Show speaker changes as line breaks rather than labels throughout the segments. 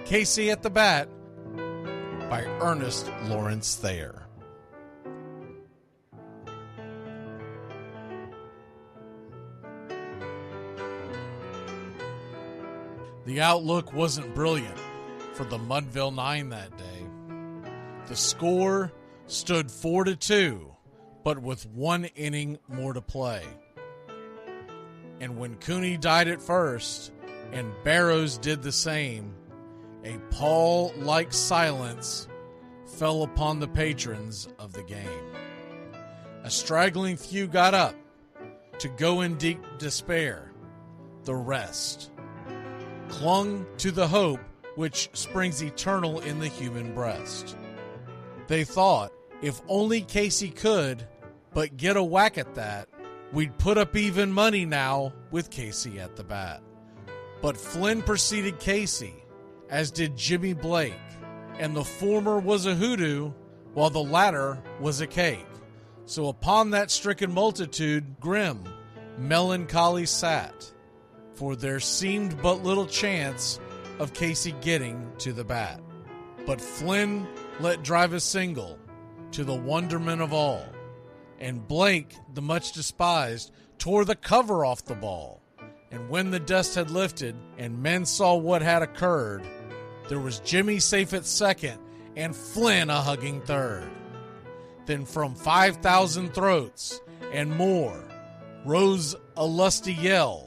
Casey at the Bat by Ernest Lawrence Thayer. The outlook wasn't brilliant for the Mudville Nine that day. The score stood 4-2, but with one inning more to play. And when Cooney died at first, and Barrows did the same, a pall-like silence fell upon the patrons of the game. A straggling few got up to go in deep despair. The rest clung to the hope which springs eternal in the human breast. They thought, if only Casey could but get a whack at that, we'd put up even money now with Casey at the bat. But Flynn preceded Casey, as did Jimmy Blake, and the former was a hoodoo, while the latter was a cake. So upon that stricken multitude grim, melancholy sat, for there seemed but little chance of Casey getting to the bat. But Flynn let drive a single, to the wonderment of all, and Blake, the much despised, tore the cover off the ball. And when the dust had lifted, and men saw what had occurred, there was Jimmy safe at second, and Flynn a hugging third. Then from 5,000 throats and more rose a lusty yell.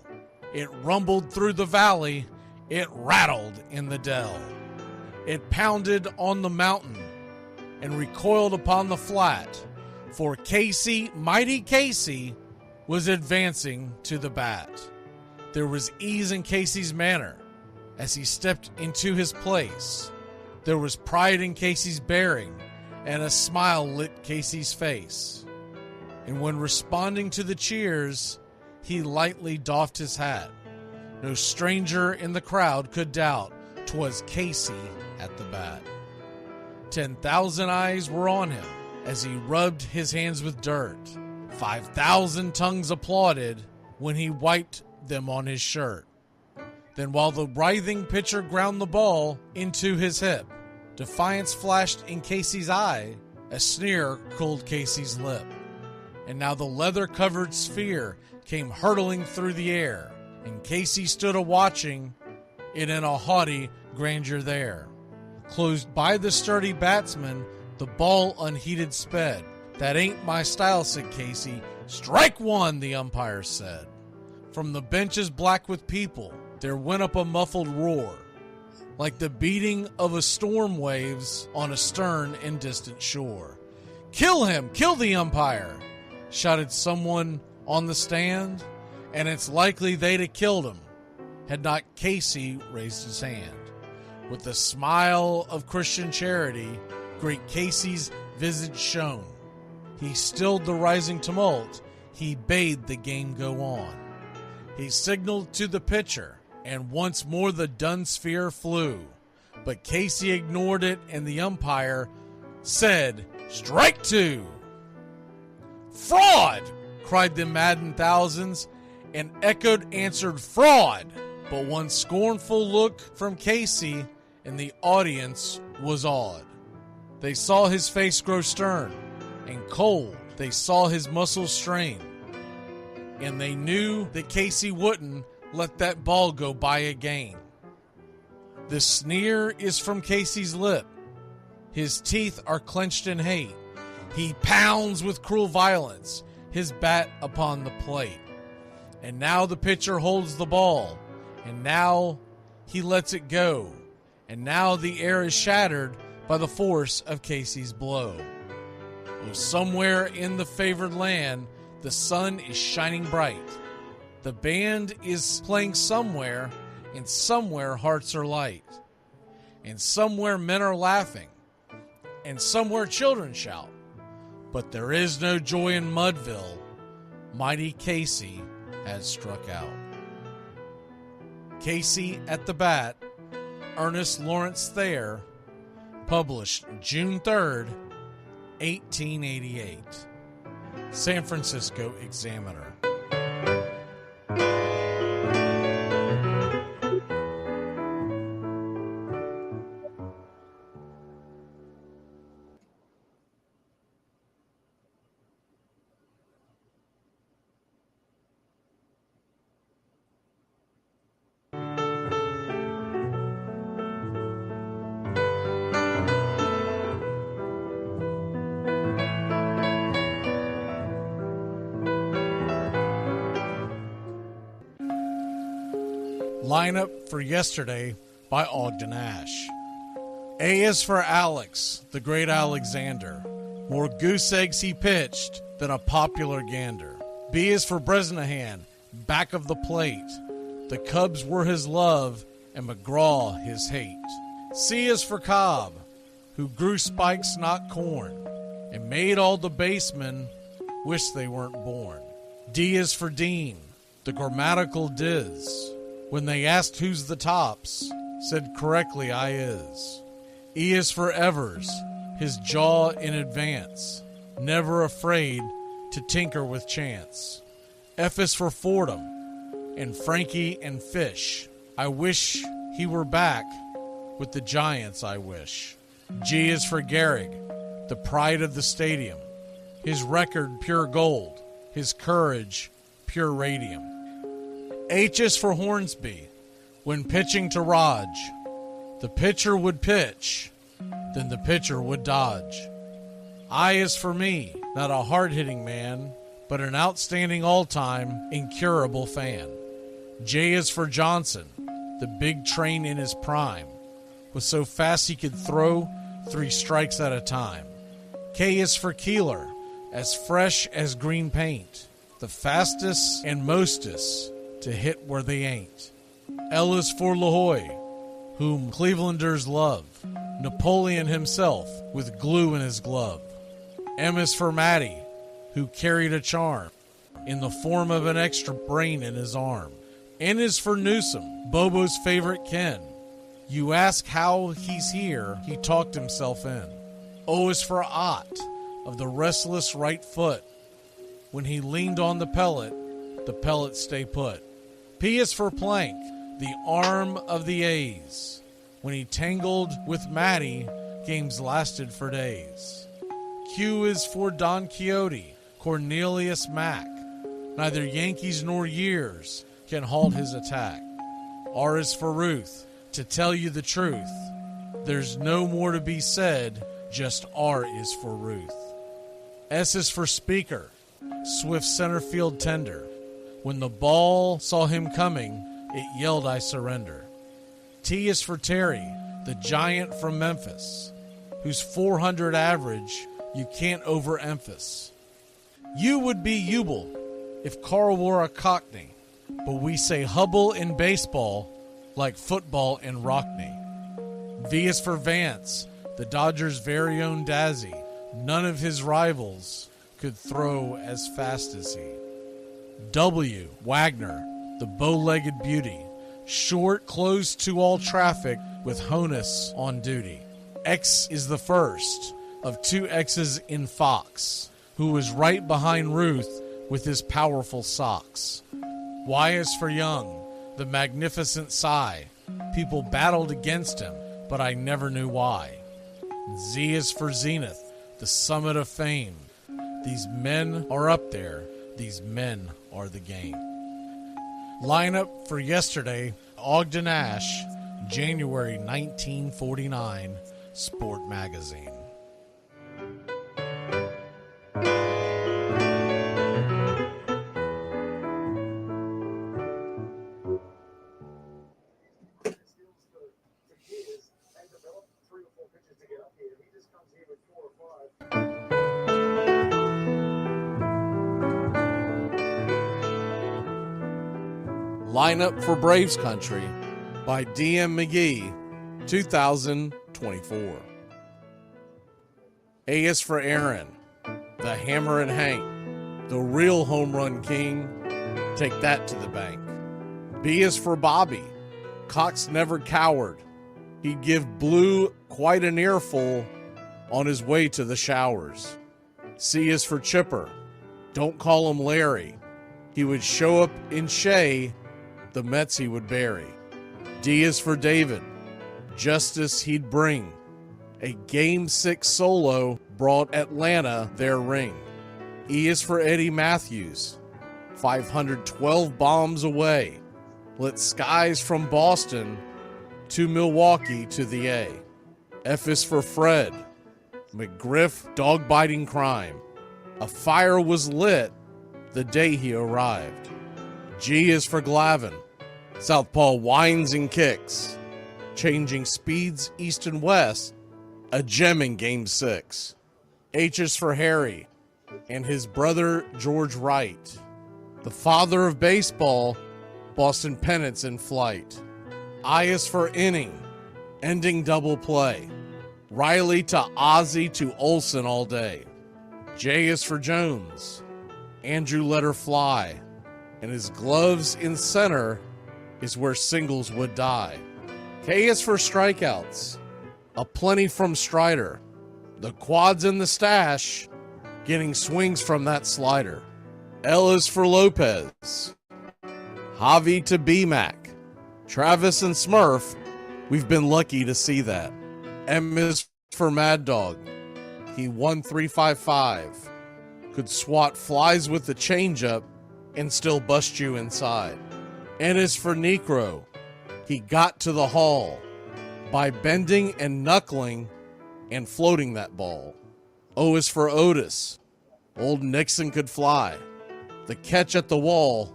It rumbled through the valley, it rattled in the dell. It pounded on the mountain and recoiled upon the flat, for Casey, mighty Casey, was advancing to the bat. There was ease in Casey's manner as he stepped into his place. There was pride in Casey's bearing, and a smile lit Casey's face. And when responding to the cheers, he lightly doffed his hat. No stranger in the crowd could doubt 'twas Casey at the bat. 10,000 eyes were on him as he rubbed his hands with dirt. 5,000 tongues applauded when he wiped them on his shirt. Then while the writhing pitcher ground the ball into his hip, defiance flashed in Casey's eye, a sneer curled Casey's lip. And now the leather-covered sphere came hurtling through the air, and Casey stood a-watching it in a haughty grandeur there. Closed by the sturdy batsman, the ball unheeded sped. That ain't my style, said Casey. Strike one, the umpire said. From the benches black with people, there went up a muffled roar, like the beating of a storm waves on a stern and distant shore. Kill him! Kill the umpire! Shouted someone on the stand, and it's likely they'd have killed him had not Casey raised his hand. With a smile of Christian charity, great Casey's visage shone. He stilled the rising tumult, he bade the game go on. He signaled to the pitcher, and once more the dun sphere flew. But Casey ignored it, and the umpire said, "Strike two!" "Fraud!" cried the maddened thousands, and echoed answered, "Fraud!" But one scornful look from Casey, and the audience was awed. They saw his face grow stern and cold. They saw his muscles strain. And they knew that Casey wouldn't let that ball go by again. The sneer is from Casey's lip. His teeth are clenched in hate. He pounds with cruel violence his bat upon the plate. And now the pitcher holds the ball, and now he lets it go, and now the air is shattered by the force of Casey's blow. Oh, somewhere in the favored land, the sun is shining bright. The band is playing somewhere, and somewhere hearts are light. And somewhere men are laughing, and somewhere children shout. But there is no joy in Mudville. Mighty Casey has struck out. Casey at the Bat, Ernest Lawrence Thayer, published June 3rd, 1888. San Francisco Examiner. Lineup for yesterday by Ogden Ash. A is for Alex, the great Alexander. More goose eggs he pitched than a popular gander. B is for Bresnahan, back of the plate. The Cubs were his love and McGraw his hate. C is for Cobb, who grew spikes not corn, and made all the basemen wish they weren't born. D is for Dean, the grammatical diz. When they asked who's the tops, said correctly I is. E is for Evers, his jaw in advance, never afraid to tinker with chance. F is for Fordham, and Frankie and Fish. I wish he were back with the Giants, I wish. G is for Gehrig, the pride of the stadium. His record pure gold, his courage pure radium. H is for Hornsby, when pitching to Raj. The pitcher would pitch, then the pitcher would dodge. I is for me, not a hard-hitting man, but an outstanding all-time, incurable fan. J is for Johnson, the big train in his prime, was so fast he could throw 3 strikes at a time. K is for Keeler, as fresh as green paint, the fastest and mostest to hit where they ain't. L is for LaHoy, whom Clevelanders love, Napoleon himself with glue in his glove. M is for Matty, who carried a charm in the form of an extra brain in his arm. N is for Newsom, Bobo's favorite Ken. You ask how he's here, he talked himself in. O is for Ott, of the restless right foot. When he leaned on the pellet stay put. P is for Plank, the arm of the A's. When he tangled with Matty, games lasted for days. Q is for Don Quixote, Cornelius Mack. Neither Yankees nor years can halt his attack. R is for Ruth, to tell you the truth. There's no more to be said, just R is for Ruth. S is for Speaker, swift center field tender. When the ball saw him coming, it yelled I surrender. T is for Terry, the giant from Memphis, whose 400 average you can't overemphasize. U would be Ubel if Carl wore a Cockney, but we say Hubble in baseball like football in Rockney. V is for Vance, the Dodgers' very own Dazzy. None of his rivals could throw as fast as he. W, Wagner, the bow-legged beauty, short, close to all traffic with Honus on duty. X is the first of 2 X's in Fox, who was right behind Ruth with his powerful socks. Y is for Young, the magnificent sigh. People battled against him, but I never knew why. Z is for Zenith, the summit of fame. These men are up there. These men are the game. Lineup for yesterday, Ogden Ash, January 1949, Sport Magazine. Lineup for Braves Country by D.M. McGee, 2024. A is for Aaron, the Hammer and Hank, the real home run king. Take that to the bank. B is for Bobby. Cox never cowered. He'd give Blue quite an earful on his way to the showers. C is for Chipper. Don't call him Larry. He would show up in Shea, the Mets he would bury. D is for David. Justice he'd bring. A Game 6 solo brought Atlanta their ring. E is for Eddie Matthews. 512 bombs away. Lit skies from Boston to Milwaukee to the A. F is for Fred. McGriff dog-biting crime. A fire was lit the day he arrived. G is for Glavine, Southpaw winds and kicks, changing speeds east and west, a gem in Game 6. H is for Harry and his brother George Wright, the father of baseball, Boston pennants in flight. I is for inning, ending double play, Riley to Ozzie to Olson all day. J is for Jones, Andrew let her fly, and his gloves in center is where singles would die. K is for strikeouts, a plenty from Strider, the quads in the stash, getting swings from that slider. L is for Lopez, Javi to B-Mac, Travis and Smurf, we've been lucky to see that. M is for Mad Dog, he won 355, could swat flies with the changeup and still bust you inside. N is for Necro, he got to the hall by bending and knuckling and floating that ball. O is for Otis, old Nixon could fly, the catch at the wall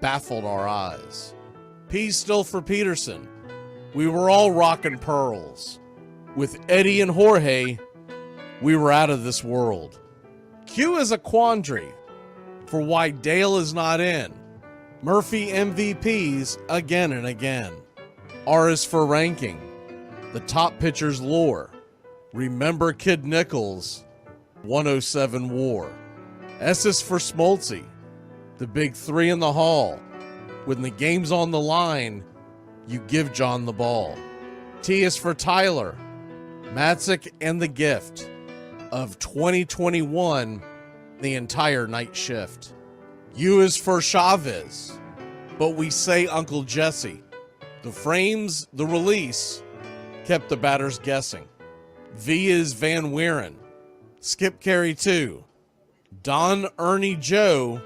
baffled our eyes. P's still for Peterson, we were all rockin' pearls. With Eddie and Jorge, we were out of this world. Q is a quandary for why Dale is not in. Murphy MVPs again and again. R is for ranking, the top pitcher's lore. Remember Kid Nichols, 107 WAR. S is for Smoltzy, the big three in the hall. When the game's on the line, you give John the ball. T is for Tyler, Matzik and the gift of 2021, the entire night shift. U is for Chavez, but we say Uncle Jesse. The frames, the release, kept the batters guessing. V is Van Weeren, Skip Carey 2, Don Ernie Joe,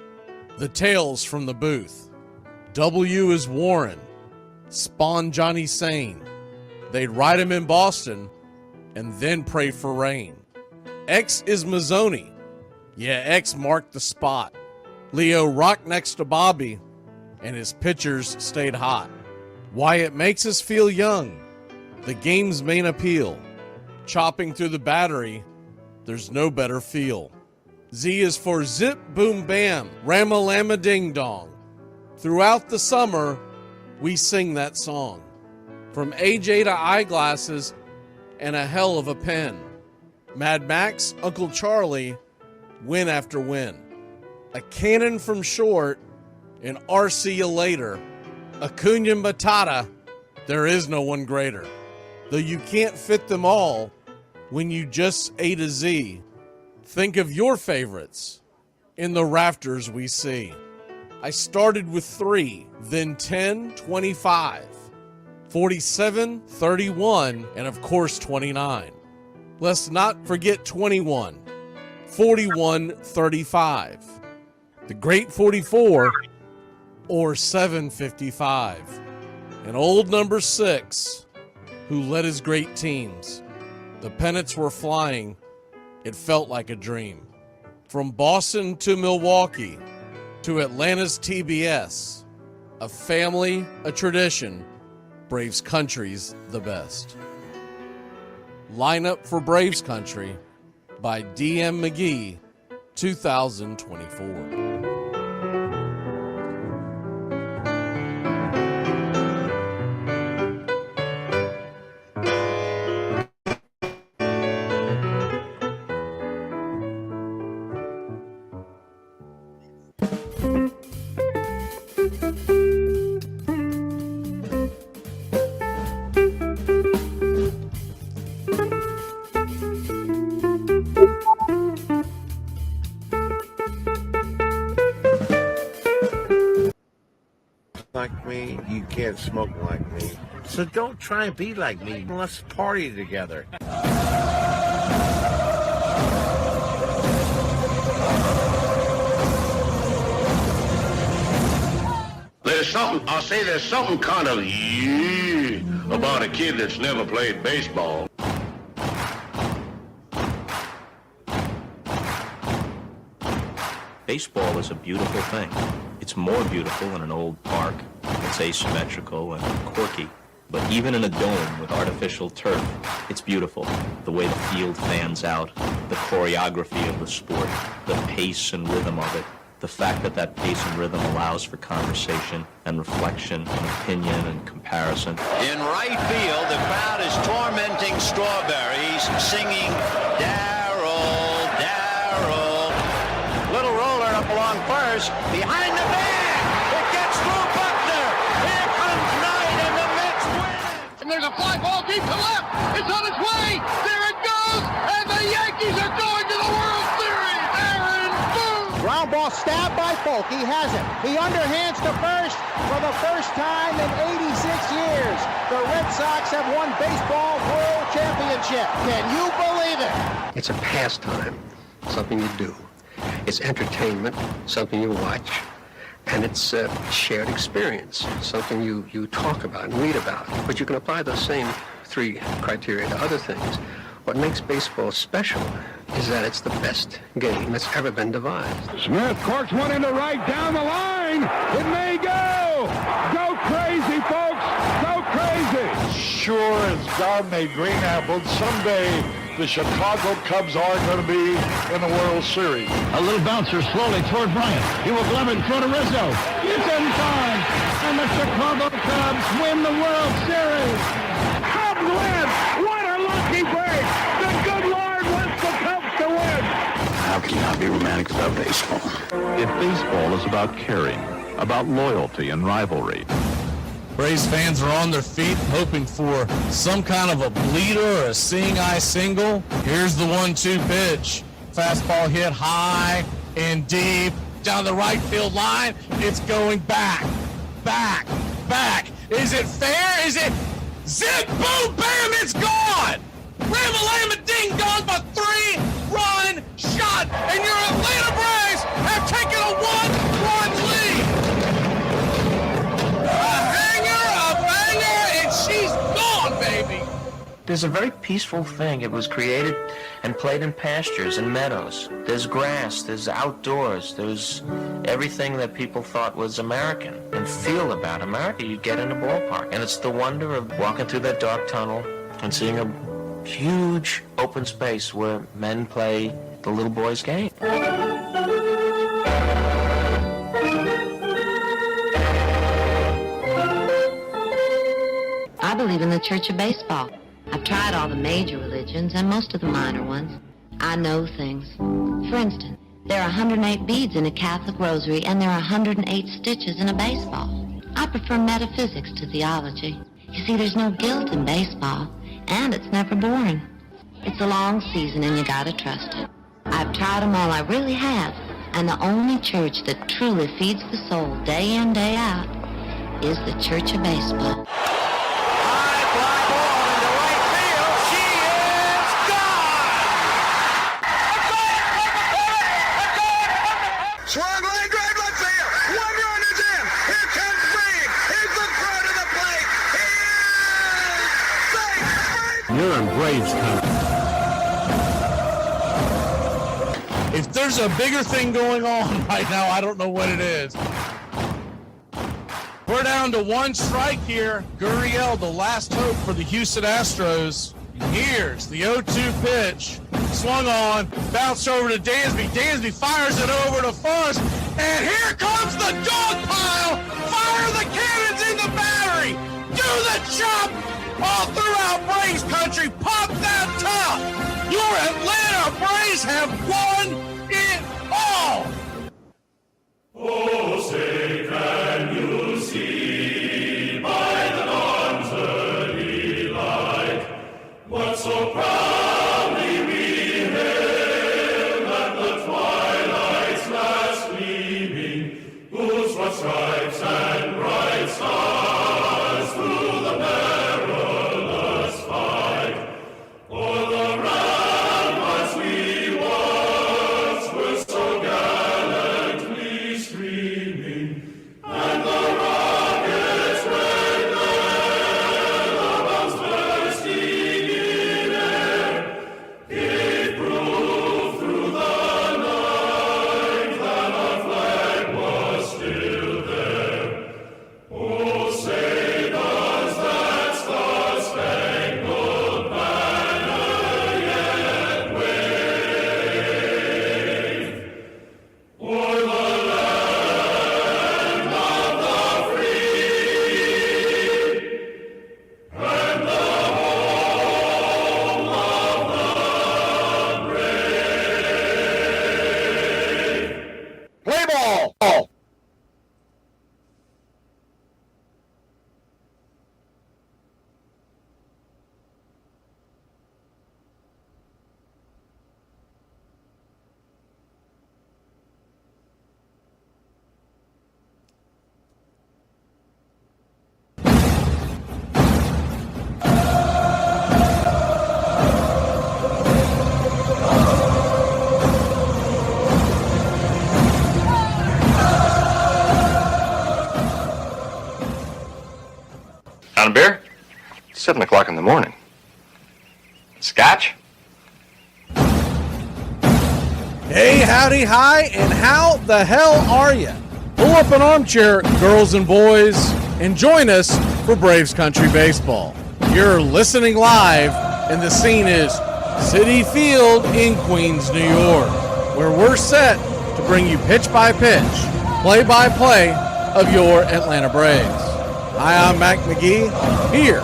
the tales from the booth. W is Warren, Spawn Johnny Sane. They'd ride him in Boston and then pray for rain. X is Mazzoni. Yeah, X marked the spot. Leo rocked next to Bobby, and his pitchers stayed hot. Why it makes us feel young, the game's main appeal. Chopping through the battery, there's no better feel. Z is for Zip Boom Bam, Ramalama Ding Dong. Throughout the summer, we sing that song. From AJ to eyeglasses and a hell of a pen. Mad Max, Uncle Charlie, win after win. A cannon from short, and RC you later. Acuna Matata, there is no one greater. Though you can't fit them all when you just A to Z, think of your favorites in the rafters we see. I started with 3, then 10, 25, 47, 31, and of course 29. Let's not forget 21, 41, 35, the great 44, or 755, and old number 6, who led his great teams. The pennants were flying, it felt like a dream. From Boston to Milwaukee, to Atlanta's TBS, a family, a tradition, Braves Country's the best. Lineup for Braves Country by DM McGee, 2024.
Like me, you can't smoke like me. So don't try and be like me. Let's party together.
There's something kind of about a kid that's never played baseball.
Baseball is a beautiful thing. It's more beautiful in an old park. It's It's asymmetrical and quirky. But even in a dome with artificial turf, it's beautiful. The way the field fans out, the choreography of the sport, the pace and rhythm of it, the fact that that pace and rhythm allows for conversation and reflection and opinion and comparison.
In right field, the crowd is tormenting Strawberries, singing Darryl, Darryl. Little roller up along first, behind the bag. It gets through Buckner. Here comes Knight, and the Mets win.
And there's a fly ball deep to left. It's on its way. There it goes. And the Yankees are going to the World Series. Aaron Boone.
Ground ball stabbed by Folk. He has it. He underhands to first for the first time in 86 years. The Red Sox have won baseball world championship. Can you believe it?
It's a pastime, something you do. It's entertainment, something you watch. And it's a shared experience, something you talk about and read about. But you can apply those same three criteria to other things. What makes baseball special is that it's the best game that's ever been devised.
Smith corks one into right down the line. It may go. Go crazy, folks. Go crazy.
Sure as God made green apples, someday the Chicago Cubs are going to be in the World Series.
A little bouncer slowly toward Bryant. He will glove it in front of Rizzo. It's in time. And the Chicago Cubs win the World Series. Cubs win. What a lucky break. The good Lord wants the Cubs to win.
How can you not be romantic about baseball?
If baseball is about caring, about loyalty and rivalry,
Braves fans are on their feet hoping for some kind of a bleeder or a seeing-eye single. Here's the 1-2 pitch. Fastball hit high and deep down the right field line. It's going back, back, back. Is it fair? Is it zip, boom, bam, it's gone! Ram-a-lam-a ding-dong, but 3-run shot, and your Atlanta Braves have taken a 1-run lead. She's gone, baby!
There's a very peaceful thing. It was created and played in pastures and meadows. There's grass, there's outdoors, there's everything that people thought was American and feel about America. You get in a ballpark, and it's the wonder of walking through that dark tunnel and seeing a huge open space where men play the little boy's game.
I believe in the Church of Baseball. I've tried all the major religions and most of the minor ones. I know things. For instance, there are 108 beads in a Catholic rosary and there are 108 stitches in a baseball. I prefer metaphysics to theology. You see, there's no guilt in baseball, and it's never boring. It's a long season and you gotta trust it. I've tried them all, I really have. And the only church that truly feeds the soul day in, day out is the Church of Baseball.
Swung line drive left field. 1 run is in. Here comes Reed. Here's the throw to the plate. He is safe.
you're in Braves country.
If there's a bigger thing going on right now, I don't know what it is. We're down to one strike here. Gurriel, the last hope for the Houston Astros. Here's the 0-2 pitch. Swung on, bounced over to Dansby. Dansby fires it over to first, and here comes the dog pile. Fire the cannons in the battery. Do the chop all throughout Braves country. Pop that top. Your Atlanta Braves have won it all.
Oh, say can you see by the dawn's early light what so proudly we hailed at the twilight's last gleaming, whose broad stripes and bright stars through the perilous fight o'er the ramparts we once
7 o'clock in the morning. Scotch?
Hey, howdy, hi, and how the hell are you? Pull up an armchair, girls and boys, and join us for Braves Country Baseball. You're listening live, and the scene is Citi Field in Queens, New York, where we're set to bring you pitch by pitch, play by play of your Atlanta Braves. Hi, I'm Mac Magee. Here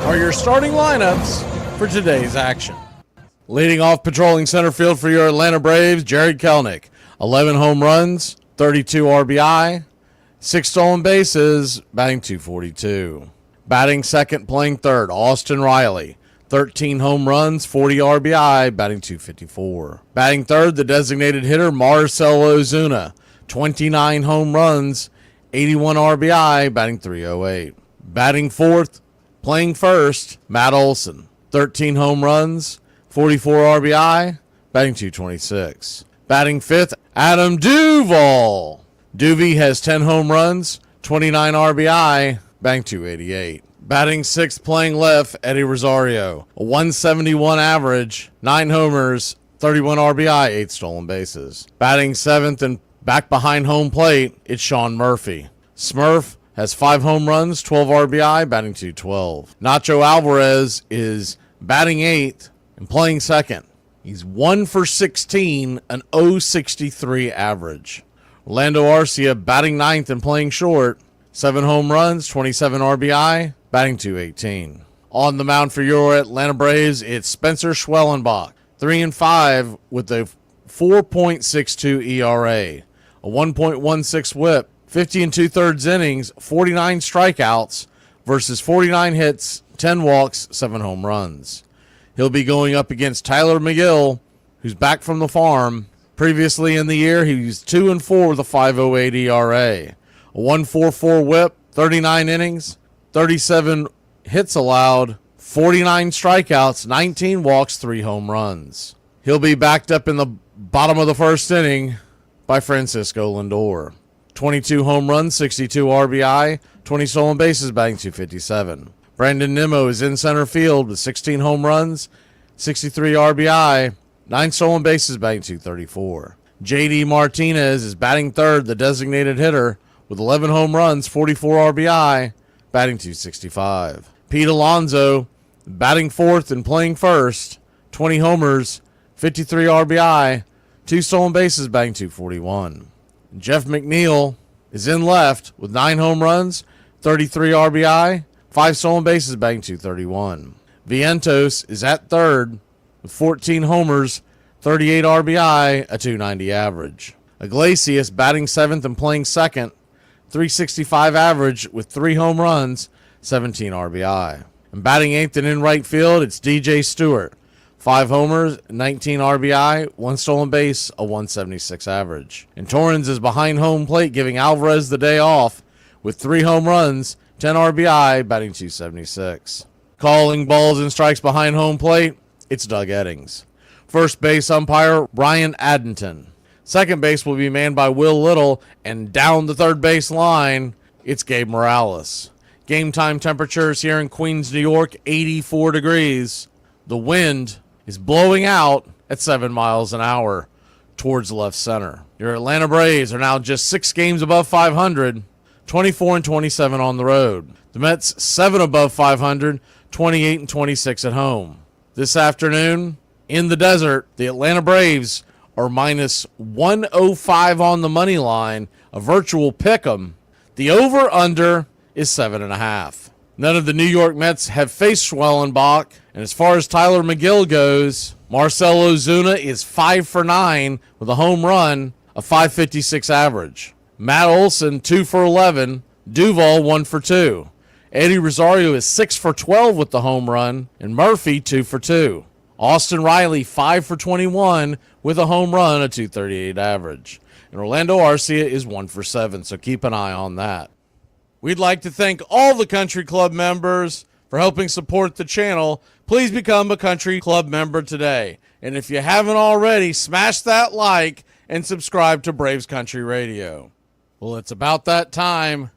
are your starting lineups for today's action. Leading off patrolling center field for your Atlanta Braves, Jared Kelenic. 11 home runs, 32 RBI, 6 stolen bases, batting .242. Batting second, playing third, Austin Riley. 13 home runs, 40 RBI, batting .254. Batting third, the designated hitter, Marcell Ozuna. 29 home runs, 81 RBI, batting .308. Batting fourth, playing first, Matt Olson. 13 home runs, 44 RBI, batting .226. Batting fifth, Adam Duvall. Doovie has 10 home runs, 29 RBI, batting .288. Batting sixth, playing left, Eddie Rosario. A 171 average, 9 homers, 31 RBI, 8 stolen bases. Batting seventh and back behind home plate, it's Sean Murphy. Smurf has 5 home runs, 12 RBI, batting .212. Nacho Alvarez is batting eighth and playing second. He's 1 for 16, an .063 average. Orlando Arcia batting ninth and playing short. 7 home runs, 27 RBI, batting .218. On the mound for your Atlanta Braves, it's Spencer Schwellenbach. 3-5 with a 4.62 ERA, a 1.16 whip, 50 2/3 innings, 49 strikeouts versus 49 hits, 10 walks, 7 home runs. He'll be going up against Tyler McGill, who's back from the farm. Previously in the year, he was 2-4 with a 5.08 ERA, a 1.44 whip, 39 innings, 37 hits allowed, 49 strikeouts, 19 walks, 3 home runs. He'll be backed up in the bottom of the first inning by Francisco Lindor. 22 home runs, 62 RBI, 20 stolen bases, batting .257. Brandon Nimmo is in center field with 16 home runs, 63 RBI, 9 stolen bases, batting .234. J.D. Martinez is batting third, the designated hitter, with 11 home runs, 44 RBI, batting .265. Pete Alonso batting fourth and playing first, 20 homers, 53 RBI, 2 stolen bases, batting .241. Jeff McNeil is in left with 9 home runs, 33 RBI, 5 stolen bases, batting .231. Vientos is at third with 14 homers, 38 RBI, a .290 average. Iglesias batting seventh and playing second, 365 average with 3 home runs, 17 RBI. And batting eighth and in right field, it's DJ Stewart. 5 homers, 19 RBI, 1 stolen base, a 176 average. And Torrens is behind home plate, giving Alvarez the day off with 3 home runs, 10 RBI, batting .276. Calling balls and strikes behind home plate, it's Doug Eddings. First base umpire, Ryan Addington. Second base will be manned by Will Little, and down the third base line, it's Gabe Morales. Game time temperatures here in Queens, New York, 84 degrees. The wind is blowing out at 7 miles an hour towards left center. Your Atlanta Braves are now just 6 games above 500, 24-27 on the road. The Mets 7 above 500, 28-26 at home. This afternoon, in the desert, the Atlanta Braves are minus 105 on the money line, a virtual pick'em. The over-under is 7.5. None of the New York Mets have faced Schwellenbach, and as far as Tyler McGill goes, Marcell Ozuna is 5 for 9 with a home run, a .556 average. Matt Olson 2 for 11, Duvall 1 for 2. Eddie Rosario is 6 for 12 with the home run, and Murphy 2 for 2. Austin Riley 5 for 21 with a home run, a .238 average. And Orlando Arcia is 1 for 7, so keep an eye on that. We'd like to thank all the Country Club members for helping support the channel. Please become a Country Club member today. And if you haven't already, smash that like and subscribe to Braves Country Radio. Well, it's about that time.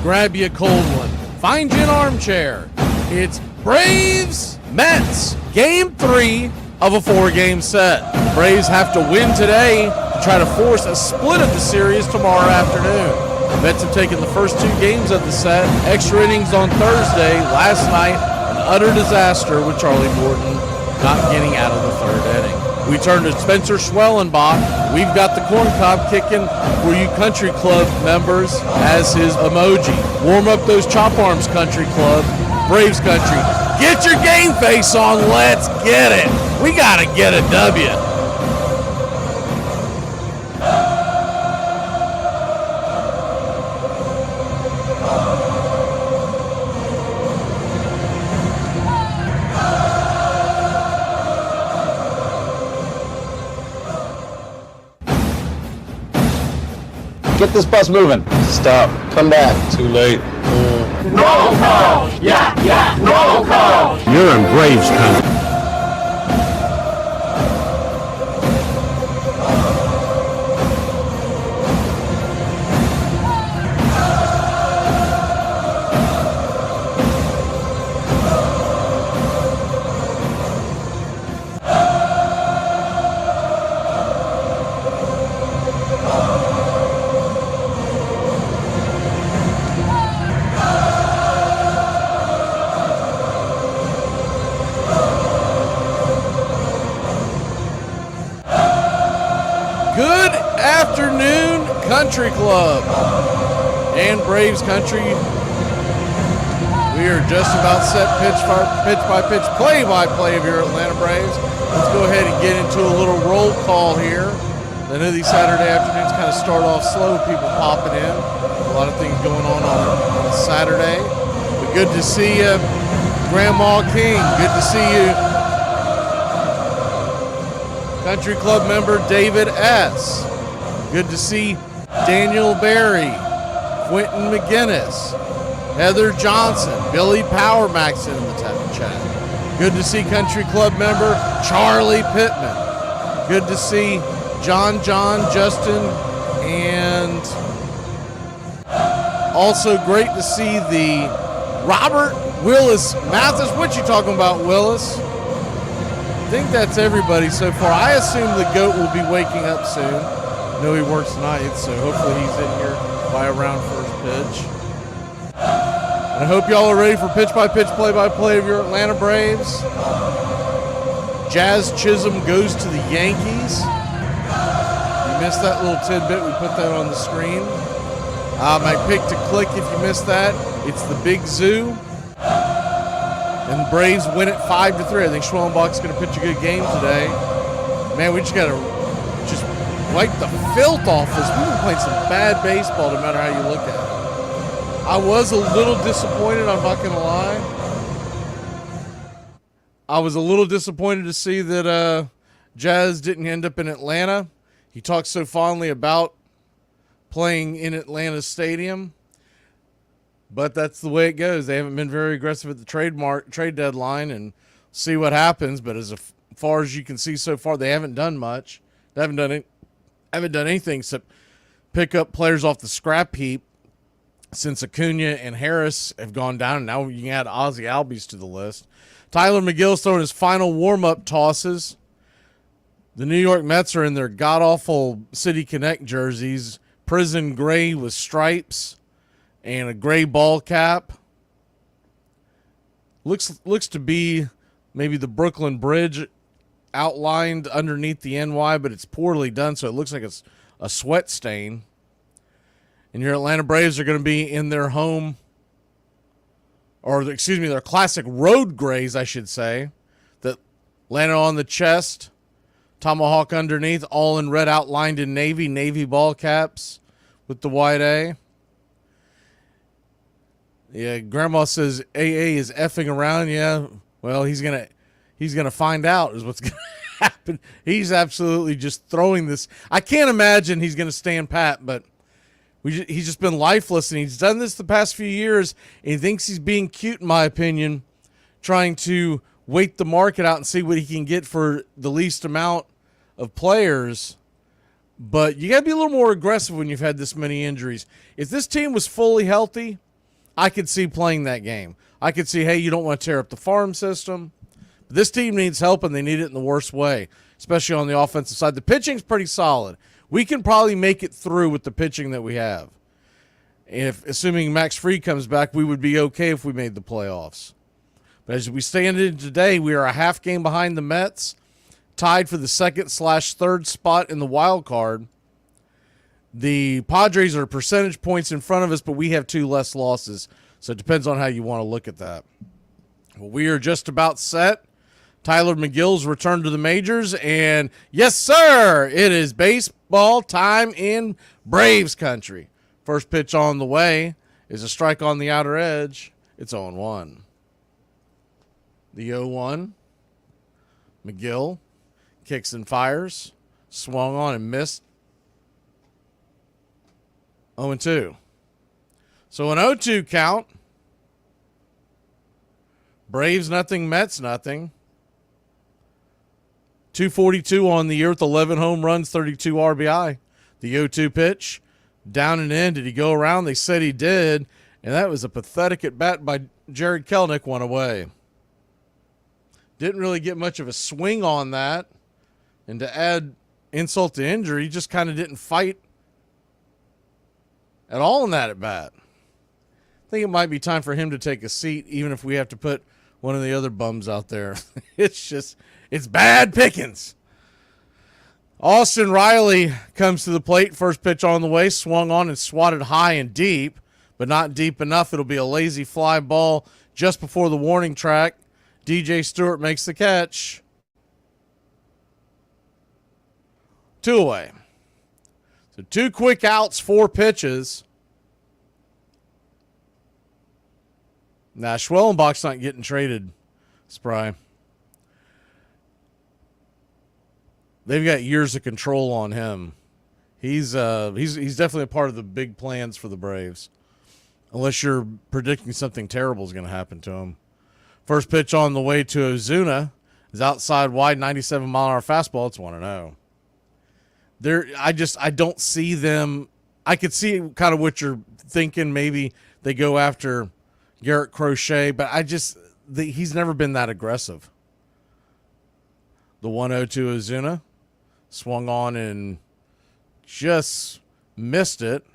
Grab you a cold one. Find you an armchair. It's Braves, Mets, Game 3 of a 4-game set. Braves have to win today to try to force a split of the series tomorrow afternoon. The Mets have taken the first 2 games of the set, extra innings on Thursday. Last night, an utter disaster with Charlie Morton not getting out of the 3rd inning. We turn to Spencer Schwellenbach. We've got the corn cob kicking for you Country Club members as his emoji. Warm up those chop arms, Country Club. Braves Country, get your game face on. Let's get it. We got to get a W.
Get this bus moving. Stop. Come back. Too late.
No call! Yeah, no call!
You're in Braves country.
Country Club and Braves Country. We are just about set pitch by pitch, play by play of your Atlanta Braves. Let's go ahead and get into a little roll call here. I know these Saturday afternoons kind of start off slow, people popping in. A lot of things going on a Saturday. But good to see you, Grandma King. Good to see you, Country Club member David S. Good to see Daniel Berry, Quentin McGinnis, Heather Johnson, Billy Power Maxon in the chat. Good to see Country Club member Charlie Pittman. Good to see John, Justin, and also great to see the Robert Willis Mathis. What you talking about, Willis? I think that's everybody so far. I assume the GOAT will be waking up soon. I know he works tonight, so hopefully he's in here by around first pitch. And I hope y'all are ready for pitch-by-pitch, play-by-play of your Atlanta Braves. Jazz Chisholm goes to the Yankees. You missed that little tidbit. We put that on the screen. My pick to click if you missed that. It's the Big Zoo. And the Braves win it 5-3. I think Schwellenbach's going to pitch a good game today. Man, we just got to wipe the filth off us. We've been playing some bad baseball no matter how you look at it. I was a little disappointed, I'm not going to lie. I was a little disappointed to see that Jazz didn't end up in Atlanta. He talks so fondly about playing in Atlanta Stadium. But that's the way it goes. They haven't been very aggressive at the trade deadline, and see what happens. But as far as you can see so far, they haven't done much. They haven't done anything except pick up players off the scrap heap since Acuna and Harris have gone down, and now you can add Ozzie Albies to the list. Tyler McGill's throwing his final warm-up tosses. The New York Mets are in their god-awful City Connect jerseys, prison gray with stripes and a gray ball cap. Looks to be maybe the Brooklyn Bridge outlined underneath the NY, but it's poorly done, so it looks like it's a sweat stain. And your Atlanta Braves are going to be in their home, or excuse me, their classic road grays, I should say, that landed on the chest, tomahawk underneath, all in red outlined in navy ball caps with the white A. Yeah, Grandma says AA is effing around. Yeah, well, he's gonna find out is what's gonna happen. He's absolutely just throwing this. I can't imagine he's gonna stand pat, but he's just been lifeless, and he's done this the past few years. And he thinks he's being cute, in my opinion, trying to wait the market out and see what he can get for the least amount of players. But you got to be a little more aggressive when you've had this many injuries. If this team was fully healthy, I could see playing that game. I could see, hey, you don't want to tear up the farm system. But this team needs help, and they need it in the worst way, especially on the offensive side. The pitching's pretty solid. We can probably make it through with the pitching that we have. Assuming Max Fried comes back, we would be okay if we made the playoffs. But as we stand in today, we are a half game behind the Mets, tied for the 2nd/3rd spot in the wild card. The Padres are percentage points in front of us, but we have 2 less losses. So it depends on how you want to look at that. Well, we are just about set. Tyler McGill's returned to the majors, and yes, sir, it is baseball time in Braves country. First pitch on the way is a strike on the outer edge. It's 0-1. The 0-1. McGill kicks and fires. Swung on and missed. 0-2. So an 0-2 count. Braves nothing, Mets nothing. 242 on the year with 11 home runs, 32 RBI. The 0-2 pitch. Down and in. Did he go around? They said he did. And that was a pathetic at bat by Jared Kelenic, one away. Didn't really get much of a swing on that. And to add insult to injury, he just kind of didn't fight at all in that at bat. I think it might be time for him to take a seat, even if we have to put one of the other bums out there. It's bad pickings. Austin Riley comes to the plate. First pitch on the way, swung on and swatted high and deep, but not deep enough. It'll be a lazy fly ball just before the warning track. DJ Stewart makes the catch. 2 away. So 2 quick outs, 4 pitches. Nah, Schwellenbach's not getting traded, Spry. They've got years of control on him. He's definitely a part of the big plans for the Braves. Unless you're predicting something terrible is going to happen to him. First pitch on the way to Ozuna is outside wide, 97-mile-an-hour fastball. It's 1-0. I don't see them. I could see kind of what you're thinking. Maybe they go after Garrett Crochet, but he's never been that aggressive. The 1-0 to Ozuna. Swung on and just missed it.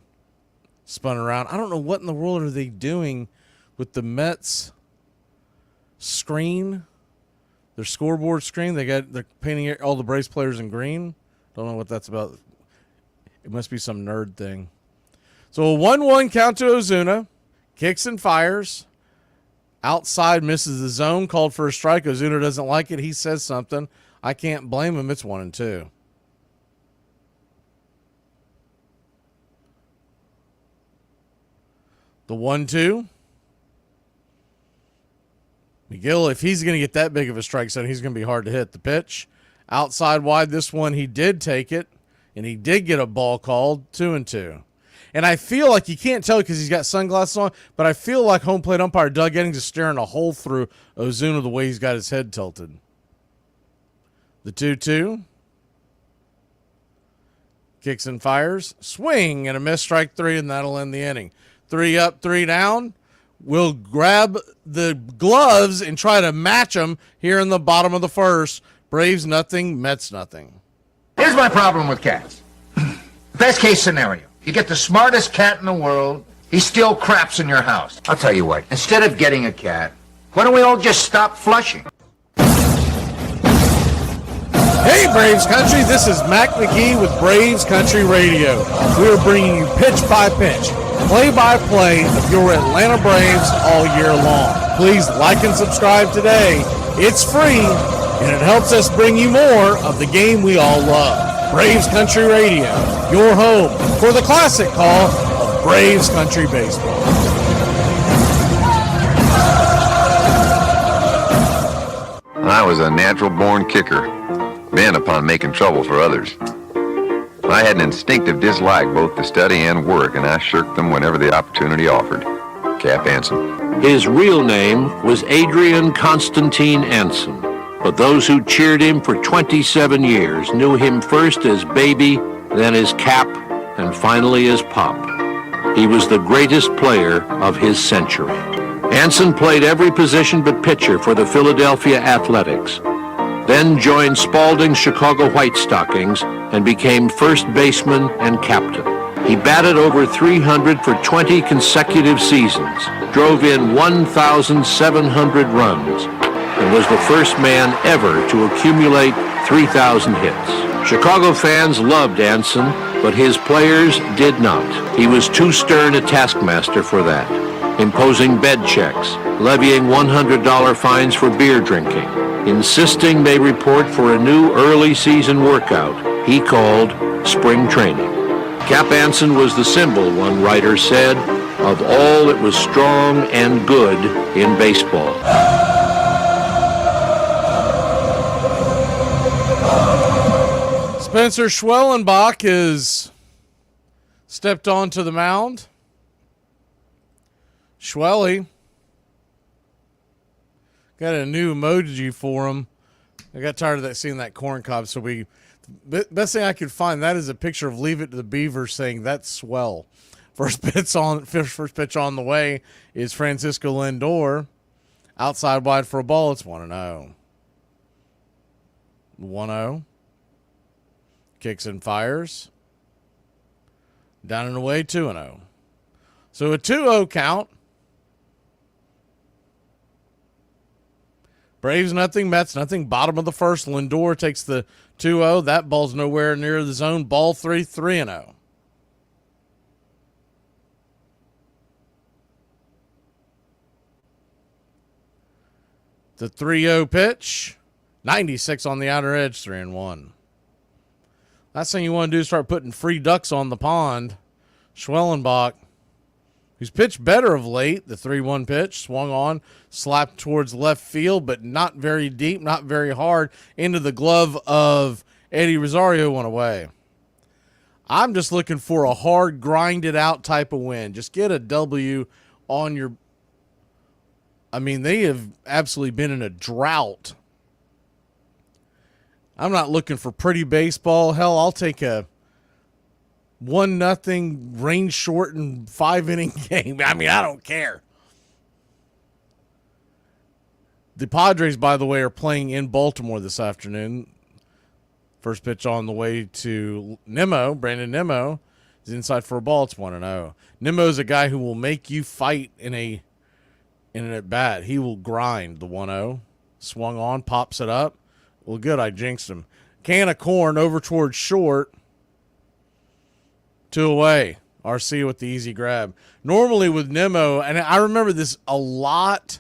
Spun around. I don't know what in the world are they doing with the Mets screen, their scoreboard screen. They're painting all the Braves players in green. Don't know what that's about. It must be some nerd thing. So a 1-1 count to Ozuna. Kicks and fires. Outside, misses the zone. Called for a strike. Ozuna doesn't like it. He says something. I can't blame him. It's 1-2. The 1-2. McGill, if he's going to get that big of a strike zone, he's going to be hard to hit. The pitch, outside wide. This one, he did take it, and he did get a ball called. 2-2. And I feel like you can't tell because he's got sunglasses on, but I feel like home plate umpire Doug Eddings is staring a hole through Ozuna the way he's got his head tilted. The 2-2. Kicks and fires. Swing and a miss, strike 3, and that'll end the inning. 3 up, 3 down. We'll grab the gloves and try to match them here in the bottom of the first. Braves nothing, Mets nothing.
Here's my problem with cats. Best case scenario. You get the smartest cat in the world. He still craps in your house. I'll tell you what. Instead of getting a cat, why don't we all just stop flushing?
Hey, Braves Country, this is Mac Magee with Braves Country Radio. We are bringing you pitch by pitch, play-by-play of your Atlanta Braves all year long. Please like and subscribe today. It's free, and it helps us bring you more of the game we all love. Braves Country Radio, your home for the classic call of Braves Country Baseball.
I was a natural-born kicker, bent upon making trouble for others. I had an instinctive dislike both to study and work, and I shirked them whenever the opportunity offered. Cap Anson.
His real name was Adrian Constantine Anson, but those who cheered him for 27 years knew him first as Baby, then as Cap, and finally as Pop. he was the greatest player of his century. Anson played every position but pitcher for the Philadelphia Athletics, then joined Spalding's Chicago White Stockings and became first baseman and captain. He batted over 300 for 20 consecutive seasons, drove in 1,700 runs, and was the first man ever to accumulate 3,000 hits. Chicago fans loved Anson, but his players did not. He was too stern a taskmaster for that, imposing bed checks, levying $100 fines for beer drinking, insisting they report for a new early season workout he called spring training. Cap Anson was the symbol, one writer said, of all that was strong and good in baseball.
Spencer Schwellenbach has stepped onto the mound. Schwelly got a new emoji for him. I got tired of seeing that corn cob, so best thing I could find, that is a picture of Leave It to the Beaver saying that's swell. First pitch on the way is Francisco Lindor. Outside wide for a ball. It's 1-0. 1-0. Kicks and fires. Down and away, 2-0. So a 2-0 count. Braves nothing, Mets nothing. Bottom of the first, Lindor takes the 2-0. That ball's nowhere near the zone. Ball 3, 3-0. The 3-0 pitch. 96 on the outer edge, 3-1. Last thing you want to do is start putting free ducks on the pond. Schwellenbach, who's pitched better of late, the 3-1 pitch, swung on, slapped towards left field, but not very deep, not very hard, into the glove of Eddie Rosario, went away. I'm just looking for a hard, grinded out type of win. Just get a W on your... I mean, they have absolutely been in a drought. I'm not looking for pretty baseball. Hell, I'll take a 1-0 rain shortened 5-inning game. I mean, I don't care. The Padres, by the way, are playing in Baltimore this afternoon. First pitch on the way to Nimmo. Brandon Nimmo is inside for a ball. It's 1-0. Nimmo is a guy who will make you fight in an at-bat. He will grind the 1-0. Swung on, pops it up. Well, good, I jinxed him. Can of corn over towards short. 2 away. RC with the easy grab. Normally with Nimmo, and I remember this a lot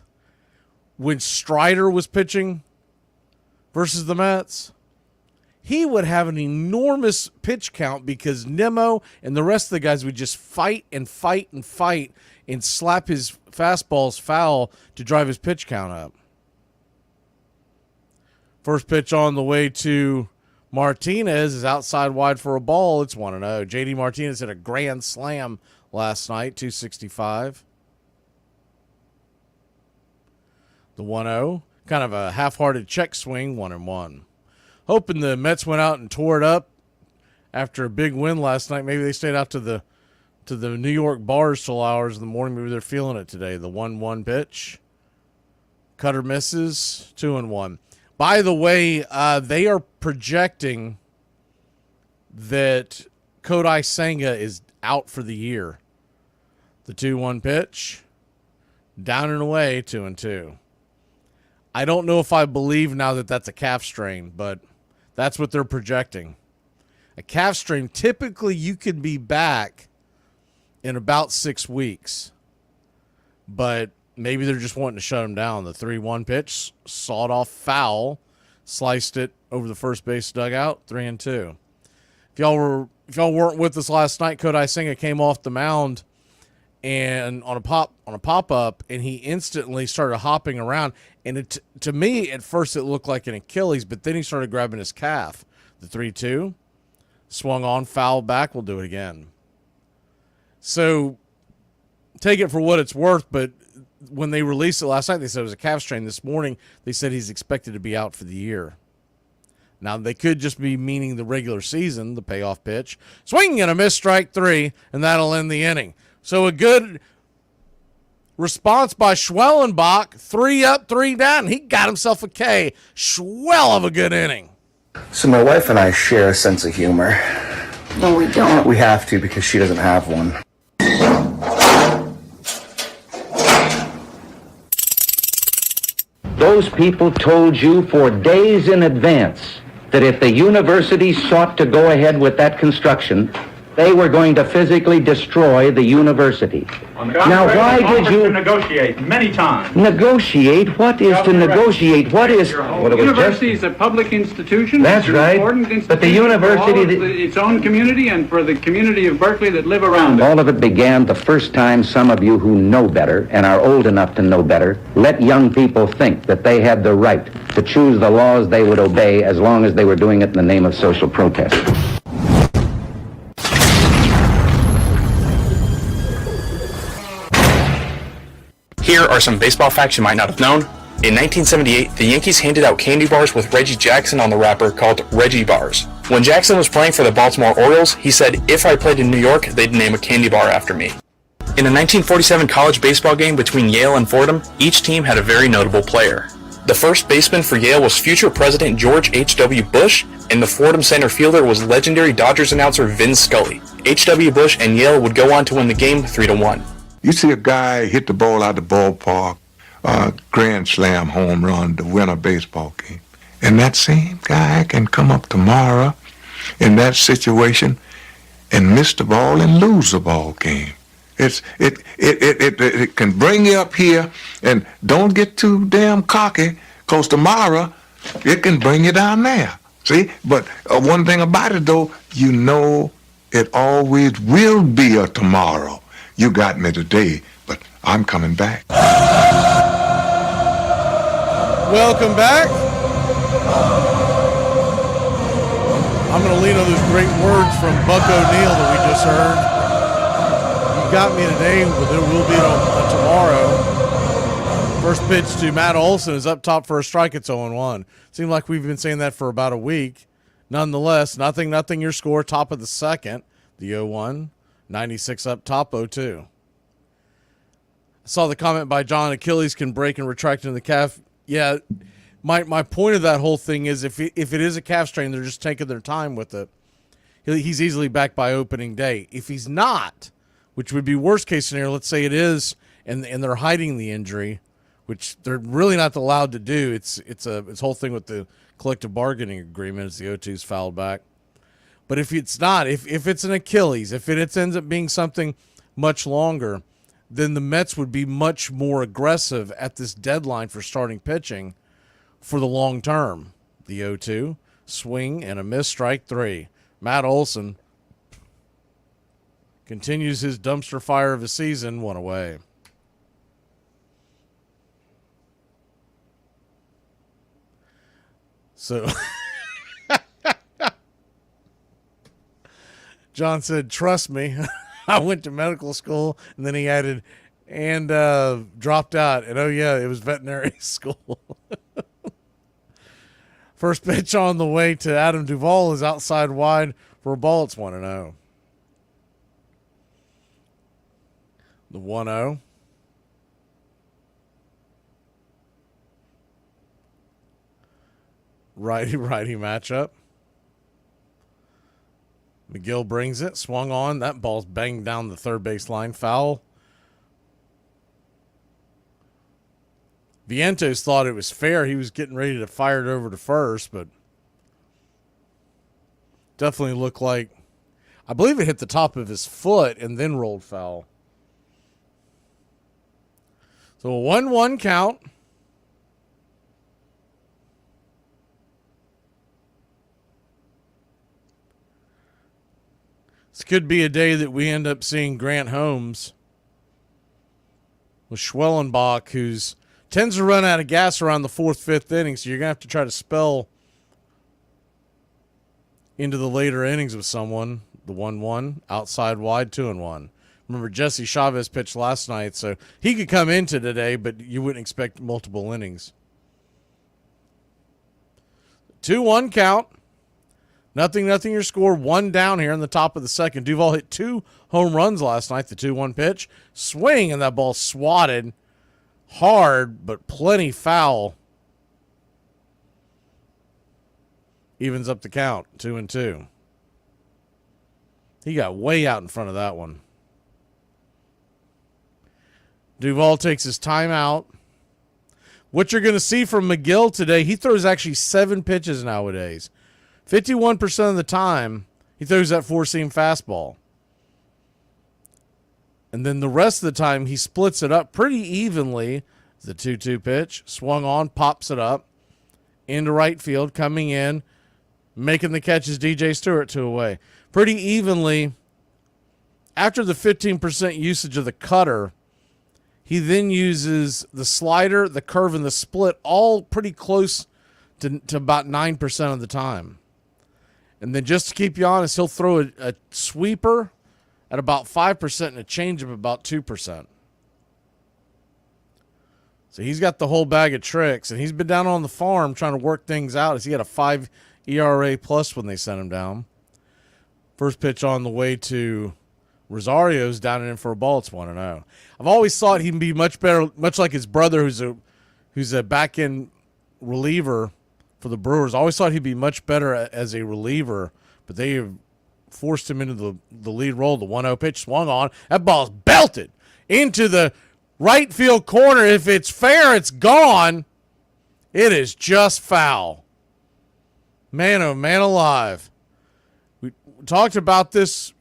when Strider was pitching versus the Mets, he would have an enormous pitch count because Nimmo and the rest of the guys would just fight and fight and fight and slap his fastballs foul to drive his pitch count up. First pitch on the way to Martinez is outside wide for a ball. It's 1-0. J.D. Martinez hit a grand slam last night, 265. The 1-0, kind of a half-hearted check swing, 1-1. Hoping the Mets went out and tore it up after a big win last night. Maybe they stayed out to the New York bars till hours in the morning. Maybe they're feeling it today. The 1-1 pitch. Cutter misses, 2-1. By the way, they are projecting that Kodai Senga is out for the year. The 2-1 pitch, down and away, 2-2. I don't know if I believe now that that's a calf strain, but that's what they're projecting. A calf strain, typically you can be back in about 6 weeks, but maybe they're just wanting to shut him down. The 3-1 pitch, sawed off foul, sliced it over the first base dugout, 3-2. If y'all weren't with us last night, Kodai Senga came off the mound and on a pop up, and he instantly started hopping around. And to me, at first it looked like an Achilles, but then he started grabbing his calf. The 3-2, swung on, foul back. We'll do it again. So take it for what it's worth, but when they released it last night, they said it was a calf strain. This morning, they said he's expected to be out for the year. Now, they could just be meaning the regular season, the payoff pitch. Swing and a miss, strike 3, and that'll end the inning. So a good response by Schwellenbach, 3 up, 3 down. He got himself a K. Swell of a good inning.
So my wife and I share a sense of humor.
No, we don't.
We have to because she doesn't have one.
Those people told you for days in advance that if the university sought to go ahead with that construction, they were going to physically destroy the university. Now, why did you
negotiate many times?
Negotiate? What is to negotiate? What is?
The university is a public institution.
That's right. But the university,
its own community, and for the community of Berkeley that live around it.
All of it began the first time some of you who know better and are old enough to know better let young people think that they had the right to choose the laws they would obey as long as they were doing it in the name of social protest.
Here are some baseball facts you might not have known. In 1978, the Yankees handed out candy bars with Reggie Jackson on the wrapper called Reggie Bars. When Jackson was playing for the Baltimore Orioles, he said, "If I played in New York, they'd name a candy bar after me." In a 1947 college baseball game between Yale and Fordham, each team had a very notable player. The first baseman for Yale was future President George H.W. Bush, and the Fordham center fielder was legendary Dodgers announcer Vin Scully. H.W. Bush and Yale would go on to win the game 3-1.
You see a guy hit the ball out the ballpark, grand slam home run to win a baseball game. And that same guy can come up tomorrow in that situation and miss the ball and lose the ball game. It can bring you up here, and don't get too damn cocky, because tomorrow it can bring you down there. See? But one thing about it, though, you know it always will be a tomorrow. You got me today, but I'm coming back.
Welcome back. I'm going to lean on those great words from Buck O'Neill that we just heard. You got me today, but there will be on tomorrow. First pitch to Matt Olson is up top for a strike. It's 0-1. Seemed like we've been saying that for about a week. Nonetheless, nothing, your score, top of the second. The 0-1. 96 up top, 0-2. I saw the comment by John, Achilles can break and retract in the calf. Yeah, my point of that whole thing is if it is a calf strain, they're just taking their time with it. He's easily back by opening day. If he's not, which would be worst case scenario, let's say it is, and they're hiding the injury, which they're really not allowed to do. It's whole thing with the collective bargaining agreement is the 0-2's fouled back. But if it's not, if it's an Achilles, if it ends up being something much longer, then the Mets would be much more aggressive at this deadline for starting pitching for the long term. The 0-2, swing and a miss, strike 3. Matt Olson continues his dumpster fire of the season, 1 away. So... John said, "Trust me, I went to medical school," and then he added, "and dropped out." And oh yeah, it was veterinary school. First pitch on the way to Adam Duvall is outside wide for a ball. It's 1-0. The 1-0. Righty matchup. McGill brings it, swung on. That ball's banged down the third base line. Foul. Vientos thought it was fair. He was getting ready to fire it over to first, but definitely looked like, I believe it hit the top of his foot and then rolled foul. So a 1-1 count. This could be a day that we end up seeing Grant Holmes with Schwellenbach, who tends to run out of gas around the 4th, 5th inning, so you're going to have to try to spell into the later innings with someone. The 1-1, outside wide, 2-1. Remember, Jesse Chavez pitched last night, so he could come into today, but you wouldn't expect multiple innings. 2-1 count. Nothing your score. 1 down here in the top of the second. Duval hit 2 home runs last night. The 2-1 pitch. Swing, and that ball swatted hard, but plenty foul. Evens up the count. 2-2. He got way out in front of that one. Duval takes his timeout. What you're going to see from McGill today, he throws actually 7 pitches nowadays. 51% of the time, he throws that 4-seam fastball. And then the rest of the time, he splits it up pretty evenly. The 2-2 pitch, swung on, pops it up into right field, coming in, making the catches. DJ Stewart 2 away. Pretty evenly. After the 15% usage of the cutter, he then uses the slider, the curve, and the split, all pretty close to about 9% of the time. And then just to keep you honest, he'll throw a sweeper at about 5% and a changeup about 2%. So he's got the whole bag of tricks, and he's been down on the farm trying to work things out as he had a 5 ERA plus when they sent him down. First pitch on the way to Rosario's down and in for a ball. It's 1-0. I've always thought he'd be much better, much like his brother who's a back-end reliever for the Brewers. I always thought he'd be much better as a reliever, but they have forced him into the lead role. The 1-0 pitch swung on. That ball's belted into the right field corner. If it's fair, it's gone. It is just foul. Man, oh man alive. We talked about this,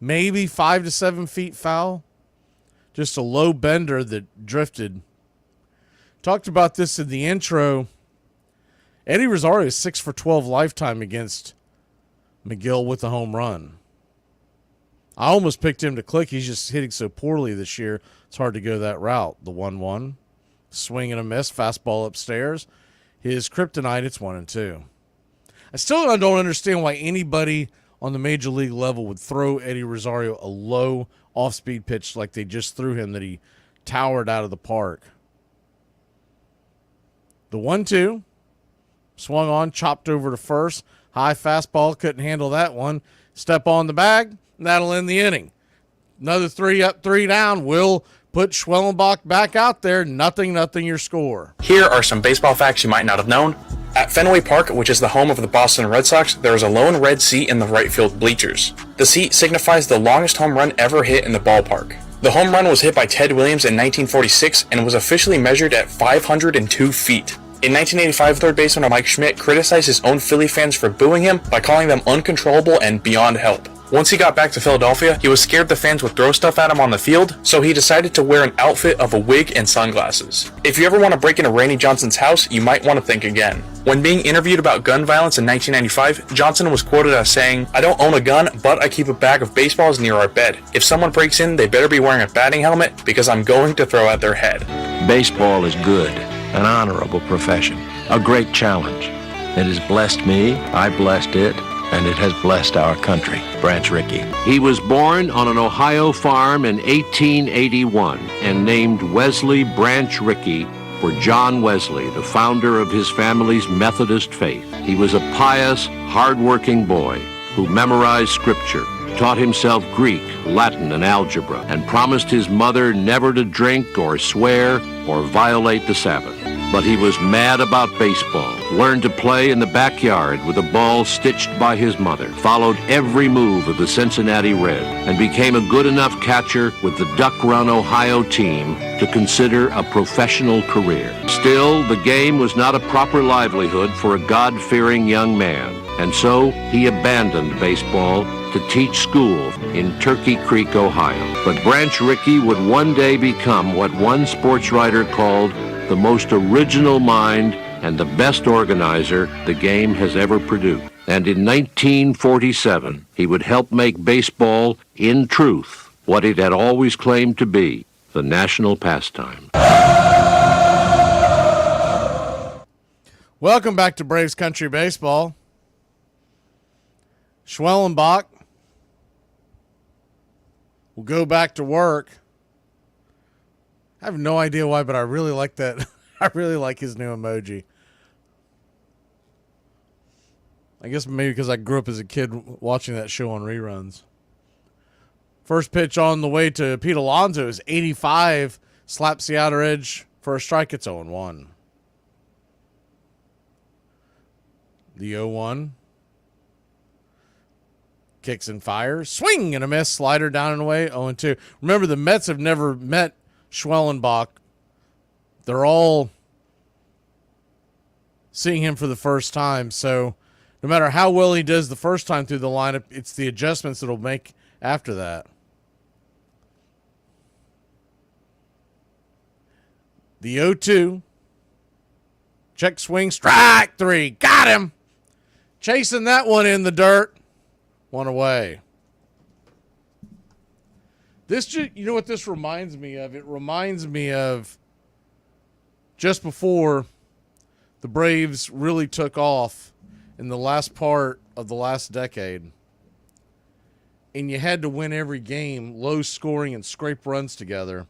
maybe 5 to 7 feet foul. Just a low bender that drifted. Talked about this in the intro. Eddie Rosario is 6 for 12 lifetime against McGill with a home run. I almost picked him to click. He's just hitting so poorly this year. It's hard to go that route. The 1-1. Swing and a miss. Fastball upstairs. His kryptonite, it's 1-2. I still don't understand why anybody on the major league level would throw Eddie Rosario a low off-speed pitch like they just threw him that he towered out of the park. The 1-2, swung on, chopped over to first. High fastball, couldn't handle that one. Step on the bag, and that'll end the inning. Another 3 up, 3 down. Will put Schwellenbach back out there. 0-0 your score.
Here are some baseball facts you might not have known. At Fenway Park, which is the home of the Boston Red Sox, there is a lone red seat in the right field bleachers. The seat signifies the longest home run ever hit in the ballpark. The home run was hit by Ted Williams in 1946 and was officially measured at 502 feet. In 1985, third baseman Mike Schmidt criticized his own Philly fans for booing him by calling them uncontrollable and beyond help. Once he got back to Philadelphia, he was scared the fans would throw stuff at him on the field, so he decided to wear an outfit of a wig and sunglasses. If you ever want to break into Randy Johnson's house, you might want to think again. When being interviewed about gun violence in 1995, Johnson was quoted as saying, "I don't own a gun, but I keep a bag of baseballs near our bed. If someone breaks in, they better be wearing a batting helmet because I'm going to throw at their head."
Baseball is good, an honorable profession, a great challenge. It has blessed me, I blessed it, and it has blessed our country. Branch Rickey. He was born on an Ohio farm in 1881 and named Wesley Branch Rickey for John Wesley, the founder of his family's Methodist faith. He was a pious, hard-working boy who memorized scripture, taught himself Greek, Latin, and algebra, and promised his mother never to drink or swear or violate the Sabbath. But he was mad about baseball, learned to play in the backyard with a ball stitched by his mother, followed every move of the Cincinnati Red, and became a good enough catcher with the Duck Run, Ohio team to consider a professional career. Still, the game was not a proper livelihood for a God-fearing young man, and so he abandoned baseball to teach school in Turkey Creek, Ohio. But Branch Rickey would one day become what one sports writer called the most original mind and the best organizer the game has ever produced. And in 1947, he would help make baseball, in truth, what it had always claimed to be, the national pastime.
Welcome back to Braves Country Baseball. Schwellenbach will go back to work. I have no idea why, but I really like that. I really like his new emoji. I guess maybe because I grew up as a kid watching that show on reruns. First pitch on the way to Pete Alonso is 85. Slaps the outer edge for a strike. It's 0-1. The 0-1. Kicks and fires. Swing and a miss. Slider down and away. 0-2. Remember, the Mets have never met Schwellenbach. They're all seeing him for the first time. So no matter how well he does the first time through the lineup, it's the adjustments that he'll make after that. The 0-2. Check swing. Strike 3. Got him. Chasing that one in the dirt. One away. This, you know what this reminds me of? It reminds me of just before the Braves really took off in the last part of the last decade. And you had to win every game, low scoring and scrape runs together.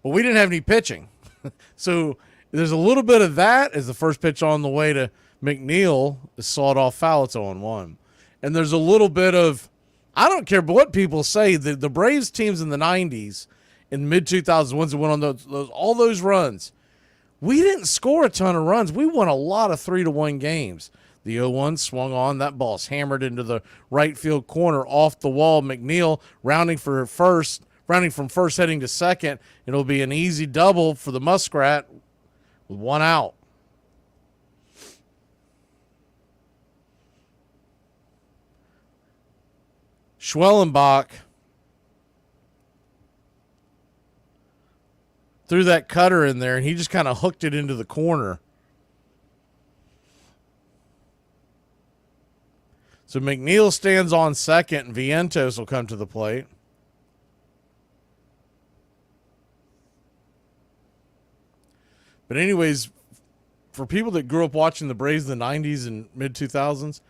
But we didn't have any pitching. So there's a little bit of that as the first pitch on the way to McNeil is sawed off foul. It's 0-1. And there's a little bit of, I don't care what people say, the Braves teams in the 90s and mid-2000s, ones that went on all those runs, we didn't score a ton of runs. We won a lot of 3-1 games. The 0-1 swung on. That ball's hammered into the right field corner off the wall. McNeil rounding from first heading to second. It'll be an easy double for the Muskrat with one out. Schwellenbach threw that cutter in there, and he just kind of hooked it into the corner. So McNeil stands on second, and Vientos will come to the plate. But anyways, for people that grew up watching the Braves in the 90s and mid-2000s,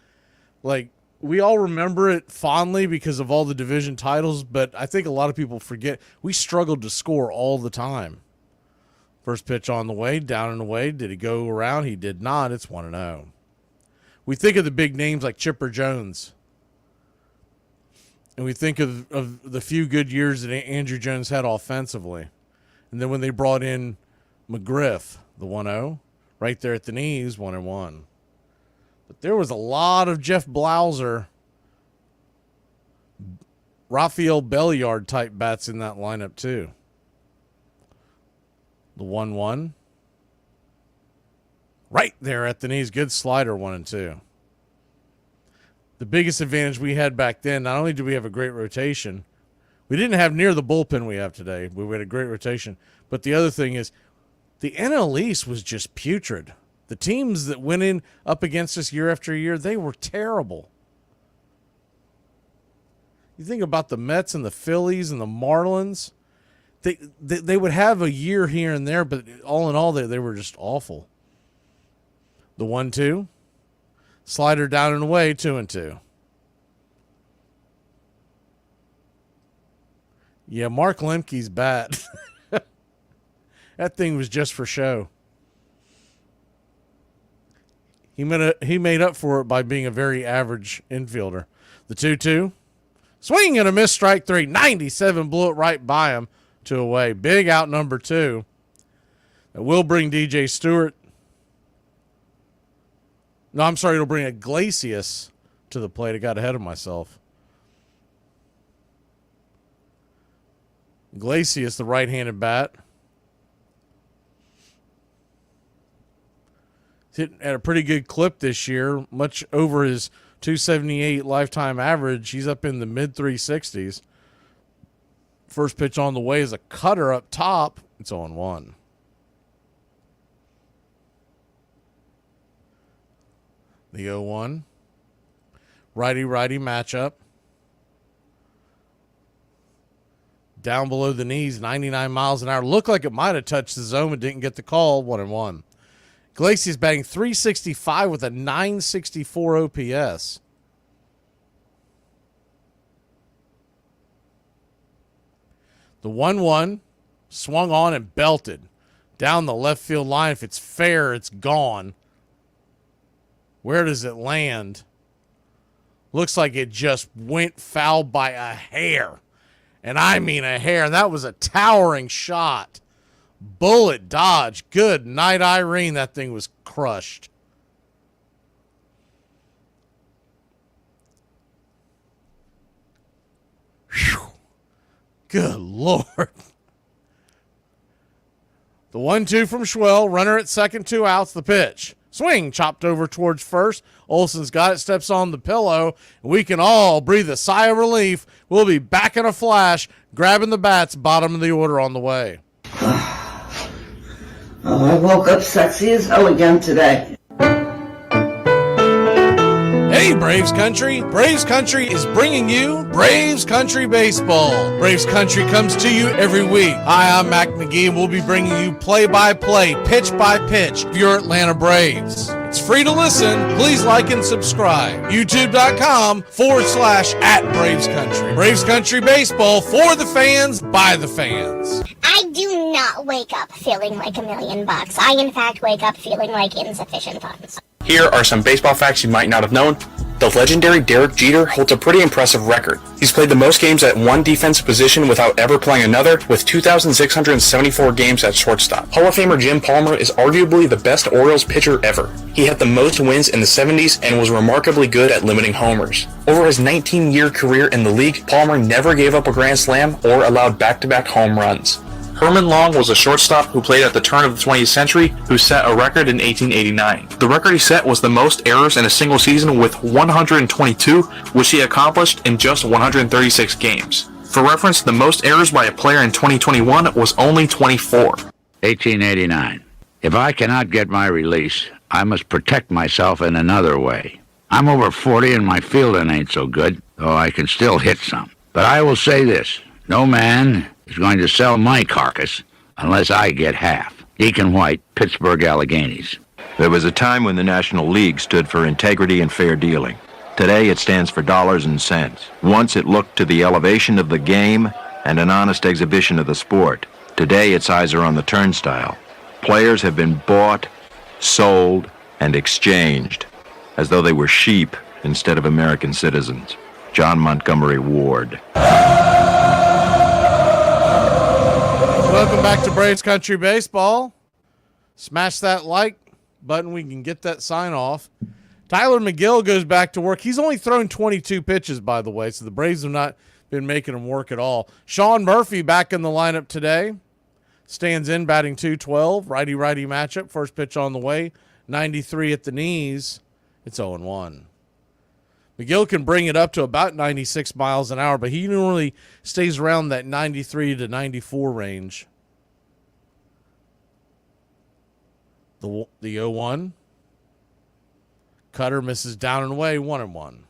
like, we all remember it fondly because of all the division titles, but I think a lot of people forget we struggled to score all the time. First pitch on the way, down and away. Did he go around? He did not. It's 1-0. We think of the big names like Chipper Jones, and we think of the few good years that Andrew Jones had offensively. And then when they brought in McGriff, the 1-0, right there at the knees, 1-1. But there was a lot of Jeff Blauser, Rafael Belliard type bats in that lineup too. The 1-1. Right there at the knees. Good slider, 1-2. The biggest advantage we had back then, not only did we have a great rotation, we didn't have near the bullpen we have today. We had a great rotation. But the other thing is, the NL East was just putrid. The teams that went in up against us year after year, they were terrible. You think about the Mets and the Phillies and the Marlins. They would have a year here and there, but all in all, they were just awful. The 1-2. Slider down and away, 2-2. Yeah, Mark Lemke's bat. That thing was just for show. He made up for it by being a very average infielder. The 2-2. Swing and a miss, strike 3. 97 blew it right by him. 2 away. Big out number 2. That will bring DJ Stewart. No, I'm sorry. It'll bring Iglesias to the plate. I got ahead of myself. Iglesias, the right-handed bat. Hitting at a pretty good clip this year, much over his 278 lifetime average. He's up in the mid-360s. First pitch on the way is a cutter up top. It's 0-1. The 0-1. Righty-righty matchup. Down below the knees, 99 miles an hour. Looked like it might have touched the zone, but didn't get the call. 1-1. Iglesias batting .365 with a .964 OPS. The 1-1 swung on and belted down the left field line. If it's fair, it's gone. Where does it land? Looks like it just went foul by a hair. And I mean a hair. That was a towering shot. Bullet dodge. Good night, Irene. That thing was crushed. Whew. Good Lord. The 1-2 from Schwell. Runner at second, 2 outs. The pitch. Swing, chopped over towards first. Olsen's got it, steps on the pillow. We can all breathe a sigh of relief. We'll be back in a flash, grabbing the bats, bottom of the order on the way.
I woke up sexy as hell again today.
Hey, Braves Country. Braves Country is bringing you Braves Country Baseball. Braves Country comes to you every week. Hi, I'm Mac Magee, and we'll be bringing you play-by-play, pitch-by-pitch of your Atlanta Braves. It's free to listen. Please like and subscribe. YouTube.com/@Braves Country. Braves Country Baseball for the fans, by the fans.
I do not wake up feeling like $1,000,000. I, in fact, wake up feeling like insufficient funds.
Here are some baseball facts you might not have known. The legendary Derek Jeter holds a pretty impressive record. He's played the most games at one defensive position without ever playing another, with 2,674 games at shortstop. Hall of Famer Jim Palmer is arguably the best Orioles pitcher ever. He had the most wins in the 70s and was remarkably good at limiting homers. Over his 19-year career in the league, Palmer never gave up a grand slam or allowed back-to-back home runs. Herman Long was a shortstop who played at the turn of the 20th century who set a record in 1889. The record he set was the most errors in a single season with 122, which he accomplished in just 136 games. For reference, the most errors by a player in 2021 was only 24.
1889. If I cannot get my release, I must protect myself in another way. I'm over 40 and my fielding ain't so good, though I can still hit some. But I will say this, no man is going to sell my carcass unless I get half. Deacon White, Pittsburgh Alleghenies.
There was a time when the National League stood for integrity and fair dealing. Today it stands for dollars and cents. Once it looked to the elevation of the game and an honest exhibition of the sport. Today its eyes are on the turnstile. Players have been bought, sold, and exchanged as though they were sheep instead of American citizens. John Montgomery Ward.
Welcome back to Braves Country Baseball. Smash that like button. We can get that sign off. Tyler McGill goes back to work. He's only thrown 22 pitches, by the way, so the Braves have not been making him work at all. Sean Murphy back in the lineup today. Stands in, batting .212. Righty-righty matchup. First pitch on the way. 93 at the knees. It's 0-1. McGill can bring it up to about 96 miles an hour, but he normally stays around that 93 to 94 range. The 0-1. Cutter misses down and away, 1-1.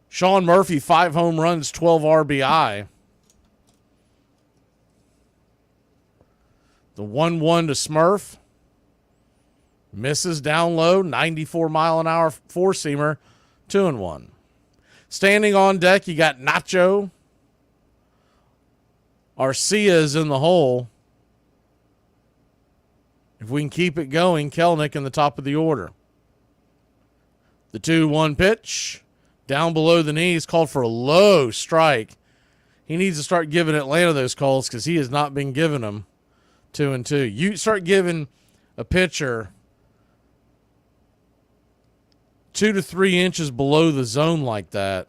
Sean Murphy, 5 home runs, 12 RBI. The 1-1 to Smurf. Misses down low, 94-mile-an-hour four-seamer, 2-1. Standing on deck, you got Nacho. Arcia is in the hole. If we can keep it going, Kelnick in the top of the order. The 2-1 pitch, down below the knees, called for a low strike. He needs to start giving Atlanta those calls because he has not been giving them. 2-2. You start giving a pitcher 2 to 3 inches below the zone like that,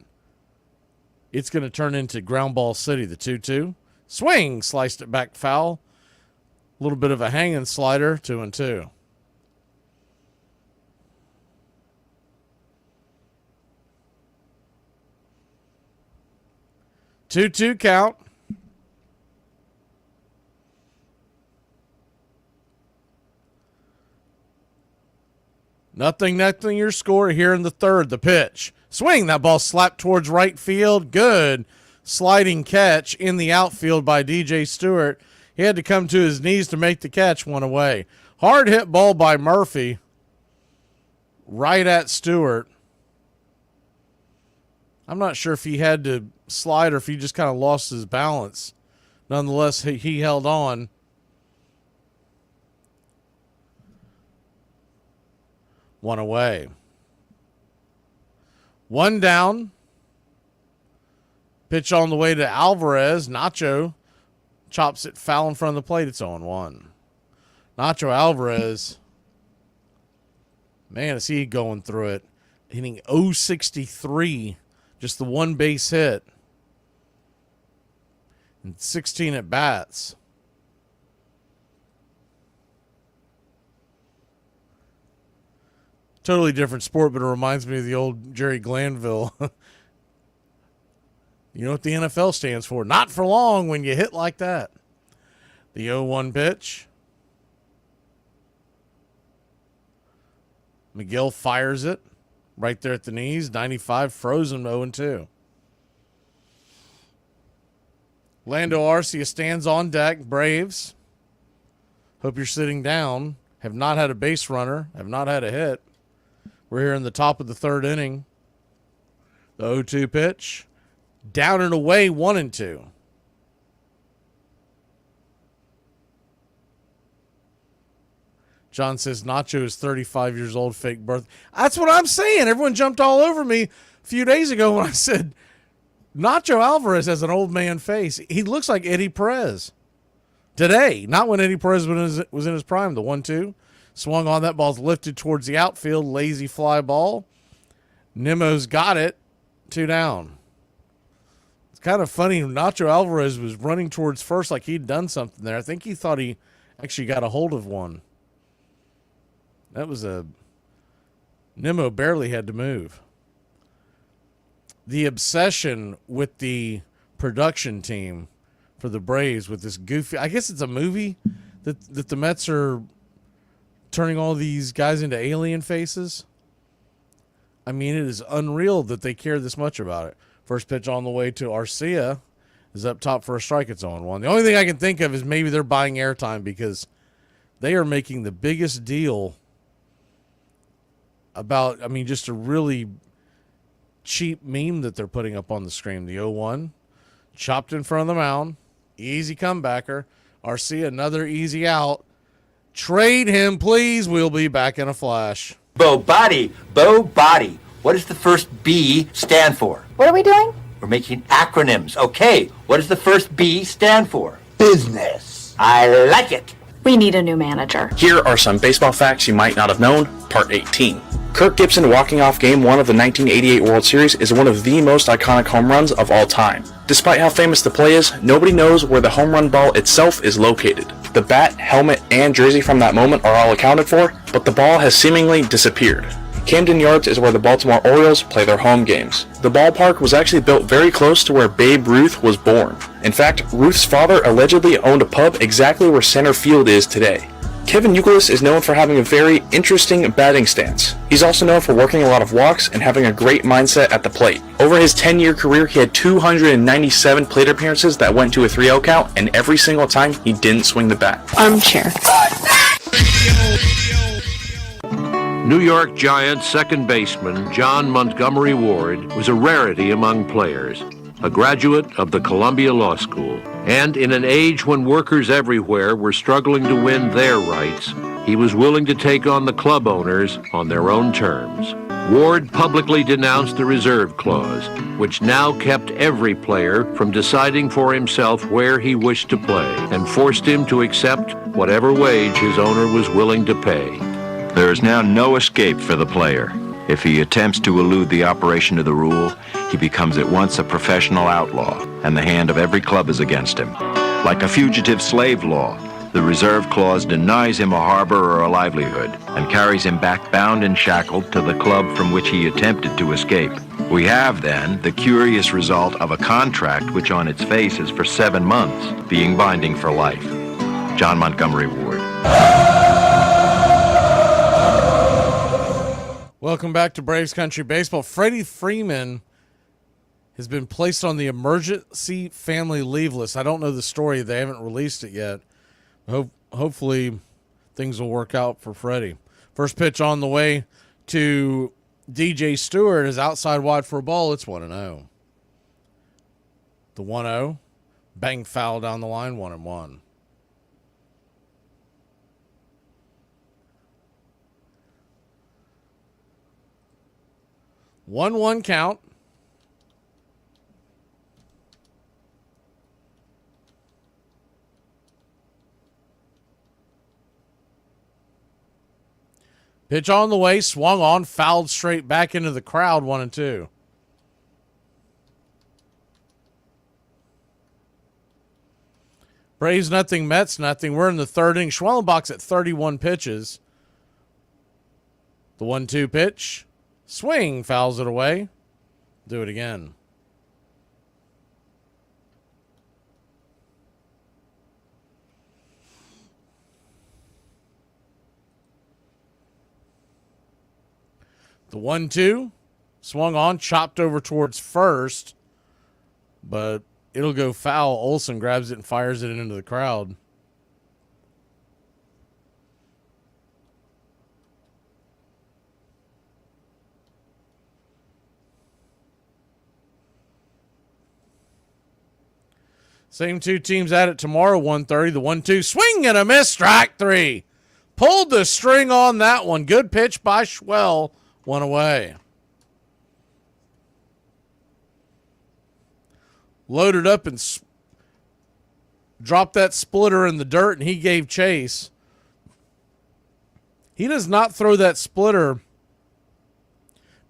it's going to turn into ground ball city. The 2-2. Swing, sliced it back foul. A little bit of a hanging slider, 2-2. Two count. Nothing, your score here in the third. The pitch. Swing, that ball slapped towards right field. Good sliding catch in the outfield by DJ Stewart. He had to come to his knees to make the catch, one away. Hard hit ball by Murphy. Right at Stewart. I'm not sure if he had to slide or if he just kind of lost his balance. Nonetheless, he held on. one away. One down. Pitch on the way to Alvarez. Nacho chops it foul in front of the plate. It's 0-1. Nacho Alvarez, man, is he going through it. Hitting .063, just the one base hit. And 16 at bats. Totally different sport, but it reminds me of the old Jerry Glanville. You know what the NFL stands for? Not for long when you hit like that. The 0-1 pitch. McGill fires it right there at the knees. 95 frozen 0-2. Lando Arcia stands on deck. Braves. Hope you're sitting down. Have not had a base runner. Have not had a hit. We're here in the top of the third inning. The 0-2 pitch. Down and away, 1-2. John says Nacho is 35 years old, fake birth. That's what I'm saying. Everyone jumped all over me a few days ago when I said Nacho Alvarez has an old man face. He looks like Eddie Perez today, not when Eddie Perez was in his prime. The 1-2 swung on, that ball's lifted towards the outfield, lazy fly ball. Nemo's got it, 2 down. It's kind of funny. Nacho Alvarez was running towards first like he'd done something there. I think he thought he actually got a hold of one. That was Nemo barely had to move. The obsession with the production team for the Braves with this goofy, I guess it's a movie that the Mets are turning all these guys into alien faces. I mean, it is unreal that they care this much about it. First pitch on the way to Arcia is up top for a strike. It's 0-1. The only thing I can think of is maybe they're buying airtime because they are making the biggest deal about, I mean, just a really cheap meme that they're putting up on the screen. The 0-1, chopped in front of the mound, easy comebacker. Arcia, another easy out. Trade him, please. We'll be back in a flash.
Bo Body. What does the first B stand for?
What are we doing?
We're making acronyms. Okay, what does the first B stand for?
Business.
I like it.
We need a new manager.
Here are some baseball facts you might not have known, Part 18. Kirk Gibson walking off Game 1 of the 1988 World Series is one of the most iconic home runs of all time. Despite how famous the play is, nobody knows where the home run ball itself is located. The bat, helmet, and jersey from that moment are all accounted for, but the ball has seemingly disappeared. Camden Yards is where the Baltimore Orioles play their home games. The ballpark was actually built very close to where Babe Ruth was born. In fact, Ruth's father allegedly owned a pub exactly where center field is today. Kevin Youkilis is known for having a very interesting batting stance. He's also known for working a lot of walks and having a great mindset at the plate. Over his 10-year career, he had 297 plate appearances that went to a 3-0 count, and every single time he didn't swing the bat.
Armchair.
New York Giants second baseman John Montgomery Ward was a rarity among players, a graduate of the Columbia Law School. And in an age when workers everywhere were struggling to win their rights, he was willing to take on the club owners on their own terms. Ward publicly denounced the reserve clause, which now kept every player from deciding for himself where he wished to play, and forced him to accept whatever wage his owner was willing to pay.
There is now no escape for the player. If he attempts to elude the operation of the rule, he becomes at once a professional outlaw, and the hand of every club is against him. Like a fugitive slave law, the reserve clause denies him a harbor or a livelihood, and carries him back bound and shackled to the club from which he attempted to escape. We have, then, the curious result of a contract which on its face is for 7 months, being binding for life. John Montgomery Ward.
Welcome back to Braves Country Baseball. Freddie Freeman has been placed on the emergency family leave list. I don't know the story. They haven't released it yet. Hopefully things will work out for Freddie. First pitch on the way to DJ Stewart is outside wide for a ball. It's 1-0. The 1-0. Bang foul down the line, 1-1. 1-1 count. Pitch on the way, swung on, fouled straight back into the crowd, 1-2. Braves nothing, Mets nothing. We're in the third inning. Schwellenbach's at 31 pitches. The 1-2 pitch. Swing, fouls it away. Do it again. The 1-2, swung on, chopped over towards first, but it'll go foul. Olsen grabs it and fires it into the crowd. Same two teams at it tomorrow, 1:30. The 1-2, swing and a miss, strike 3. Pulled the string on that one. Good pitch by Schwell. One away. Loaded up and dropped that splitter in the dirt, and he gave chase. He does not throw that splitter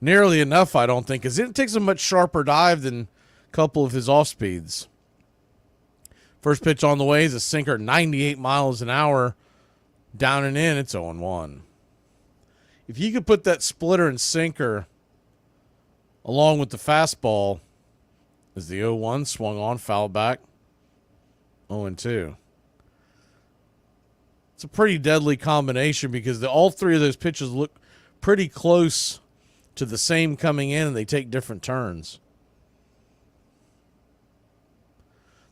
nearly enough, I don't think, because it takes a much sharper dive than a couple of his off-speeds. First pitch on the way is a sinker, 98 miles an hour. Down and in, it's 0-1. If you could put that splitter and sinker along with the fastball, as the 0-1 swung on, foul back, 0-2. It's a pretty deadly combination because all three of those pitches look pretty close to the same coming in, and they take different turns.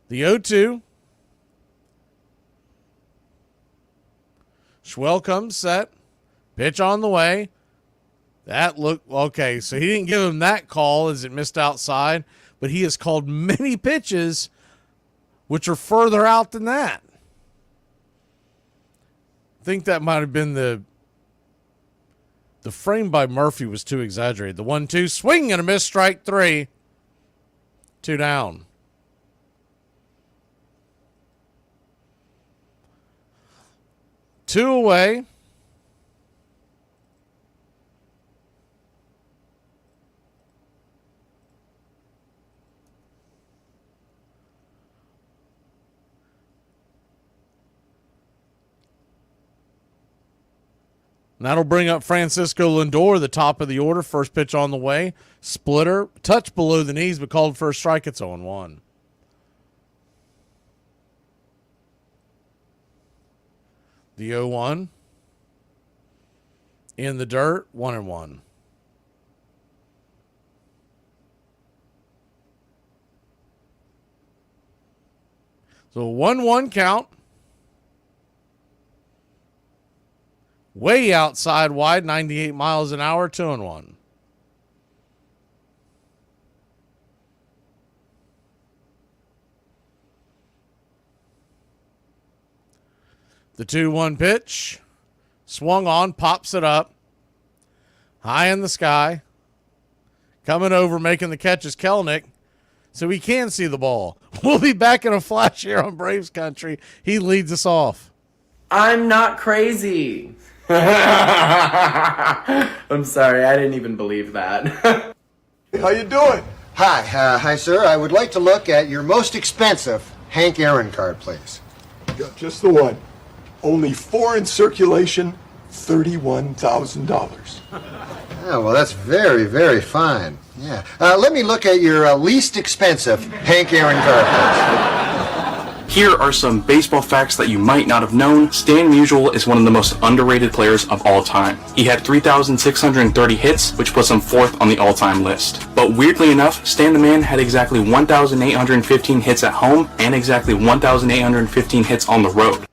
The 0-2. Schwell comes set. Pitch on the way. That looked okay. So he didn't give him that call as it missed outside, but he has called many pitches which are further out than that. I think that might have been the frame by Murphy was too exaggerated. The 1-2, swing and a miss, strike 3. 2 down. Two away. And that'll bring up Francisco Lindor, the top of the order. First pitch on the way. Splitter, touch below the knees, but called for a strike. It's 0-1. The 0-1. In the dirt, 1-1. So 1-1 count. Way outside wide, 98 miles an hour, 2-1. The 2-1 pitch. Swung on, pops it up. High in the sky. Coming over, making the catch is Kelnick. So he can see the ball. We'll be back in a flash here on Braves Country. He leads us off.
I'm not crazy. I'm sorry, I didn't even believe that.
How you doing? Hi, sir. I would like to look at your most expensive Hank Aaron card, please.
Got just the one. Only 4 in circulation, $31,000.
Oh, well, that's very, very fine. Yeah. Let me look at your least expensive Hank Aaron card, please.
Here are some baseball facts that you might not have known. Stan Musial is one of the most underrated players of all time. He had 3,630 hits, which puts him 4th on the all-time list. But weirdly enough, Stan the Man had exactly 1,815 hits at home and exactly 1,815 hits on the road.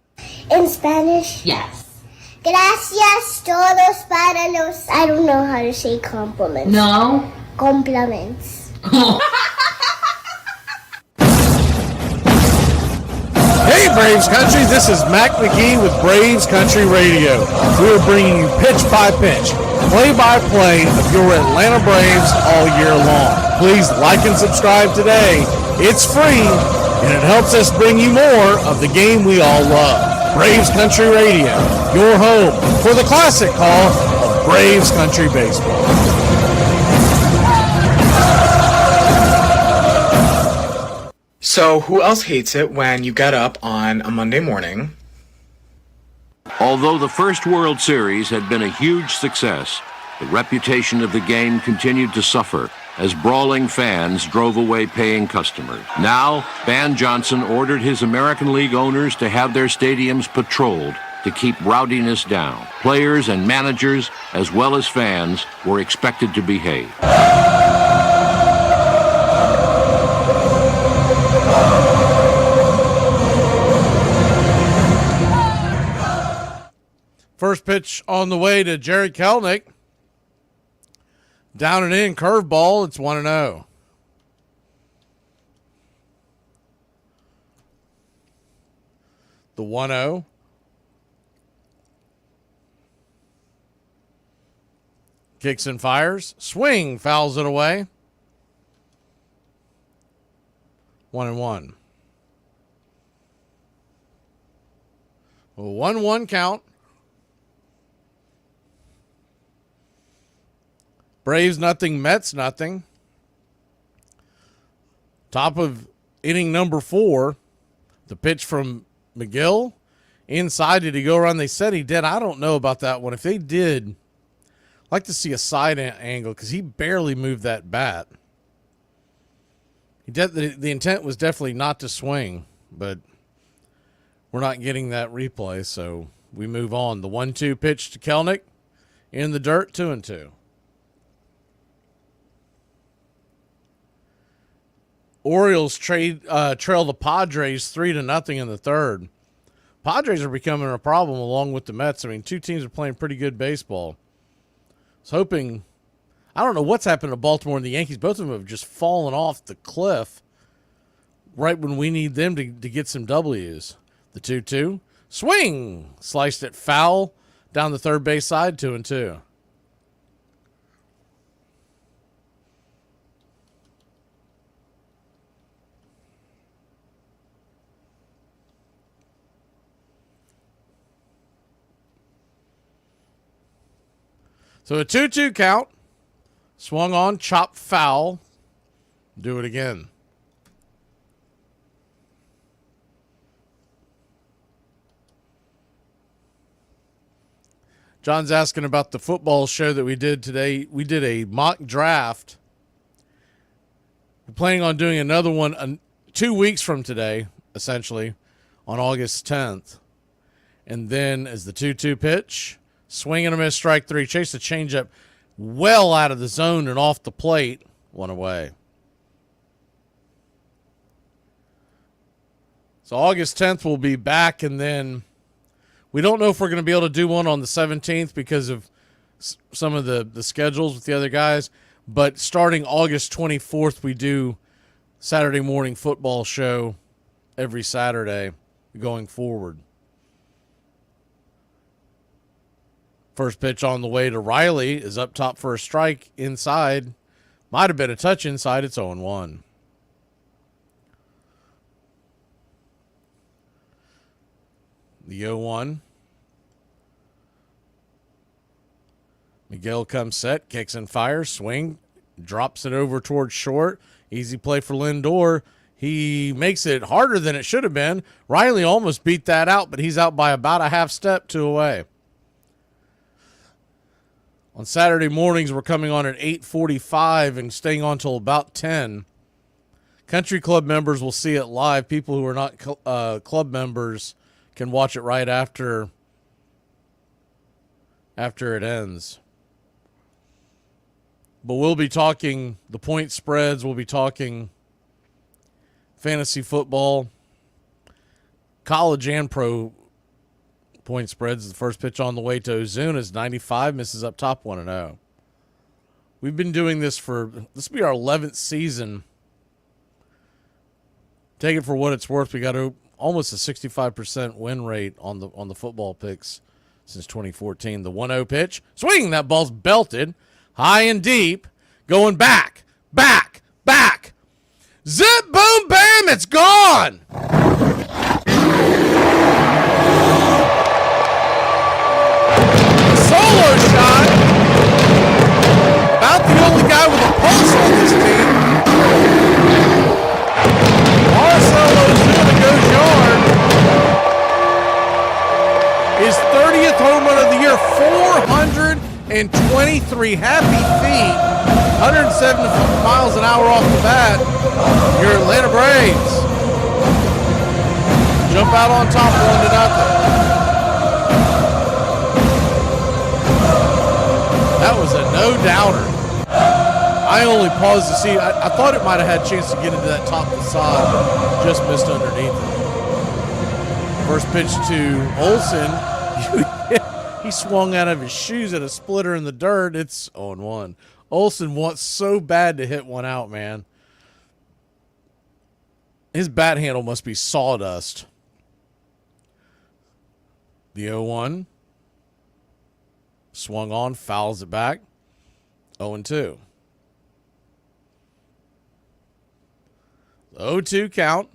In Spanish?
Yes.
Gracias todos para los... I don't know how to say compliments.
No?
Compliments.
Hey, Hey, Braves Country, this is Mac Magee with Braves Country Radio. We're bringing you pitch by pitch, play-by-play of your Atlanta Braves all year long. Please like and subscribe today. It's free, and it helps us bring you more of the game we all love. Braves Country Radio, your home for the classic call of Braves Country Baseball.
So, who else hates it when you get up on a Monday morning?
Although the first World Series had been a huge success, the reputation of the game continued to suffer as brawling fans drove away paying customers. Now, Ban Johnson ordered his American League owners to have their stadiums patrolled to keep rowdiness down. Players and managers, as well as fans, were expected to behave.
First pitch on the way to Jerry Kelnick. Down and in, curveball. It's 1-0. The 1-0. Kicks and fires. Swing, fouls it away. 1-1. A 1-1 count. Braves nothing, Mets nothing. Top of inning number 4. The pitch from McGill. Inside, did he go around? They said he did. I don't know about that one. If they did, I'd like to see a side angle because he barely moved that bat. The intent was definitely not to swing, but we're not getting that replay, so we move on. The 1-2 pitch to Kelnick in the dirt, 2-2. Orioles trail the Padres 3-0 in the third. Padres are becoming a problem along with the Mets. I mean, two teams are playing pretty good baseball. I was hoping, I don't know what's happened to Baltimore and the Yankees. Both of them have just fallen off the cliff right when we need them to get some W's. The 2-2. Swing! Sliced it foul down the third base side, 2-2. So a 2-2 count. Swung on, chop foul. Do it again. John's asking about the football show that we did today. We did a mock draft. We're planning on doing another one 2 weeks from today, essentially, on August 10th. And then as the 2-2 pitch, swing and a miss, strike 3. Chase the changeup well out of the zone and off the plate. 1 away. So August 10th we'll be back, and then we don't know if we're going to be able to do one on the 17th because of some of the schedules with the other guys. But starting August 24th, we do Saturday morning football show every Saturday going forward. First pitch on the way to Riley is up top for a strike inside. Might have been a touch inside. It's 0-1. The 0-1. Miguel comes set, kicks and fires, swing, drops it over towards short. Easy play for Lindor. He makes it harder than it should have been. Riley almost beat that out, but he's out by about a half step, 2 away. On Saturday mornings, we're coming on at 8:45 and staying on till about 10. Country Club members will see it live. People who are not club members can watch it right after it ends. But we'll be talking the point spreads. We'll be talking fantasy football, college and pro point spreads. The first pitch on the way to Ozuna is 95, misses up top 1-0. We've been doing this this will be our 11th season. Take it for what it's worth. We got almost a 65% win rate on the football picks since 2014. The 1-0 pitch. Swing. That ball's belted high and deep. Going back. Zip, boom, bam. It's gone. Solo shot. About the only guy with a pulse on this team. Marcelo's doing it, goes yard. His 30th home run of the year, 423 happy feet, 107 miles an hour off the bat. Your Atlanta Braves jump out on top 1-0. That was a no-doubter. I only paused to see. I thought it might have had a chance to get into that top facade, but just missed underneath it. First pitch to Olson. He swung out of his shoes at a splitter in the dirt. It's 0-1. Olson wants so bad to hit one out, man. His bat handle must be sawdust. The 0-1. Swung on, fouls it back. 0-2. 0-2 count.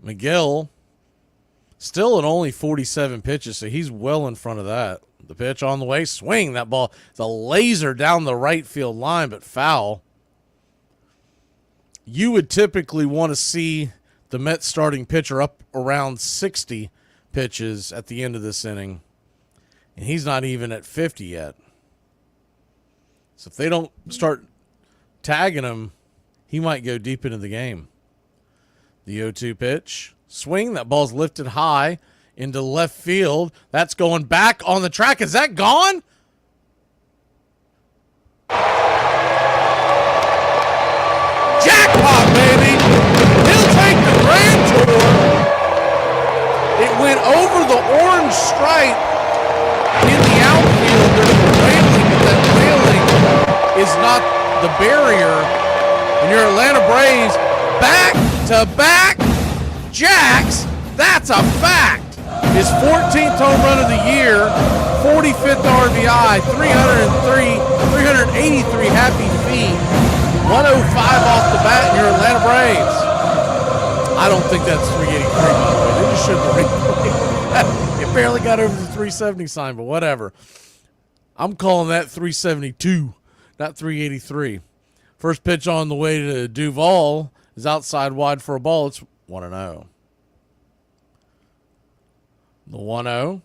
Miguel still at only 47 pitches, so he's well in front of that. The pitch on the way, swing. That ball is a laser down the right field line, but foul. You would typically want to see the Mets starting pitcher up around 60 pitches at the end of this inning, and he's not even at 50 yet. So if they don't start tagging him, he might go deep into the game. The 0-2 pitch. Swing. That ball's lifted high into left field. That's going back on the track. Is that gone? Jackpot, baby! He'll take the Grand Tour. It went over the orange stripe in the outfield. There's a railing, but that railing is not the barrier. And your Atlanta Braves back-to-back jacks. That's a fact. His 14th home run of the year, 45th RBI, 383 happy feet, 105 off the bat in your Atlanta Braves. I don't think that's 383, by the way. They just shouldn't have. It barely got over the 370 sign, but whatever. I'm calling that 372, not 383. First pitch on the way to Duvall is outside wide for a ball. It's 1-0. The 1-0.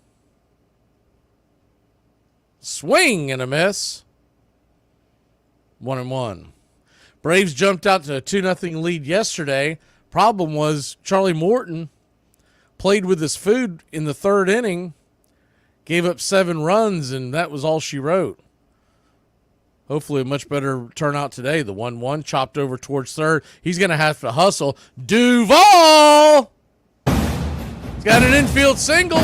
Swing and a miss. 1-1. Braves jumped out to a 2-0 lead yesterday. Problem was Charlie Morton played with his food in the third inning, gave up 7 runs, and that was all she wrote. Hopefully a much better turnout today. The 1-1 chopped over towards third. He's going to have to hustle. Duvall! He's got an infield single.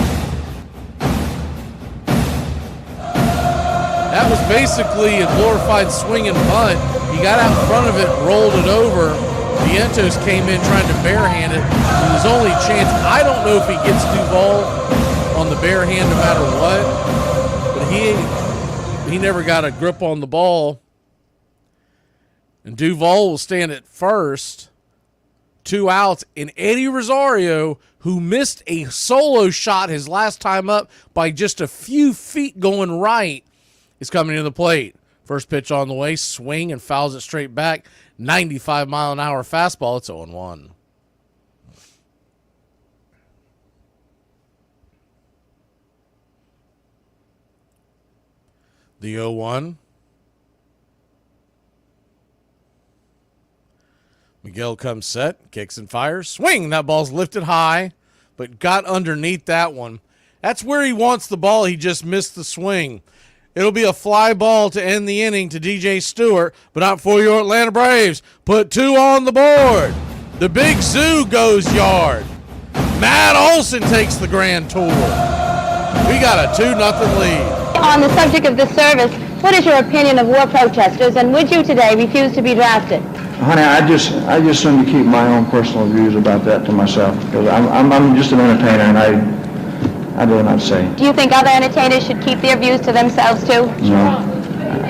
That was basically a glorified swing and bunt. He got out in front of it, rolled it over. Vientos came in trying to barehand it. His only chance, I don't know if he gets Duvall on the barehand no matter what, but he never got a grip on the ball. And Duvall will stand at first. 2 outs. And Eddie Rosario, who missed a solo shot his last time up by just a few feet going right, is coming to the plate. First pitch on the way, swing and fouls it straight back. 95-mile-an-hour fastball. It's 0-1. The 0-1. Miguel comes set, kicks and fires. Swing! That ball's lifted high, but got underneath that one. That's where he wants the ball. He just missed the swing. It'll be a fly ball to end the inning to DJ Stewart, but not for your Atlanta Braves. Put 2 on the board. The Big Zoo goes yard. Matt Olson takes the grand tour. We got a 2-0 lead.
On the subject of this service, What is your opinion of war protesters, and would you today refuse to be drafted?
Honey, I just seem to keep my own personal views about that to myself, because I'm just an entertainer, and I do not say.
Do you think other entertainers should keep their views to themselves too?
No,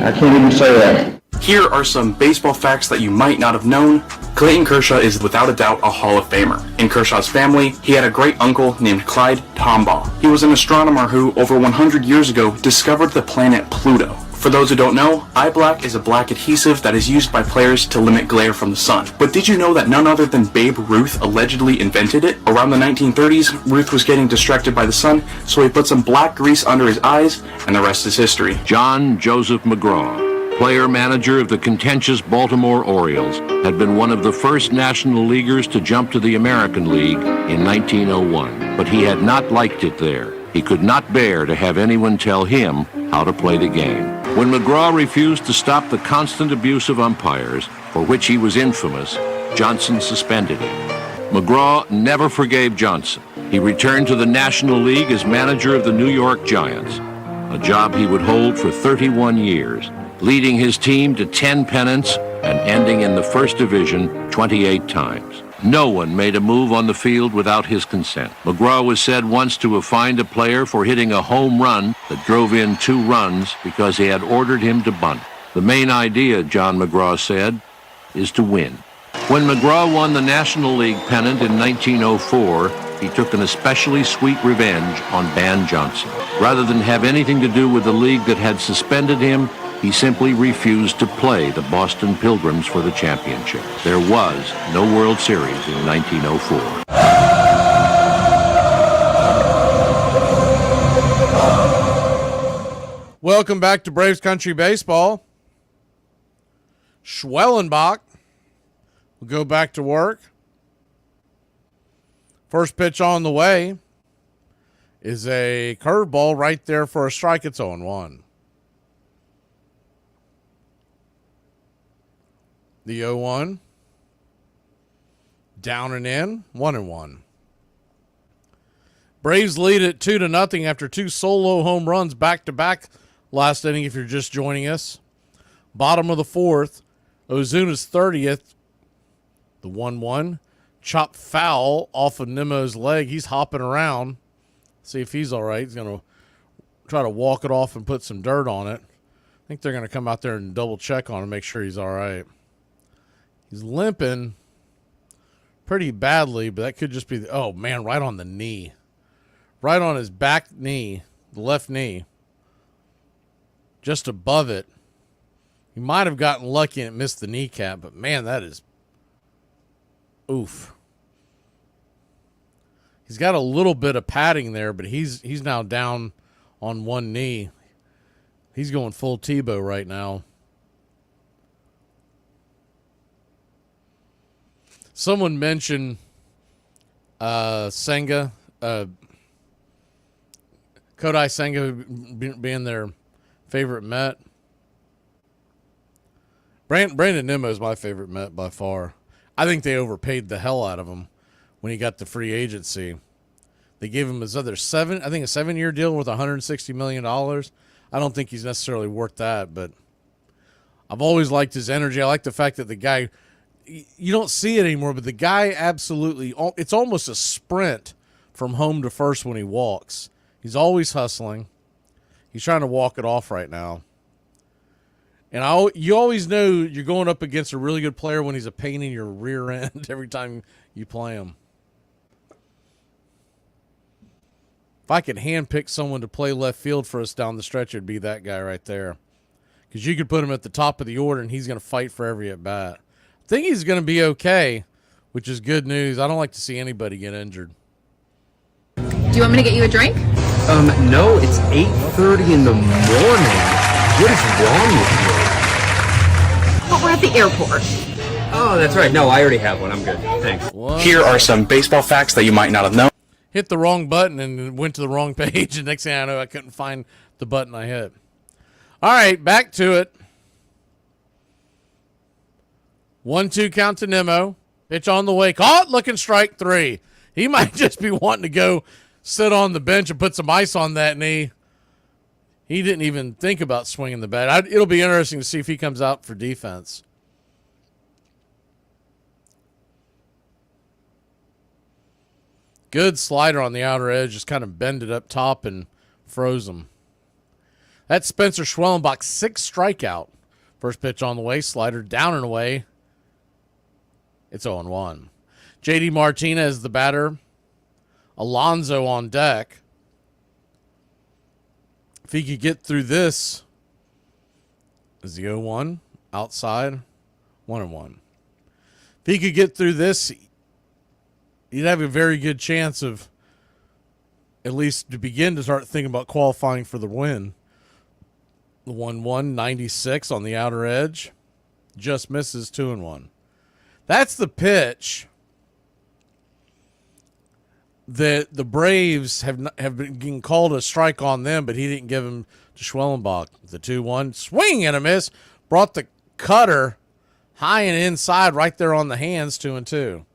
I can't even say that.
Here are some baseball facts that you might not have known. Clayton Kershaw is without a doubt a Hall of Famer. In Kershaw's family, he had a great uncle named Clyde Tombaugh. He was an astronomer who, over 100 years ago, discovered the planet Pluto. For those who don't know, eye black is a black adhesive that is used by players to limit glare from the sun. But did you know that none other than Babe Ruth allegedly invented it? Around the 1930s, Ruth was getting distracted by the sun, so he put some black grease under his eyes, and the rest is history.
John Joseph McGraw, player-manager of the contentious Baltimore Orioles, had been one of the first National Leaguers to jump to the American League in 1901. But he had not liked it there. He could not bear to have anyone tell him how to play the game. When McGraw refused to stop the constant abuse of umpires, for which he was infamous, Johnson suspended him. McGraw never forgave Johnson. He returned to the National League as manager of the New York Giants, a job he would hold for 31 years, leading his team to 10 pennants and ending in the first division 28 times. No one made a move on the field without his consent. McGraw was said once to have fined a player for hitting a home run that drove in 2 runs because he had ordered him to bunt. The main idea, John McGraw said, is to win. When McGraw won the National League pennant in 1904, he took an especially sweet revenge on Ban Johnson. Rather than have anything to do with the league that had suspended him, he simply refused to play the Boston Pilgrims for the championship. There was no World Series in 1904.
Welcome back to Braves Country Baseball. Schwellenbach will go back to work. First pitch on the way is a curveball right there for a strike. It's 0-1. The 0-1. Down and in. 1-1. Braves lead it 2-0 after 2 solo home runs back-to-back last inning if you're just joining us. Bottom of the 4th. Ozuna's 30th. The 1-1. Chop foul off of Nemo's leg. He's hopping around. See if he's all right. He's going to try to walk it off and put some dirt on it. I think they're going to come out there and double check on him, make sure he's all right. He's limping pretty badly, but that could just be, oh man, right on the knee. Right on his back knee, the left knee. Just above it. He might have gotten lucky and it missed the kneecap, but man, that is, oof. He's got a little bit of padding there, but he's now down on one knee. He's going full Tebow right now. Someone mentioned Senga, Kodai Senga being their favorite Met. Brandon Nimmo is my favorite Met by far. I think they overpaid the hell out of him when he got the free agency. They gave him his other a 7-year deal worth $160 million. I don't think he's necessarily worth that, but I've always liked his energy. I like the fact that the guy, you don't see it anymore, but the guy absolutely, it's almost a sprint from home to first when he walks. He's always hustling. He's trying to walk it off right now. And you always know you're going up against a really good player when he's a pain in your rear end every time you play him. If I could handpick someone to play left field for us down the stretch, it'd be that guy right there. Because you could put him at the top of the order, and he's going to fight for every at-bat. I think he's going to be okay, which is good news. I don't like to see anybody get injured.
Do you want me to get you a drink?
No, it's 8:30 in the morning. What is wrong with you?
But we're at the airport.
Oh, that's right. No, I already have one. I'm good. Thanks.
Here are some baseball facts that you might not have known.
Hit the wrong button and went to the wrong page, and next thing I know, I couldn't find the button I hit. All right, back to it. 1-2 count to Nimmo. Pitch on the way. Caught, looking strike 3. He might just be wanting to go sit on the bench and put some ice on that knee. He didn't even think about swinging the bat. It'll be interesting to see if he comes out for defense. Good slider on the outer edge, just kind of bended up top and froze him. That's Spencer Schwellenbach, 6 strikeout. First pitch on the way, slider down and away. It's 0-1. J.D. Martinez, the batter. Alonso on deck. If he could get through this, is the 0-1 outside, 1-1. If he could get through this, he'd have a very good chance of at least to begin to start thinking about qualifying for the win. The 1-1, 96 on the outer edge. Just misses, 2-1. That's the pitch that the Braves have been called a strike on them, but he didn't give him to Schwellenbach. The 2-1, swing and a miss. Brought the cutter high and inside right there on the hands, 2-2.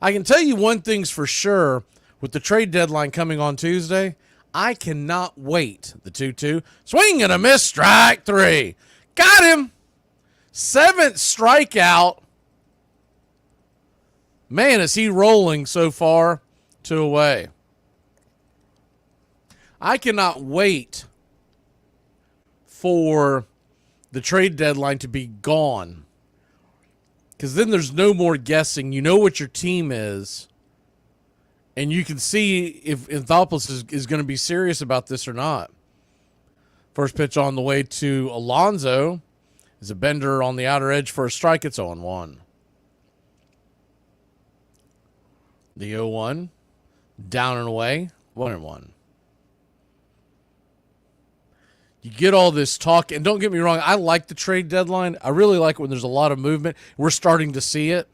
I can tell you one thing's for sure, with the trade deadline coming on Tuesday, I cannot wait. The 2-2, swing and a miss, strike 3. Got him. 7th strikeout. Man, is he rolling so far, 2 away. I cannot wait for the trade deadline to be gone, because then there's no more guessing. You know what your team is, and you can see if Anthopoulos is going to be serious about this or not. First pitch on the way to Alonso is a bender on the outer edge for a strike. It's 0-1. The 0-1, down and away, 1-1. You get all this talk, and don't get me wrong, I like the trade deadline. I really like it when there's a lot of movement. We're starting to see it.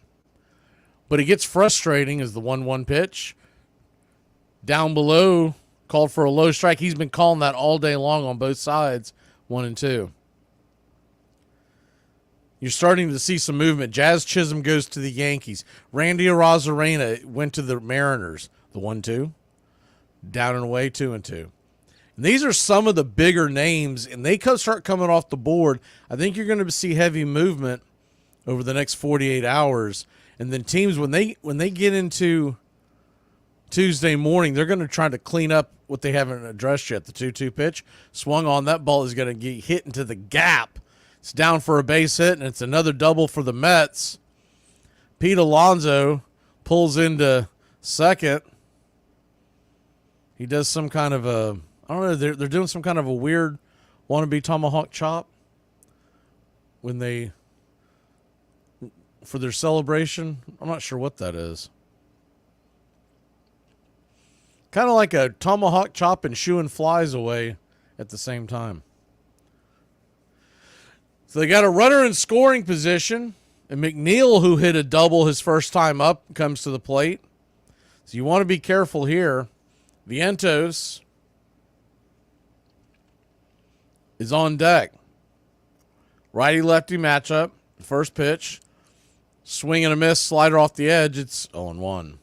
But it gets frustrating as the 1-1 pitch. Down below, called for a low strike. He's been calling that all day long on both sides, 1-2. You're starting to see some movement. Jazz Chisholm goes to the Yankees. Randy Arozarena went to the Mariners. The 1-2. Down and away, 2-2. And these are some of the bigger names, and they start coming off the board. I think you're going to see heavy movement over the next 48 hours. And then teams, when they get into Tuesday morning, they're going to try to clean up what they haven't addressed yet. The 2-2 pitch swung on. That ball is going to get hit into the gap. It's down for a base hit, and it's another double for the Mets. Pete Alonso pulls into second. He does some kind of a, I don't know, they're doing some kind of a weird wannabe tomahawk chop for their celebration. I'm not sure what that is. Kind of like a tomahawk chop and shooing flies away at the same time. So they got a runner in scoring position, and McNeil, who hit a double his first time up, comes to the plate. So you want to be careful here. Vientos is on deck. Righty-lefty matchup. First pitch. Swing and a miss. Slider off the edge. It's 0-1.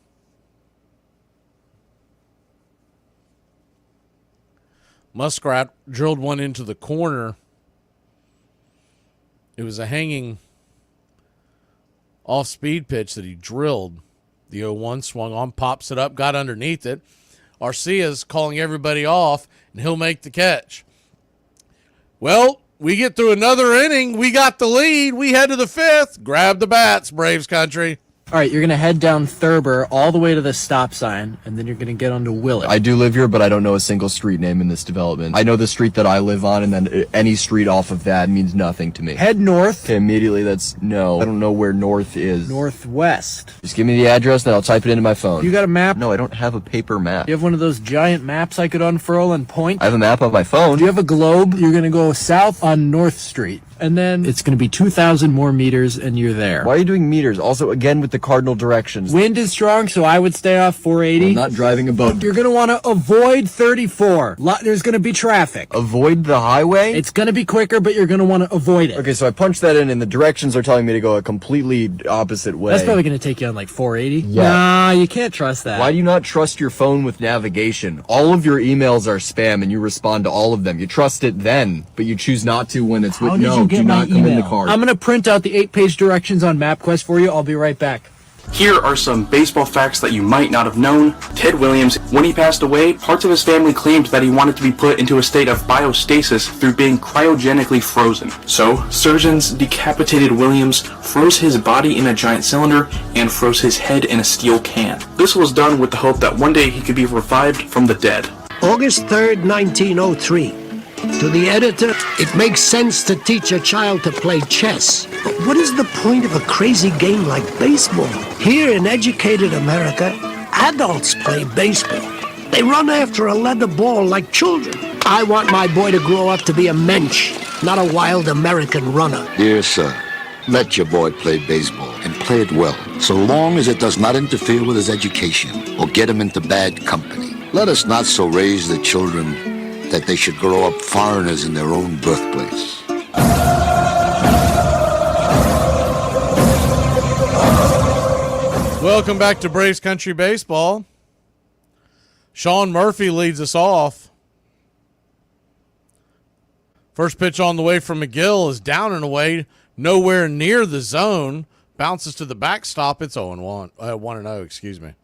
Muskrat drilled one into the corner. It was a hanging off-speed pitch that he drilled. The 0-1 swung on, pops it up, got underneath it. Arcia's calling everybody off, and he'll make the catch. Well, we get through another inning. We got the lead. We head to the 5th. Grab the bats, Braves country.
All right, you're going to head down Thurber all the way to the stop sign, and then you're going to get onto Willett.
I do live here, but I don't know a single street name in this development. I know the street that I live on, and then any street off of that means nothing to me.
Head north.
Okay, immediately, no. I don't know where north is.
Northwest.
Just give me the address, then I'll type it into my phone.
You got a map?
No, I don't have a paper map.
You have one of those giant maps I could unfurl and point?
I have a map on my phone.
Do you have a globe? You're going to go south on North Street. and then it's going to be 2,000 more meters, and you're there.
Why are you doing meters? Also, again, with the cardinal directions.
Wind is strong, so I would stay off 480.
I'm not driving a boat.
You're going to want to avoid 34. There's going to be traffic.
Avoid the highway?
It's going to be quicker, but you're going to want to avoid it.
Okay, so I punched that in, and the directions are telling me to go a completely opposite way.
That's probably going to take you on like 480.
Yeah.
Nah, you can't trust that.
Why do you not trust your phone with navigation? All of your emails are spam, and you respond to all of them. You trust it then, but you choose not to when it's with
How did you get
do
my
not come in the
email?
car.
I'm going to print out the 8-page directions on MapQuest for you. I'll be right back.
Here are some baseball facts that you might not have known. Ted Williams, when he passed away, parts of his family claimed that he wanted to be put into a state of biostasis through being cryogenically frozen. So, surgeons decapitated Williams, froze his body in a giant cylinder, and froze his head in a steel can. This was done with the hope that one day he could be revived from the dead.
August 3rd, 1903. To the editor, it makes sense to teach a child to play chess. But what is the point of a crazy game like baseball? Here in educated America, adults play baseball. They run after a leather ball like children. I want my boy to grow up to be a mensch, not a wild American runner.
Dear sir, let your boy play baseball and play it well, so long as it does not interfere with his education or get him into bad company. Let us not so raise the children that they should grow up foreigners in their own birthplace.
Welcome back to Braves Country Baseball. Sean Murphy leads us off. First pitch on the way from McGill is down and away, nowhere near the zone. Bounces to the backstop. It's 0-1. 1-0, excuse me.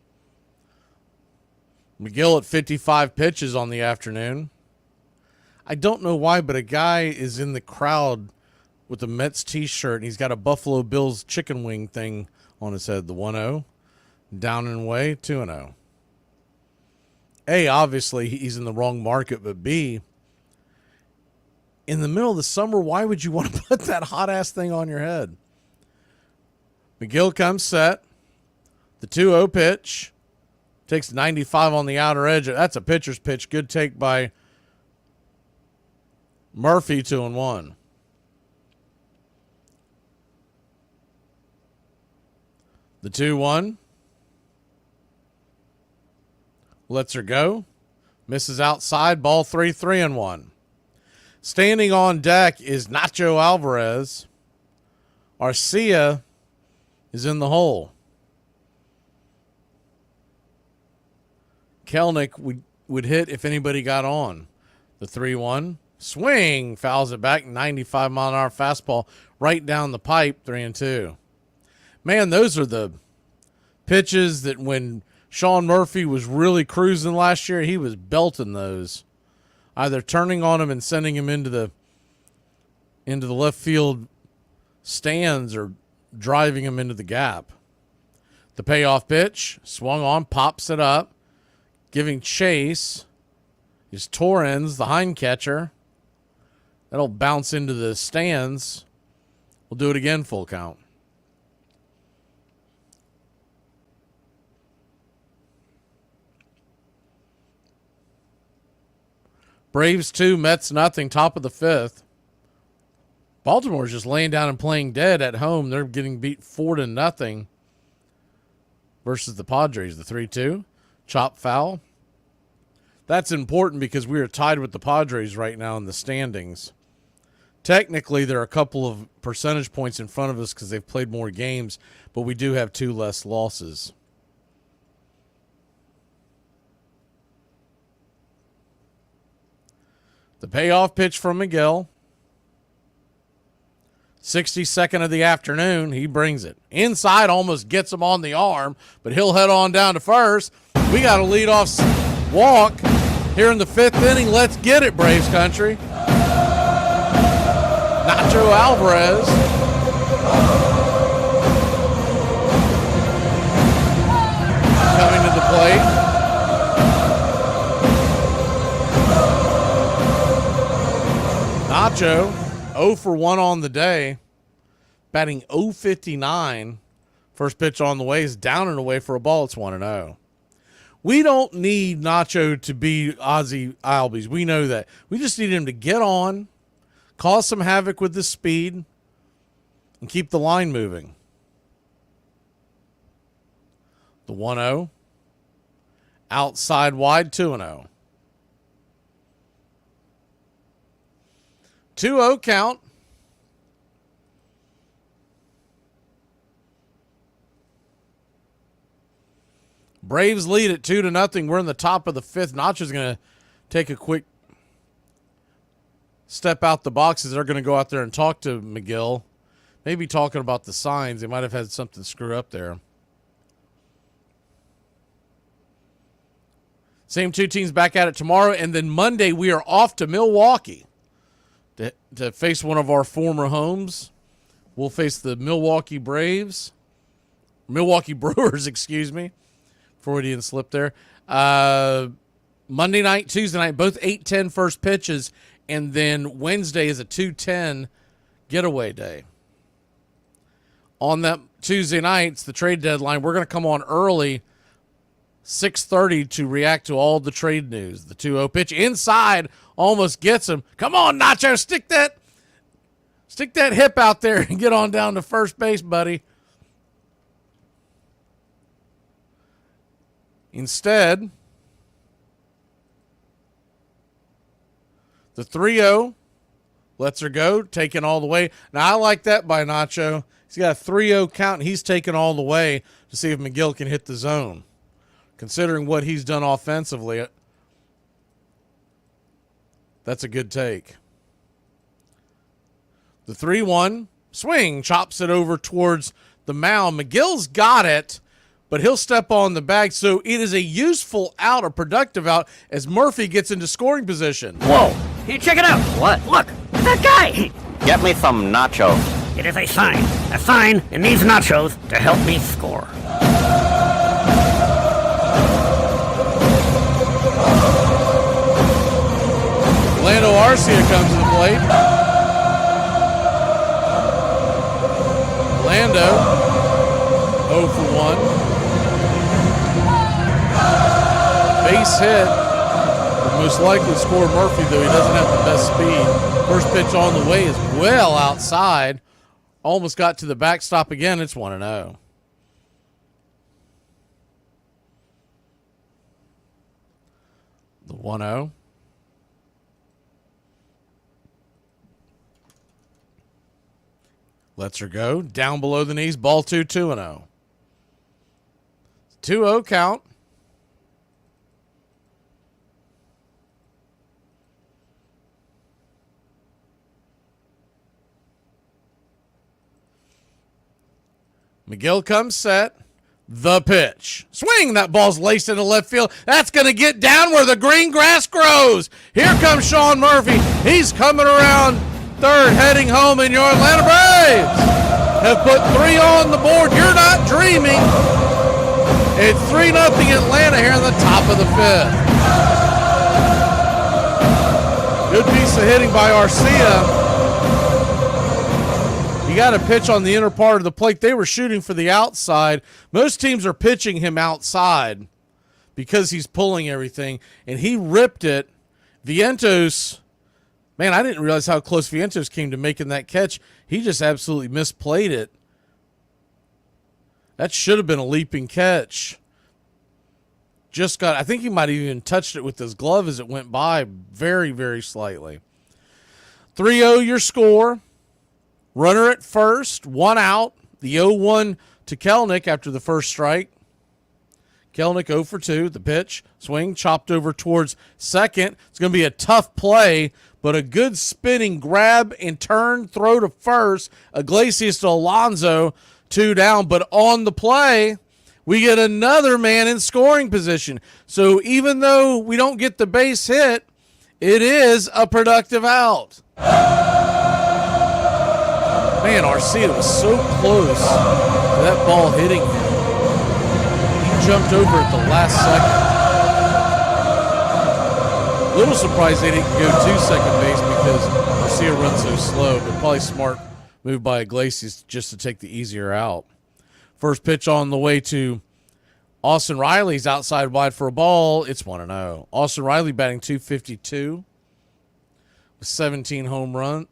McGill at 55 pitches on the afternoon. I don't know why, but a guy is in the crowd with a Mets t-shirt, and he's got a Buffalo Bills chicken wing thing on his head. The 1-0. Down and away, 2-0. A, obviously, he's in the wrong market, but B, in the middle of the summer, why would you want to put that hot-ass thing on your head? McGill comes set. The 2-0 pitch. Takes 95 on the outer edge. That's a pitcher's pitch. Good take by Murphy, 2-1. The 2-1. Lets her go. Misses outside. Ball 3, 3-1. Standing on deck is Nacho Alvarez. Arcia is in the hole. Kelnick would hit if anybody got on. The 3-1. Swing. Fouls it back. 95-mile-an-hour fastball right down the pipe. 3-2. Man, those are the pitches that when Sean Murphy was really cruising last year, he was belting those. Either turning on him and sending him into the left field stands or driving him into the gap. The payoff pitch. Swung on. Pops it up. Giving chase is Torrens, the hind catcher. That'll bounce into the stands. We'll do it again, full count. Braves 2, Mets nothing, top of the 5th. Baltimore's just laying down and playing dead at home. They're getting beat 4-0 versus the Padres. The 3-2. Chop foul. That's important because we are tied with the Padres right now in the standings. Technically, there are a couple of percentage points in front of us because they've played more games, but we do have 2 less losses. The payoff pitch from McGill. 62nd of the afternoon, he brings it. Inside, almost gets him on the arm, but he'll head on down to first. We got a leadoff walk here in the 5th inning. Let's get it, Braves country. Nacho Alvarez. Coming to the plate. Nacho, 0 for 1 on the day, batting .059. First pitch on the way is down and away for a ball. It's 1-0. We don't need Nacho to be Ozzie Albies. We know that. We just need him to get on, cause some havoc with the speed, and keep the line moving. The 1-0. Outside wide, 2-0. 2-0 count. Braves lead at 2-0. We're in the top of the fifth. Nacho's going to take a quick step out the boxes. They're going to go out there and talk to McGill. Maybe talking about the signs. They might have had something screw up there. Same two teams back at it tomorrow. And then Monday, we are off to Milwaukee to face one of our former homes. We'll face the Milwaukee Brewers, excuse me. Freudian slip there. Monday night, Tuesday night, both 8:10 first pitches. And then Wednesday is a 2:10 getaway day. On that Tuesday night, it's the trade deadline. We're going to come on early, 6:30, to react to all the trade news. The 2-0 pitch inside almost gets him. Come on, Nacho, stick that hip out there and get on down to first base, buddy. Instead, the 3-0 lets her go, taking all the way. Now, I like that by Nacho. He's got a 3-0 count, and he's taking all the way to see if McGill can hit the zone. Considering what he's done offensively, that's a good take. The 3-1 swing chops it over towards the mound. McGill's got it, but he'll step on the bag, so it is a useful out, a productive out, as Murphy gets into scoring position.
Whoa! Hey, check it out! What? Look! That guy!
Get me some nachos.
It is a sign. A sign in these nachos to help me score.
Orlando Arcia comes to the plate. Orlando 0 for 1. Base hit. Would most likely score Murphy, though he doesn't have the best speed. First pitch on the way is well outside. Almost got to the backstop again. It's 1-0. The 1-0. Lets her go. Down below the knees. Ball 2, 2-0. 2-0 count. McGill comes set. The pitch. Swing. That ball's laced into left field. That's going to get down where the green grass grows. Here comes Sean Murphy. He's coming around third, heading home, and your Atlanta Braves have put 3 on the board. You're not dreaming. It's 3-0 Atlanta here in the top of the fifth. Good piece of hitting by Arcia. He got a pitch on the inner part of the plate. They were shooting for the outside. Most teams are pitching him outside because he's pulling everything, and he ripped it. Vientos, man, I didn't realize how close Vientos came to making that catch. He just absolutely misplayed it. That should have been a leaping catch. I think he might have even touched it with his glove as it went by very, very slightly. 3-0 your score. Runner at first, 1 out. The 0-1 to Kelnick after the first strike. Kelnick 0 for 2. The pitch, swing, chopped over towards second. It's going to be a tough play, but a good spinning grab and turn throw to first. Iglesias to Alonso, 2 down. But on the play, we get another man in scoring position. So even though we don't get the base hit, it is a productive out. Man, Arcia was so close to that ball hitting him. He jumped over at the last second. A little surprised they didn't go to second base because Arcia runs so slow, but probably smart move by Iglesias just to take the easier out. First pitch on the way to Austin Riley's outside wide for a ball. It's 1-0. Austin Riley batting .252 with 17 home runs.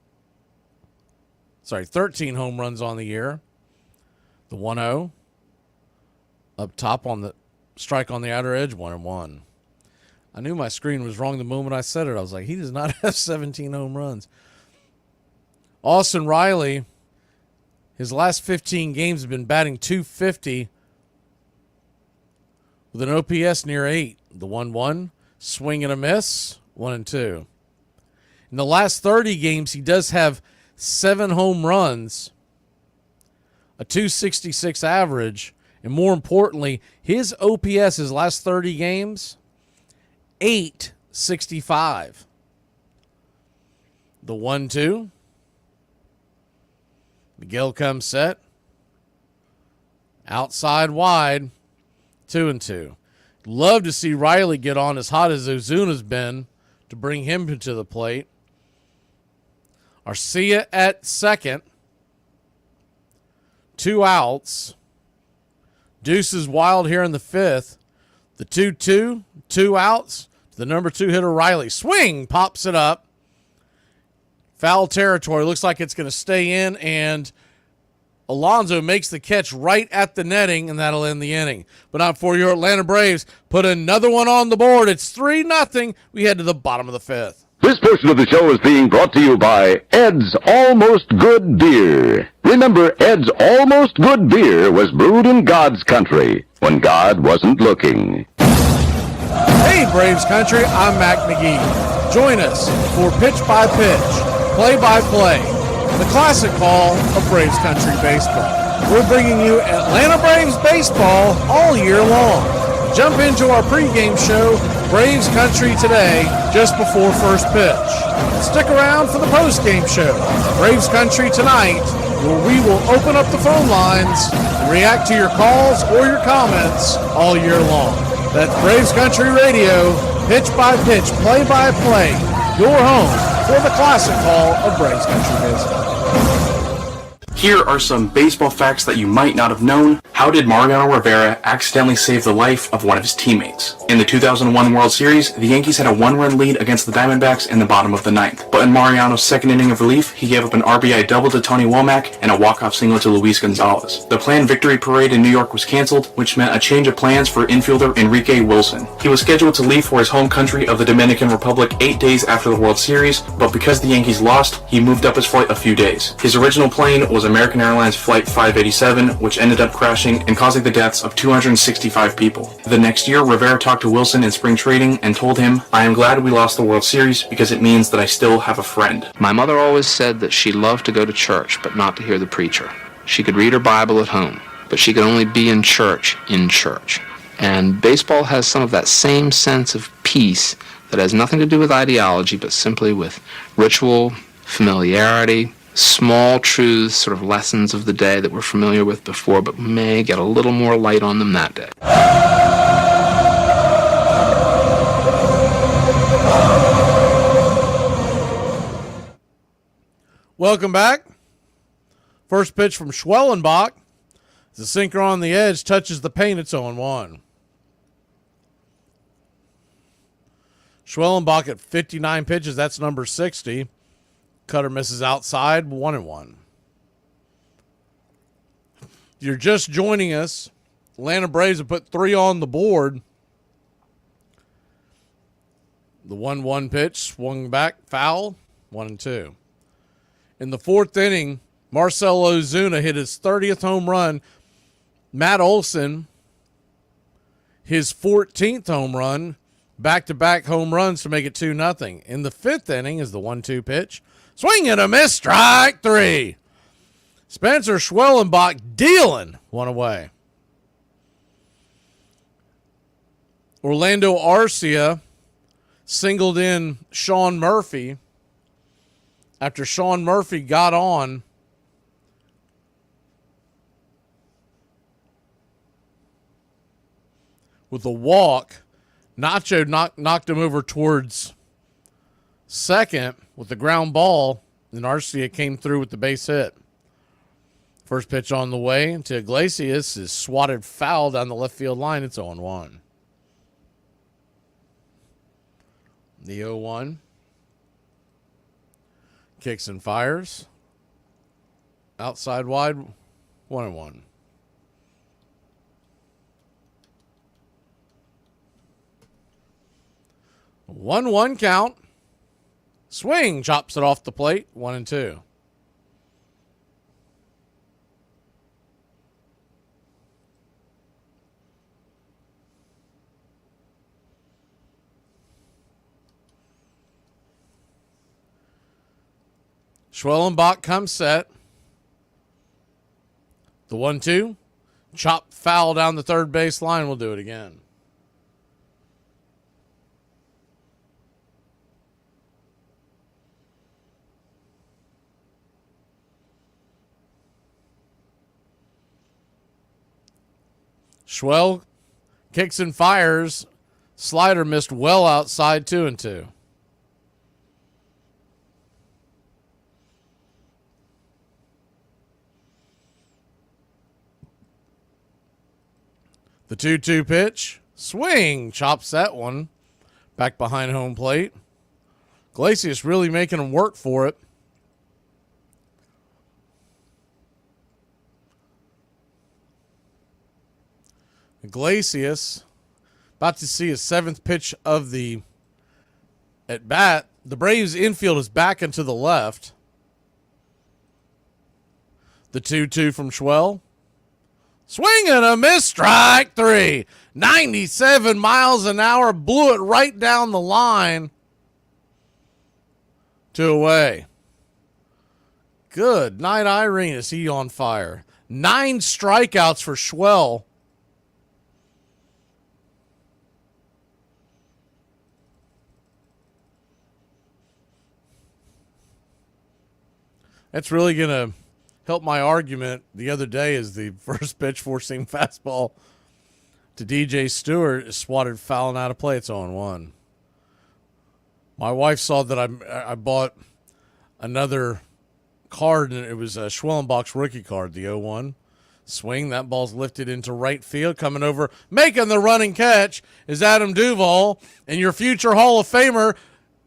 13 home runs on the year. The 1-0. Up top on the strike on the outer edge, 1-1. I knew my screen was wrong the moment I said it. I was like, he does not have 17 home runs. Austin Riley, his last 15 games have been batting .250 with an OPS near 8. The 1-1, swing and a miss, 1-2. In the last 30 games, he does have 7 home runs, a .266 average, and more importantly, his OPS his last 30 games, .865. The 1-2. Miguel comes set. Outside wide, 2-2. Love to see Riley get on as hot as Ozuna's been to bring him to the plate. Arcia at second. 2 outs. Deuce is wild here in the 5th. The 2-2, 2 outs. The number 2 hitter, Riley. Swing, pops it up. Foul territory. Looks like it's going to stay in, and Alonso makes the catch right at the netting, and that'll end the inning. But not for your Atlanta Braves. Put another one on the board. It's 3-0. We head to the bottom of the 5th.
This portion of the show is being brought to you by Ed's Almost Good Beer. Remember, Ed's Almost Good Beer was brewed in God's country when God wasn't looking.
Hey, Braves Country, I'm Mac Magee. Join us for Pitch by Pitch, Play by Play, the classic call of Braves Country baseball. We're bringing you Atlanta Braves baseball all year long. Jump into our pregame show, Braves Country Today, just before first pitch. Stick around for the postgame show, Braves Country Tonight, where we will open up the phone lines and react to your calls or your comments all year long. That's Braves Country Radio, pitch by pitch, play by play, your home for the classic call of Braves Country baseball.
Here are some baseball facts that you might not have known. How did Mariano Rivera accidentally save the life of one of his teammates? In the 2001 World Series, the Yankees had a 1-run lead against the Diamondbacks in the bottom of the 9th. But in Mariano's second inning of relief, he gave up an RBI double to Tony Womack and a walk-off single to Luis Gonzalez. The planned victory parade in New York was canceled, which meant a change of plans for infielder Enrique Wilson. He was scheduled to leave for his home country of the Dominican Republic 8 days after the World Series, but because the Yankees lost, he moved up his flight a few days. His original plane was American Airlines Flight 587, which ended up crashing and causing the deaths of 265 people. The next year, Rivera talked to Wilson in spring training and told him, "I am glad we lost the World Series because it means that I still have a friend."
My mother always said that she loved to go to church, but not to hear the preacher. She could read her Bible at home, but she could only be in church. And baseball has some of that same sense of peace that has nothing to do with ideology, but simply with ritual, familiarity, small truths, sort of lessons of the day that we're familiar with before, but may get a little more light on them that day.
Welcome back. First pitch from Schwellenbach. The sinker on the edge touches the paint. It's 0-1. Schwellenbach at 59 pitches. That's number 60. Cutter misses outside, 1-1. You're just joining us. Atlanta Braves have put 3 on the board. The 1-1 pitch swung back, foul, 1-2. In the 4th inning, Marcell Ozuna hit his 30th home run. Matt Olson, his 14th home run. Back-to-back home runs to make it 2-0. In the 5th inning is the 1-2 pitch. Swing and a miss, strike 3. Spencer Schwellenbach dealing one away. Orlando Arcia singled in Sean Murphy after Sean Murphy got on with a walk. Nacho knocked him over towards second with the ground ball, and Arcia came through with the base hit. First pitch on the way to Iglesias is swatted foul down the left field line. It's 0-1. The 0-1. Kicks and fires. outside wide, 1-1. One count. Swing, chops it off the plate, 1-2. Schwellenbach comes set. The 1-2. Chop foul down the third base line. We'll do it again. Schwell kicks and fires. Slider missed well outside, 2-2. The 2-2 pitch. Swing. Chops that one. Back behind home plate. Glacius really making him work for it. Glacius about to see his 7th pitch of the at bat. The Braves infield is back and to the left. The 2-2 from Schwell. Swing and a miss, strike 3. 97 miles an hour, blew it right down the line. 2 away. Good night, Irene. Is he on fire? 9 strikeouts for Schwell. That's really going to help my argument the other day as the first pitch four-seam fastball to DJ Stewart is swatted fouling out of play. It's 0-1. My wife saw that I bought another card, and it was a Schwellenbach's rookie card, the 0-1. Swing, that ball's lifted into right field. Coming over, making the running catch is Adam Duvall, and your future Hall of Famer,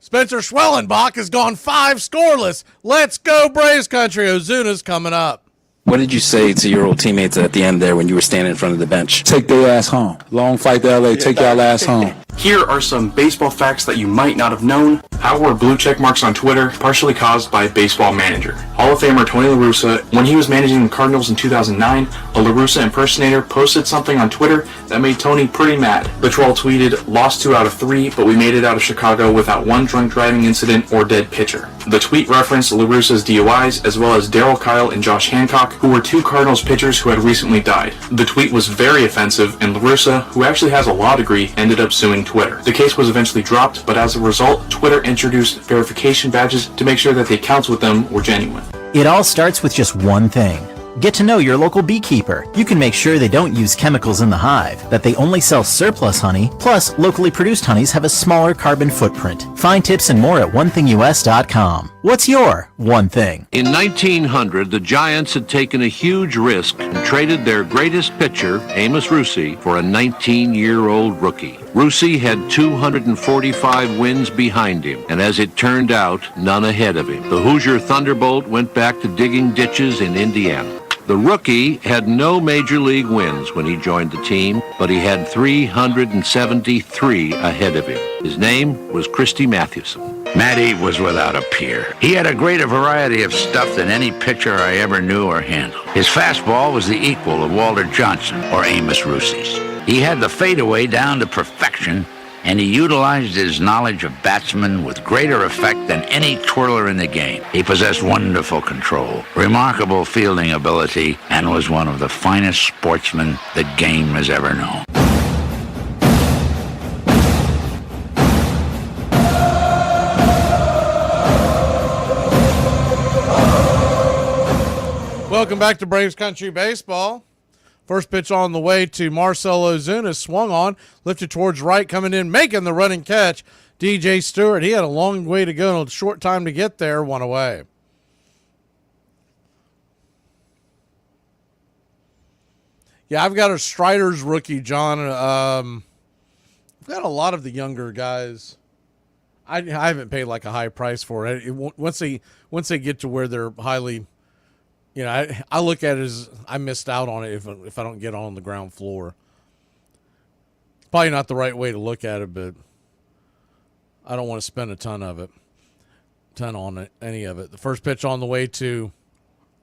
Spencer Schwellenbach, has gone 5 scoreless. Let's go, Braves country. Ozuna's coming up.
What did you say to your old teammates at the end there when you were standing in front of the bench?
Take their ass home. Long flight to LA. Take y'all ass home.
Here are some baseball facts that you might not have known. How were blue check marks on Twitter partially caused by a baseball manager? Hall of Famer Tony La Russa, when he was managing the Cardinals in 2009, a La Russa impersonator posted something on Twitter that made Tony pretty mad. The troll tweeted, "Lost 2 out of 3, but we made it out of Chicago without one drunk driving incident or dead pitcher." The tweet referenced La Russa's DUIs, as well as Darryl Kyle and Josh Hancock, who were 2 Cardinals pitchers who had recently died. The tweet was very offensive, and La Russa, who actually has a law degree, ended up suing Twitter. The case was eventually dropped, but as a result, Twitter introduced verification badges to make sure that the accounts with them were genuine.
It all starts with just one thing. Get to know your local beekeeper. You can make sure they don't use chemicals in the hive, that they only sell surplus honey, plus locally produced honeys have a smaller carbon footprint. Find tips and more at onethingus.com. What's your one thing?
In 1900, the Giants had taken a huge risk and traded their greatest pitcher, Amos Russi, for a 19-year-old rookie. Russi had 245 wins behind him, and as it turned out, none ahead of him. The Hoosier Thunderbolt went back to digging ditches in Indiana. The rookie had no major league wins when he joined the team, but he had 373 ahead of him. His name was Christy Mathewson.
Matty was without a peer. He had a greater variety of stuff than any pitcher I ever knew or handled. His fastball was the equal of Walter Johnson or Amos Russi's. He had the fadeaway down to perfection, and he utilized his knowledge of batsmen with greater effect than any twirler in the game. He possessed wonderful control, remarkable fielding ability, and was one of the finest sportsmen the game has ever known.
Welcome back to Braves Country Baseball. First pitch on the way to Marcell Ozuna, swung on, lifted towards right, coming in, making the running catch. DJ Stewart, he had a long way to go and a short time to get there, 1 away. Yeah, I've got a Strider's rookie, John. I've got a lot of the younger guys. I haven't paid like a high price for it. Once they get to where they're highly You know, I look at it as I missed out on it if I don't get on the ground floor. Probably not the right way to look at it, but I don't want to spend a ton on it, any of it. The first pitch on the way to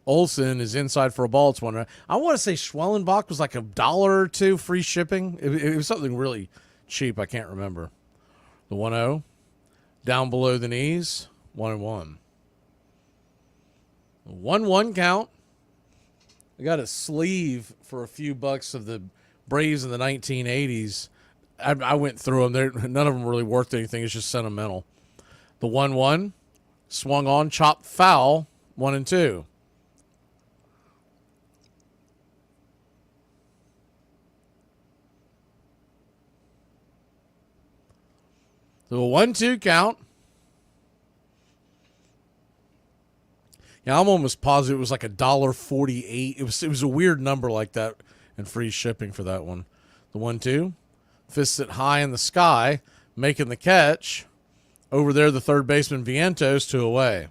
Olsen is inside for a ball. It's one. I want to say Schwellenbach was like $1 or $2 free shipping. It was something really cheap. I can't remember. The 1-0 down below the knees. 1-1. 1-1 count. I got a sleeve for a few bucks of the Braves in the 1980s. I went through them. None of them really worth anything. It's just sentimental. The 1-1 swung on, chopped foul. 1-2. So a 1-2 count. Yeah, I'm almost positive it was like $1.48. It was a weird number like that, and free shipping for that one. The 1-2, fists it high in the sky, making the catch. Over there, the third baseman Vientos 2 away.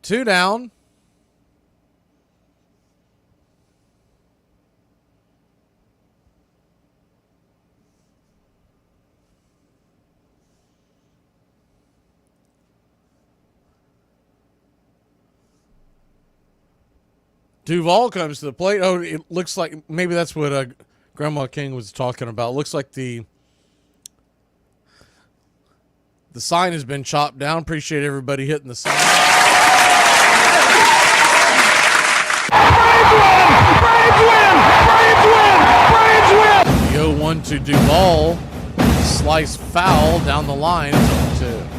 2 down. Duvall comes to the plate. Oh, it looks like maybe that's what Grandma King was talking about. It looks like the sign has been chopped down. Appreciate everybody hitting the sign. The 0-1 to Duvall. Slice foul down the line. It's 0-2.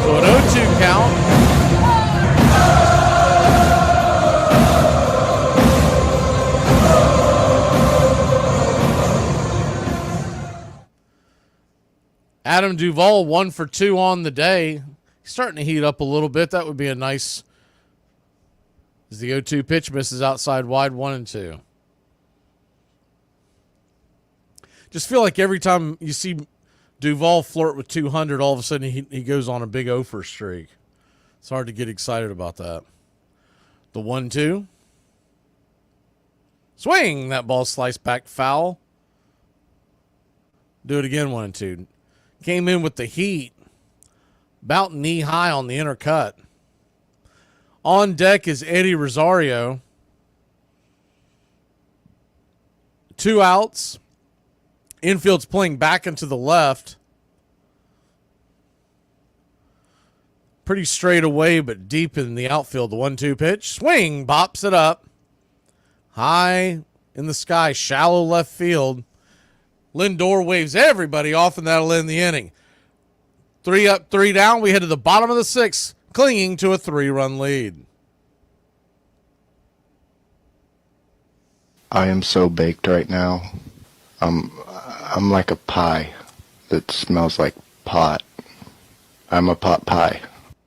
So an 0-2 count. Adam Duvall 1 for 2 on the day. He's starting to heat up a little bit. That would be a nice. As the 0-2 pitch misses outside wide, 1-2. Just feel like every time you see Duvall flirt with 200, all of a sudden he goes on a big 0-for streak. It's hard to get excited about that. The 1-2. Swing. That ball sliced back foul. Do it again, 1-2. Came in with the heat. About knee high on the inner cut. On deck is Eddie Rosario. 2 outs. Infield's playing back into the left. Pretty straight away, but deep in the outfield. The 1-2 pitch. Swing. Bops it up. High in the sky. Shallow left field. Lindor waves everybody off, and that'll end the inning. 3 up, 3 down. We head to the bottom of the 6th, clinging to a 3-run lead.
I am so baked right now. I'm like a pie that smells like pot. I'm a pot pie.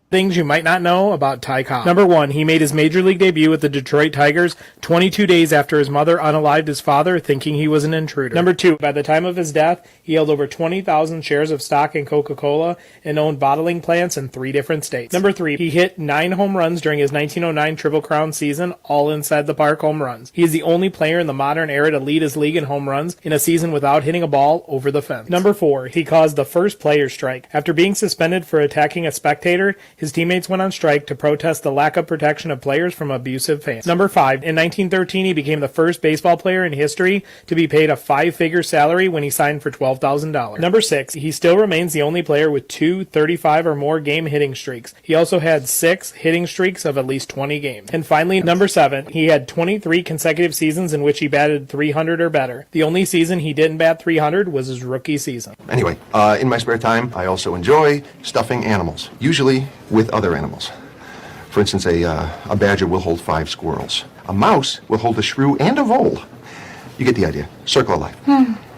Things you might not know about Ty Cobb. Number 1, he made his major league debut with the Detroit Tigers 22 days after his mother unalived his father, thinking he was an intruder. Number 2, by the time of his death, he held over 20,000 shares of stock in Coca-Cola and owned bottling plants in 3 different states. Number 3, he hit 9 home runs during his 1909 Triple Crown season, all inside the park home runs. He is the only player in the modern era to lead his league in home runs in a season without hitting a ball over the fence. Number 4, he caused the first players' strike. After being suspended for attacking a spectator, his teammates went on strike to protest the lack of protection of players from abusive fans. Number 5, in 1913, he became the first baseball player in history to be paid a 5-figure salary when he signed for $12,000. Number 6, he still remains the only player with 2 35 or more game hitting streaks. He also had 6 hitting streaks of at least 20 games. And finally, number 7, he had 23 consecutive seasons in which he batted 300 or better. The only season he didn't bat 300 was his rookie season.
Anyway, in my spare time, I also enjoy stuffing animals, usually with other animals. For instance, a badger will hold 5 squirrels. A mouse will hold a shrew and a vole. You get the idea. Circle of life.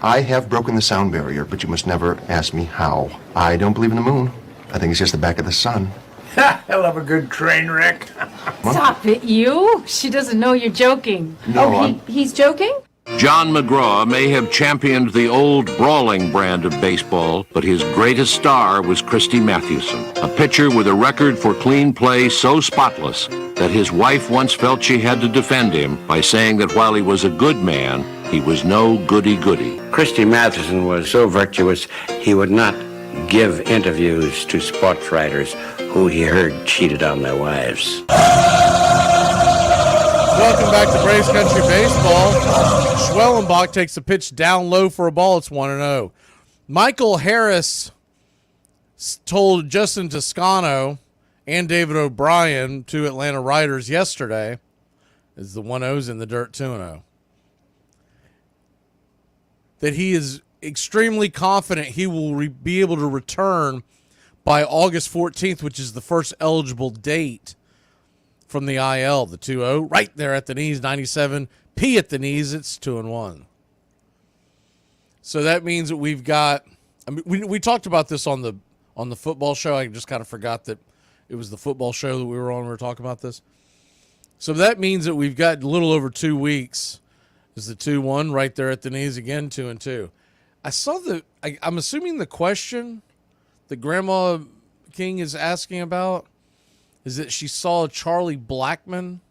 I have broken the sound barrier, but you must never ask me how. I don't believe in the moon. I think it's just the back of the sun.
I love a good train wreck.
Stop it, you. She doesn't know you're joking.
No,
he's joking?
John McGraw may have championed the old brawling brand of baseball, but his greatest star was Christy Mathewson, a pitcher with a record for clean play so spotless that his wife once felt she had to defend him by saying that while he was a good man, he was no goody-goody.
Christy Mathewson was so virtuous, he would not give interviews to sports writers who he heard cheated on their wives.
Welcome back to Braves Country Baseball. Schwellenbach takes a pitch down low for a ball. It's 1-0. Michael Harris told Justin Toscano and David O'Brien, two Atlanta writers, yesterday, as the 1-0's in the dirt, 2-0, that he is extremely confident he will be able to return by August 14th, which is the first eligible date from the IL. The 2-0 right there at the knees, 97 P at the knees. It's 2-1. So that means that we've got, I mean, we talked about this on the football show. I just kind of forgot that it was the football show that we were on. We were talking about this. So that means that we've got a little over 2 weeks. Is the 2-1 right there at the knees again, 2-2. I saw I'm assuming the question that Grandma King is asking about is that she saw Charlie Blackmon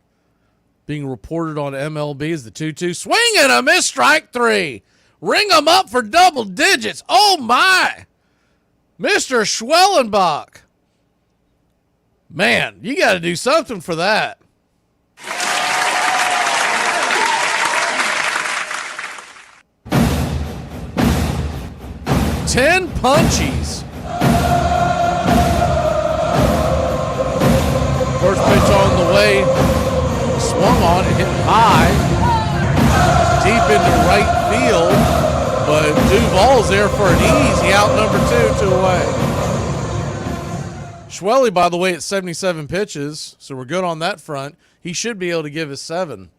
being reported on MLB as the 2-2. Swing and a miss, strike three. Ring them up for double digits. Oh, my. Mr. Schwellenbach. Man, you got to do something for that. Ten punchies. First pitch on the way. Swung on and hit high. Deep into right field. But Duvall's there for an easy out, number 2 away. Schwelly, by the way, at 77 pitches. So we're good on that front. He should be able to give us 7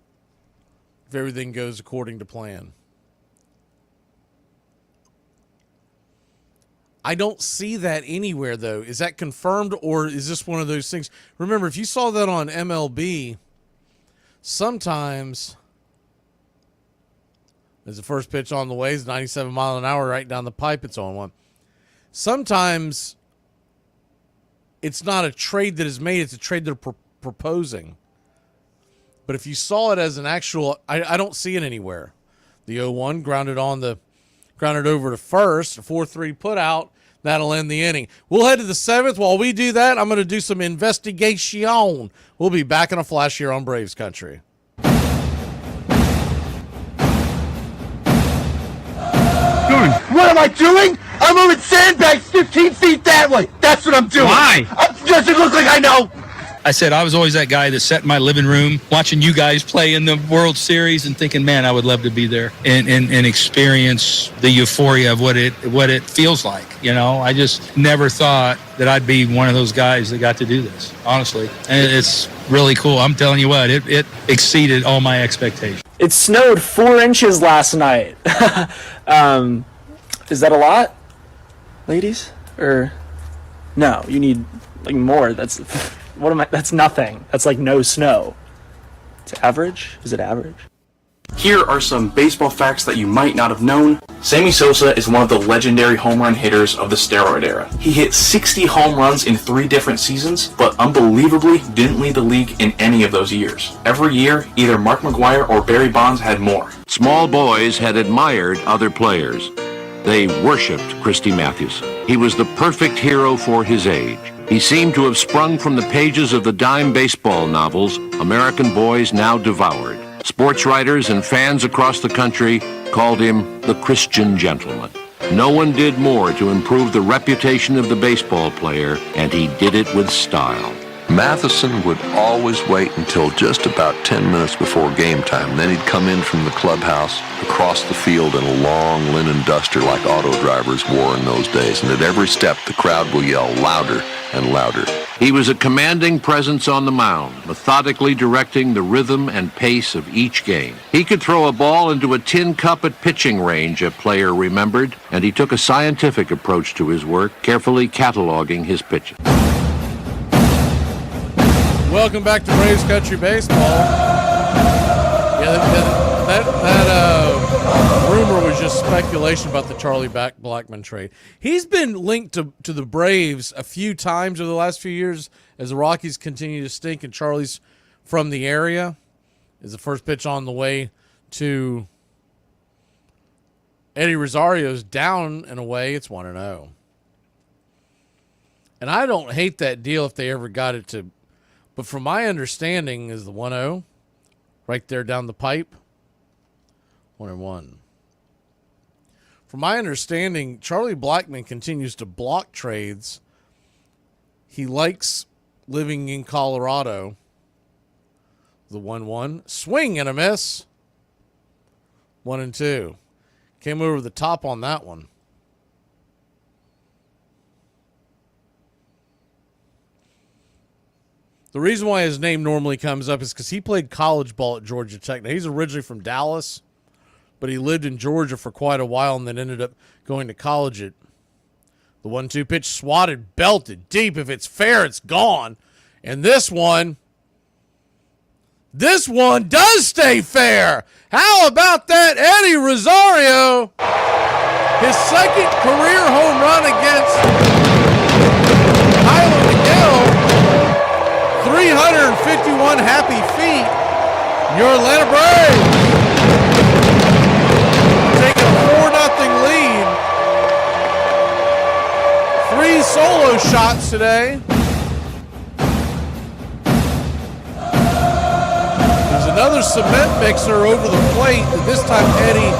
if everything goes according to plan. I don't see that anywhere, though. Is that confirmed, or is this one of those things? Remember, if you saw that on MLB, sometimes there's the first pitch on the way, it's 97 mile an hour right down the pipe, it's on one. Sometimes it's not a trade that is made, it's a trade they're proposing. But if you saw it as an actual, I don't see it anywhere. The 0-1 grounded over to first, a 4-3 put out. That'll end the inning. We'll head to the 7th. While we do that, I'm going to do some investigation. We'll be back in a flash here on Braves Country.
What am I doing? I'm moving sandbags 15 feet that way. That's what I'm doing.
Why?
Does it look like I know?
I said I was always that guy that sat in my living room watching you guys play in the World Series and thinking, man, I would love to be there and experience the euphoria of what it feels like. You know, I just never thought that I'd be one of those guys that got to do this, honestly. And it's really cool. I'm telling you what, it exceeded all my expectations.
It snowed 4 inches last night. Is that a lot, ladies? Or no, you need like more. That's nothing. That's like no snow. It's average? Is it average?
Here are some baseball facts that you might not have known. Sammy Sosa is one of the legendary home run hitters of the steroid era. He hit 60 home runs in 3 different seasons, but unbelievably didn't lead the league in any of those years. Every year, either Mark McGwire or Barry Bonds had more.
Small boys had admired other players. They worshipped Christy Mathewson. He was the perfect hero for his age. He seemed to have sprung from the pages of the dime baseball novels American boys now devoured. Sports writers and fans across the country called him the Christian gentleman. No one did more to improve the reputation of the baseball player, and he did it with style.
Matheson would always wait until just about 10 minutes before game time. Then he'd come in from the clubhouse across the field in a long linen duster like auto drivers wore in those days. And at every step, the crowd will yell louder and louder.
He was a commanding presence on the mound, methodically directing the rhythm and pace of each game. He could throw a ball into a tin cup at pitching range, a player remembered, and he took a scientific approach to his work, carefully cataloging his pitches.
Welcome back to Braves Country Baseball. Yeah, that rumor was just speculation about the Charlie Blackmon trade. He's been linked to the Braves a few times over the last few years as the Rockies continue to stink, and Charlie's from the area. Is the first pitch on the way to Eddie Rosario's down and away. It's 1-0. And I don't hate that deal if they ever got it to, but from my understanding is the 1-0 right there down the pipe. 1-1. From my understanding, Charlie Blackmon continues to block trades. He likes living in Colorado. The 1-1. Swing and a miss. 1-2. Came over the top on that one. The reason why his name normally comes up is because he played college ball at Georgia Tech. Now, he's originally from Dallas, but he lived in Georgia for quite a while and then ended up going to college at the 1-2 pitch. Swatted, belted deep. If it's fair, it's gone. And this one does stay fair. How about that? Eddie Rosario, his second career home run against Tyler Miguel. 351 happy feet. Your Atlanta Braves taking a 4-0 lead. 3 solo shots today. There's another cement mixer over the plate. This time Eddie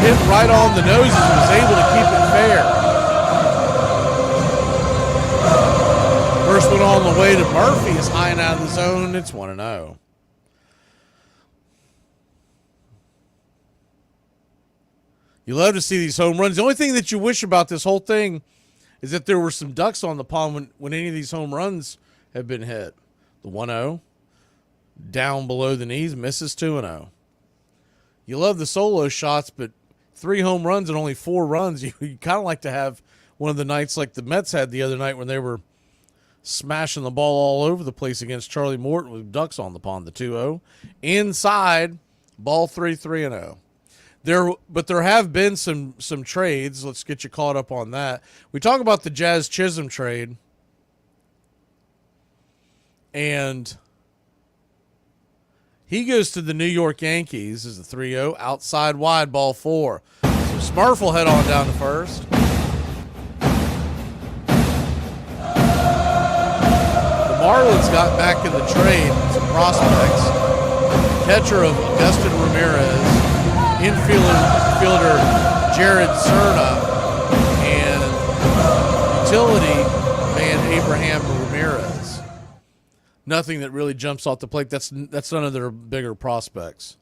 hit right on the noses and was able to keep it fair. First one on the way to Murphy is high and out of the zone. It's 1-0. You love to see these home runs. The only thing that you wish about this whole thing is that there were some ducks on the pond when any of these home runs have been hit. The 1-0, down below the knees, misses 2-0. You love the solo shots, but 3 home runs and only 4 runs. You kind of like to have one of the nights like the Mets had the other night when they were smashing the ball all over the place against Charlie Morton with ducks on the pond, the 2-0. Inside, ball 3-0. But there have been some trades. Let's get you caught up on that. We talk about the Jazz Chisholm trade. And he goes to the New York Yankees as a 3-0. Outside wide, ball 4. So Smurf will head on down to first. Marlins got back in the trade some prospects. Catcher of Augustin Ramirez, infielder Jared Cerna, and utility man Abraham Ramirez. Nothing that really jumps off the plate. That's none of their bigger prospects.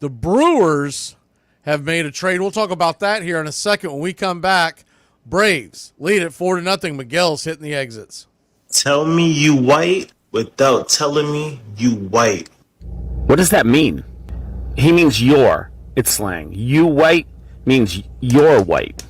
The Brewers have made a trade. We'll talk about that here in a second when we come back. Braves lead at 4-0. Miguel's hitting the exits.
Tell me you white without telling me you white.
What does that mean? He means you're. It's slang. You white means you're white.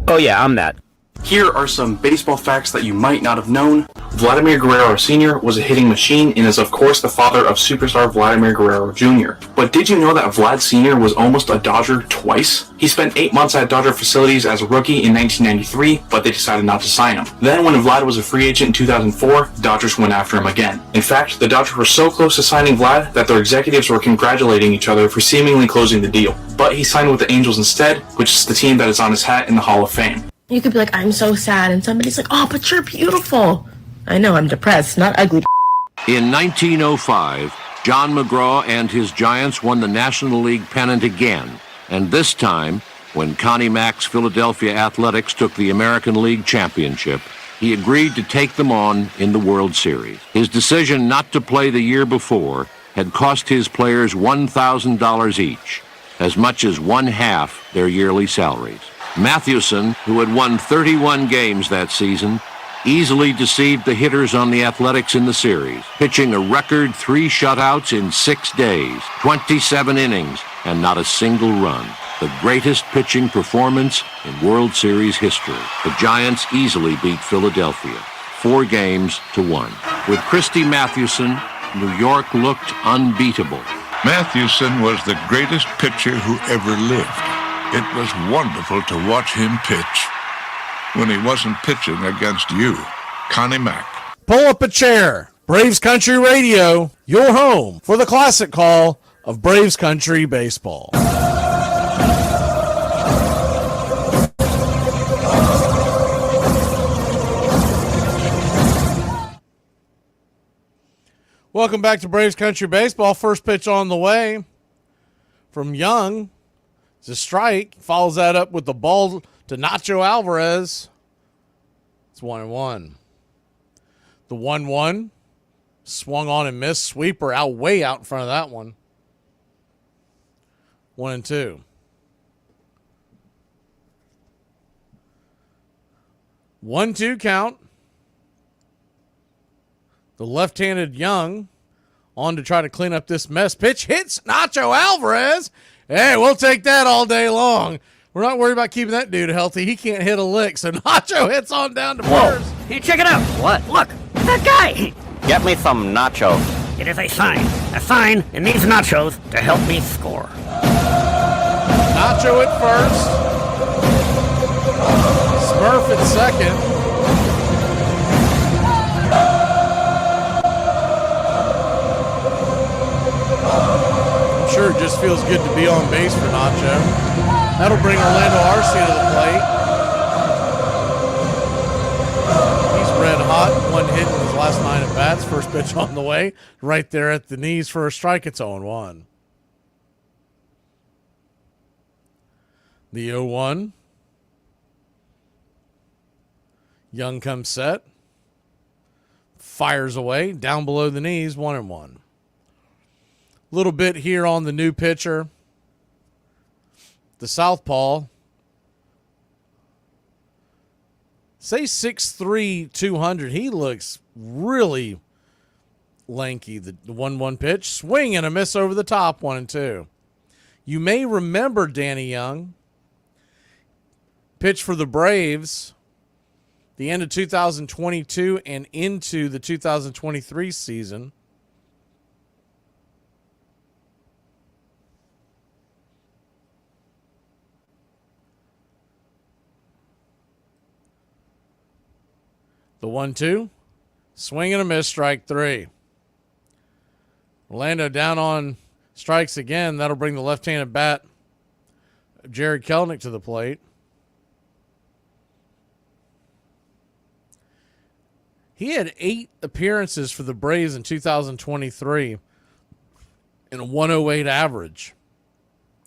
Oh yeah, I'm that.
Here are some baseball facts that you might not have known. Vladimir Guerrero Sr. was a hitting machine and is of course the father of superstar Vladimir Guerrero Jr. But did you know that Vlad Sr. was almost a Dodger twice? He spent 8 months at Dodger facilities as a rookie in 1993, but they decided not to sign him. Then when Vlad was a free agent in 2004, the Dodgers went after him again. In fact, the Dodgers were so close to signing Vlad that their executives were congratulating each other for seemingly closing the deal. But he signed with the Angels instead, which is the team that is on his hat in the Hall of Fame.
You could be like, I'm so sad, and somebody's like, oh, but you're beautiful. I know, I'm depressed, not ugly.
In 1905, John McGraw and his Giants won the National League pennant again, and this time, when Connie Mack's Philadelphia Athletics took the American League Championship, he agreed to take them on in the World Series. His decision not to play the year before had cost his players $1,000 each, as much as 1/2 their yearly salaries. Mathewson, who had won 31 games that season, easily deceived the hitters on the Athletics in the series, pitching a record 3 shutouts in 6 days, 27 innings, and not a single run. The greatest pitching performance in World Series history. The Giants easily beat Philadelphia, 4-1. With Christy Mathewson, New York looked unbeatable.
Mathewson was the greatest pitcher who ever lived. It was wonderful to watch him pitch when he wasn't pitching against you, Connie Mack.
Pull up a chair. Braves Country Radio, your home for the classic call of Braves Country Baseball. Welcome back to Braves Country Baseball. First pitch on the way from Young. It's a strike. Follows that up with the ball to Nacho Alvarez. It's 1-1. The 1-1 swung on and missed. Sweeper out way out in front of that one. 1-2. 1-2 count. The left-handed Young on to try to clean up this mess. Pitch hits Nacho Alvarez. Hey, we'll take that all day long. We're not worried about keeping that dude healthy. He can't hit a lick, so Nacho hits on down to first.
Hey, check it out.
What?
Look, that guy.
Get me some nachos.
It is a sign in these nachos to help me score.
Nacho at first. Smurf at second. I'm sure it just feels good to be on base for Nacho. That'll bring Orlando Arcia to the plate. He's red hot. One hit in his last 9 at bats. First pitch on the way. Right there at the knees for a strike. It's 0-1. The 0-1. Young comes set. Fires away. Down below the knees. 1-1. Little bit here on the new pitcher. The southpaw. Say 6'3", 200. He looks really lanky. The 1-1 pitch. Swing and a miss over the top. 1-2. You may remember Danny Young. Pitched for the Braves the end of 2022 and into the 2023 season. The 1-2. Swing and a miss, strike 3. Orlando down on strikes again. That'll bring the left-handed bat, Jared Kelenic, to the plate. He had 8 appearances for the Braves in 2023 and a 108 average.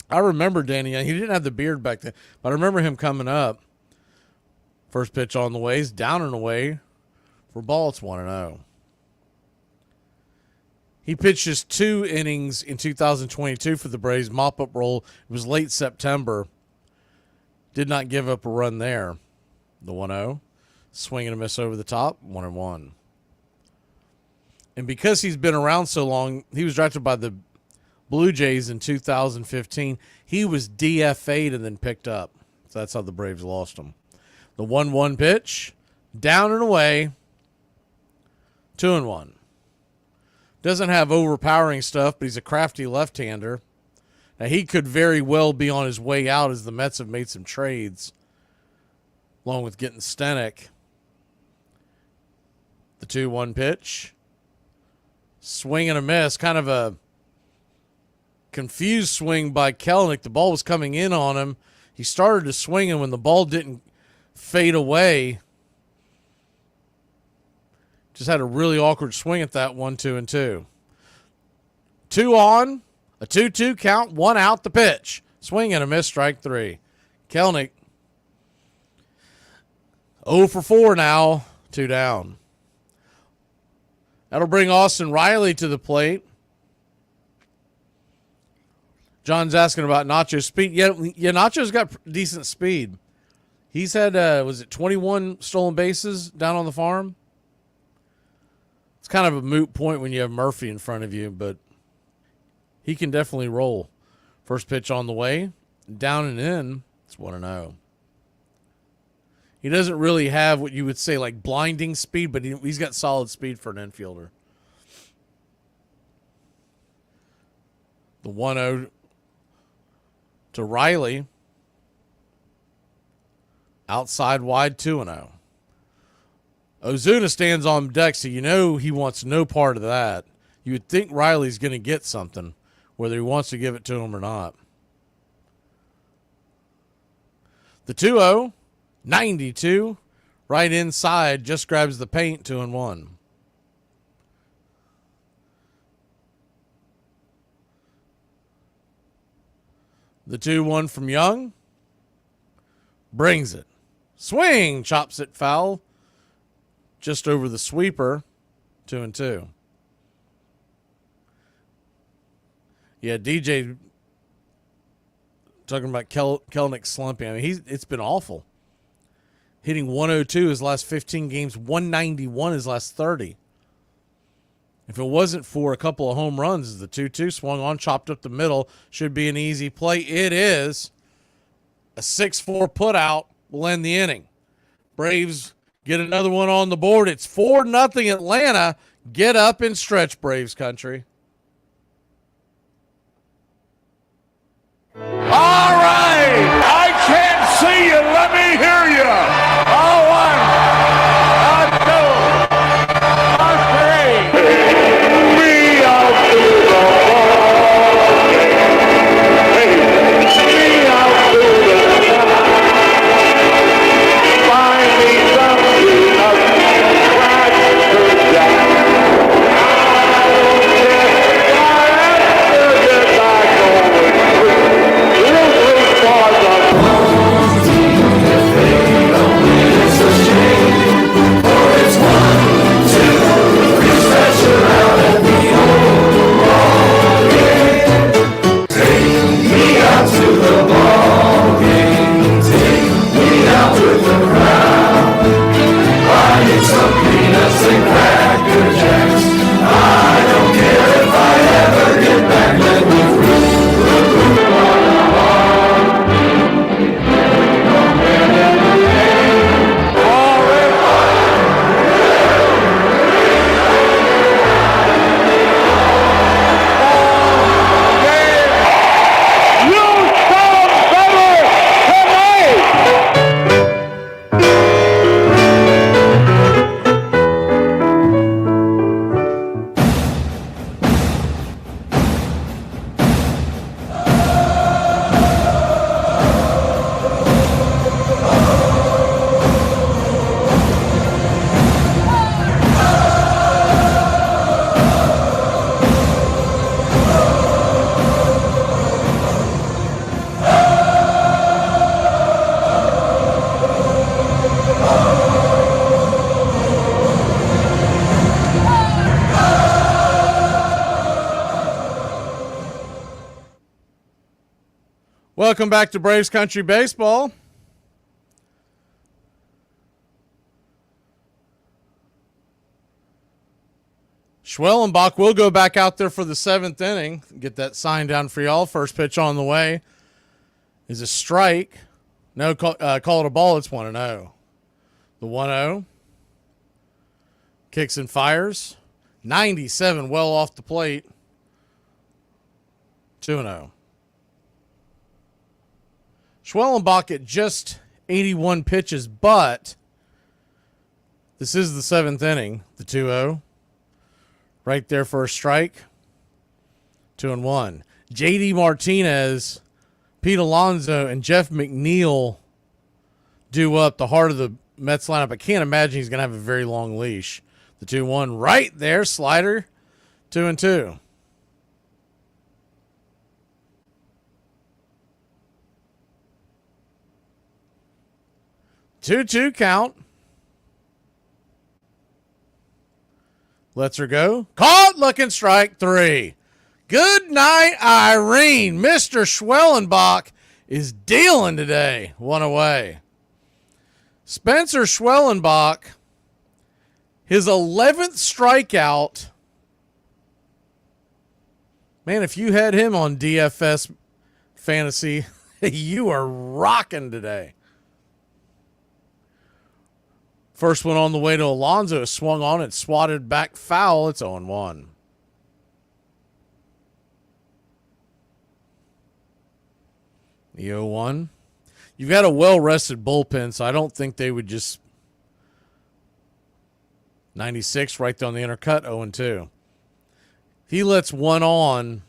I remember Danny Young. He didn't have the beard back then, but I remember him coming up. First pitch on the way. He's down and away. For ball, it's 1-0. He pitched just 2 innings in 2022 for the Braves. Mop-up role. It was late September. Did not give up a run there. The 1-0. Swing and a miss over the top. 1-1. And because he's been around so long, he was drafted by the Blue Jays in 2015. He was DFA'd and then picked up. So that's how the Braves lost him. The 1-1 pitch. Down and away. 2-1. Doesn't have overpowering stuff, but he's a crafty left-hander. Now, he could very well be on his way out as the Mets have made some trades, along with getting Stenek. The 2-1 pitch. Swing and a miss. Kind of a confused swing by Kelenic. The ball was coming in on him. He started to swing, and when the ball didn't fade away, just had a really awkward swing at that 1-2. 2 on, a 2-2 count, 1 out the pitch. Swing and a miss, strike 3. Kelenic 0 for 4 now, 2 down. That'll bring Austin Riley to the plate. John's asking about Nacho's speed. Yeah, Nacho's got decent speed. He's had, 21 stolen bases down on the farm? It's kind of a moot point when you have Murphy in front of you, but he can definitely roll. First pitch on the way. Down and in. It's 1-0. He doesn't really have what you would say like blinding speed, but he's got solid speed for an infielder. The 1-0 to Riley. Outside wide, 2-0. Ozuna stands on deck, so you know he wants no part of that. You would think Riley's going to get something, whether he wants to give it to him or not. The 2-0, 92, right inside, just grabs the paint, 2-1. The 2-1 from Young, brings it. Swing, chops it foul, just over the sweeper, 2-2. Yeah, DJ talking about Kelnick slumping. I mean, it's been awful. Hitting 102 his last 15 games, 191 his last 30. If it wasn't for a couple of home runs, the 2-2 swung on, chopped up the middle, should be an easy play. It is. A 6-4 put out will end the inning. Braves get another one on the board. It's 4-0 Atlanta. Get up and stretch, Braves country.
All right, I can't see you. Let me hear you. All one, two, three. Me out to the ball. Me out to the ball. Find me something up. Scratch the jack.
Welcome back to Braves Country Baseball. Schwellenbach will go back out there for the 7th inning. Get that sign down for y'all. First pitch on the way is a strike. No, call it a ball. It's 1-0. The 1-0. Kicks and fires. 97 well off the plate. 2-0. Schwellenbach at just 81 pitches, but this is the 7th inning, the 2-0. Right there for a strike. 2-1. J.D. Martinez, Pete Alonso, and Jeff McNeil do up the heart of the Mets lineup. I can't imagine he's going to have a very long leash. The 2-1 right there, slider, 2-2. 2-2 count. Lets her go. Caught, looking, strike 3. Good night, Irene. Mr. Schwellenbach is dealing today. One away. Spencer Schwellenbach, his 11th strikeout. Man, if you had him on DFS fantasy, you are rocking today. First one on the way to Alonso, swung on it, swatted back foul. It's 0-1. The 0-1. You've got a well-rested bullpen, so I don't think they would just 96 right there on the intercut, 0-2. If he lets one on,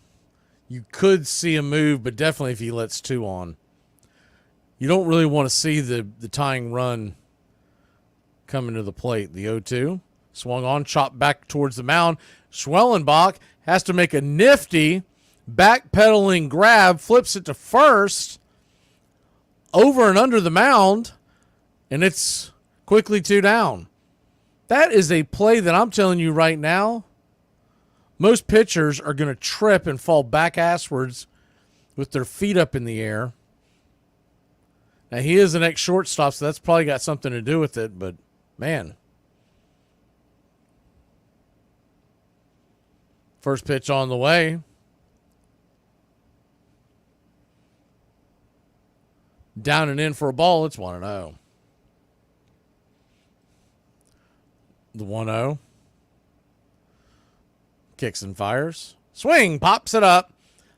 you could see a move, but definitely if he lets two on. You don't really want to see the tying run coming to the plate. The 0-2. Swung on, chopped back towards the mound. Schwellenbach has to make a nifty backpedaling grab, flips it to first, over and under the mound, and it's quickly 2 down. That is a play that I'm telling you right now, most pitchers are going to trip and fall back asswards with their feet up in the air. Now, he is an ex-shortstop, so that's probably got something to do with it, but, man. First pitch on the way. Down and in for a ball. It's 1-0. The 1-0. Kicks and fires. Swing. Pops it up.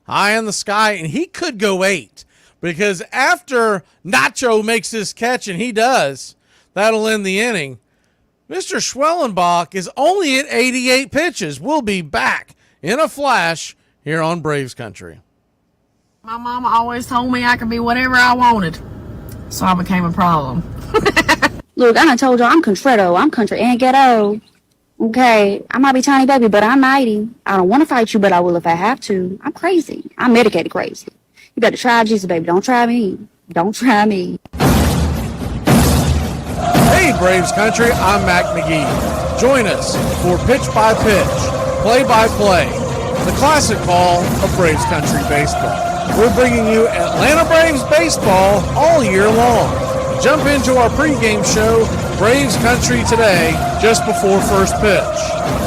High in the sky. And he could go 8. Because after Nacho makes his catch, and he does, that'll end the inning. Mr. Schwellenbach is only at 88 pitches. We'll be back in a flash here on Braves Country.
My mama always told me I could be whatever I wanted, so I became a problem.
Look, I done told you I'm Contretto. I'm country and ghetto. Okay, I might be tiny baby, but I'm mighty. I don't want to fight you, but I will if I have to. I'm crazy. I'm medicated crazy. You better try Jesus, baby. Don't try me. Don't try me.
Hey, Braves Country, I'm Mac Magee. Join us for Pitch by Pitch, Play by Play, the classic call of Braves Country baseball. We're bringing you Atlanta Braves baseball all year long. Jump into our pregame show, Braves Country Today, just before first pitch.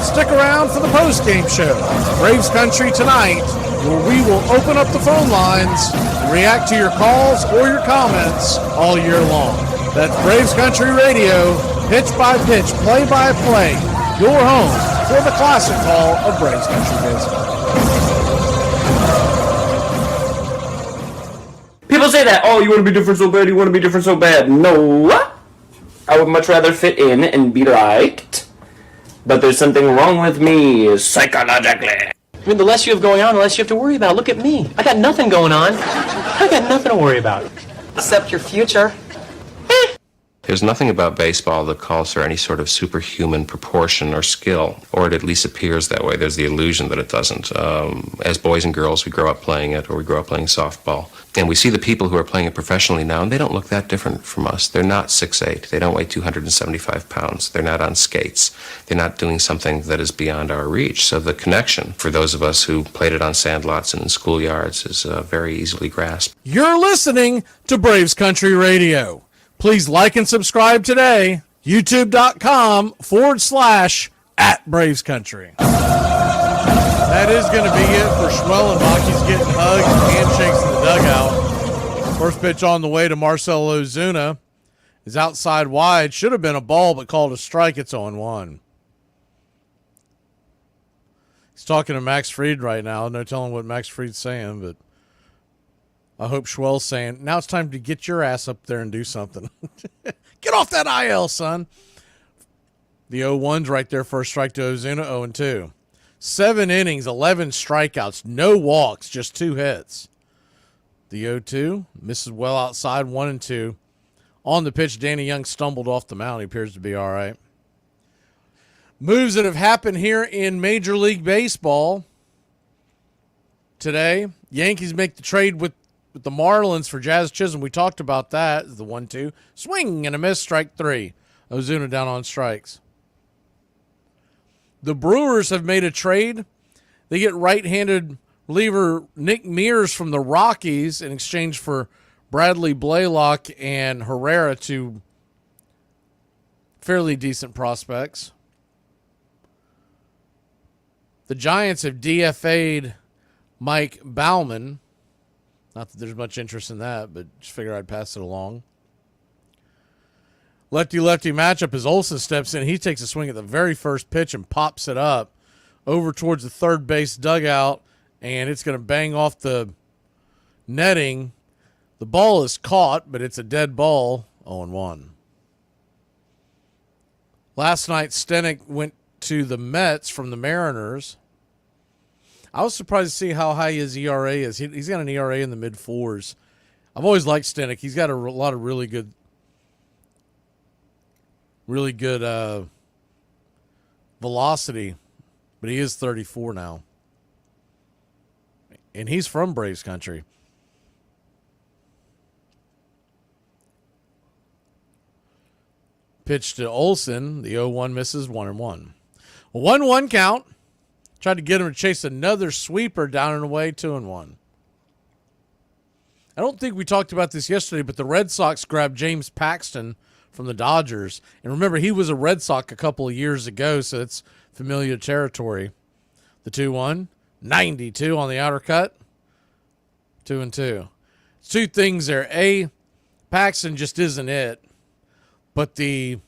Stick around for the postgame show, Braves Country Tonight, where we will open up the phone lines and react to your calls or your comments all year long. That's Braves Country Radio, pitch by pitch, play by play, your home for the classic call of Braves Country baseball.
People say that, oh, you want to be different so bad, you want to be different so bad. No, I would much rather fit in and be liked. But there's something wrong with me psychologically.
I mean, the less you have going on, the less you have to worry about. Look at me. I got nothing going on. I got nothing to worry about. Except your future.
There's nothing about baseball that calls for any sort of superhuman proportion or skill, or it at least appears that way. There's the illusion that it doesn't. As boys and girls, we grow up playing it, or we grow up playing softball. And we see the people who are playing it professionally now, and they don't look that different from us. They're not 6'8". They don't weigh 275 pounds. They're not on skates. They're not doing something that is beyond our reach. So the connection, for those of us who played it on sandlots and in schoolyards, is very easily grasped.
You're listening to Braves Country Radio. Please like and subscribe today. YouTube.com/@BravesCountry. That is going to be it for Schwellenbach. He's getting hugs and handshakes in the dugout. First pitch on the way to Marcell Ozuna is outside wide. Should have been a ball, but called a strike. It's 0-1. He's talking to Max Fried right now. No telling what Max Fried's saying, but I hope Schwell's saying, now it's time to get your ass up there and do something. Get off that IL, son. The 0-1's right there, first strike to Ozuna, 0-2. 7 innings, 11 strikeouts, no walks, just 2 hits. The 0-2 misses well outside, 1-2. On the pitch, Danny Young stumbled off the mound. He appears to be all right. Moves that have happened here in Major League Baseball today. Yankees make the trade with the Marlins for Jazz Chisholm. We talked about that. The 1-2. Swing and a miss, strike 3. Ozuna down on strikes. The Brewers have made a trade. They get right-handed reliever Nick Mears from the Rockies in exchange for Bradley Blaylock and Herrera, two fairly decent prospects. The Giants have DFA'd Mike Baumann. Not that there's much interest in that, but just figured I'd pass it along. Lefty-lefty matchup as Olsen steps in. He takes a swing at the very first pitch and pops it up over towards the third base dugout, and it's going to bang off the netting. The The ball is caught, but it's a dead ball, 0-1. Last night, Stenick went to the Mets from the Mariners. I was surprised to see how high his ERA is. He's got an ERA in the mid-4s. I've always liked Stenick. He's got a lot of really good velocity, but he is 34 now. And he's from Braves country. Pitch to Olson. The 0-1 misses, 1-1. 1-1 count. Tried to get him to chase another sweeper down and away, 2-1. I don't think we talked about this yesterday, but the Red Sox grabbed James Paxton from the Dodgers. And remember, he was a Red Sox a couple of years ago, so it's familiar territory. The 2-1. 92 on the outer cut. 2-2. Two things there. A, Paxton just isn't it. But the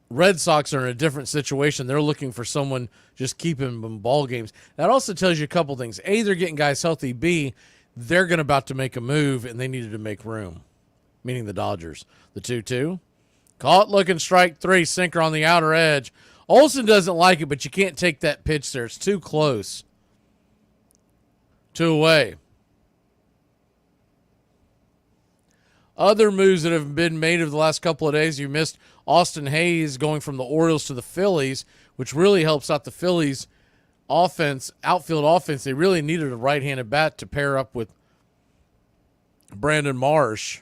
Red Sox are in a different situation. They're looking for someone just keeping them ball games. That also tells you a couple things. A, they're getting guys healthy. B, they're about to make a move, and they needed to make room, meaning the Dodgers. The 2-2. Caught looking strike 3, sinker on the outer edge. Olson doesn't like it, but you can't take that pitch there. It's too close. 2 away. Other moves that have been made over the last couple of days, you missed Austin Hayes going from the Orioles to the Phillies, which really helps out the Phillies' offense, outfield offense. They really needed a right-handed bat to pair up with Brandon Marsh.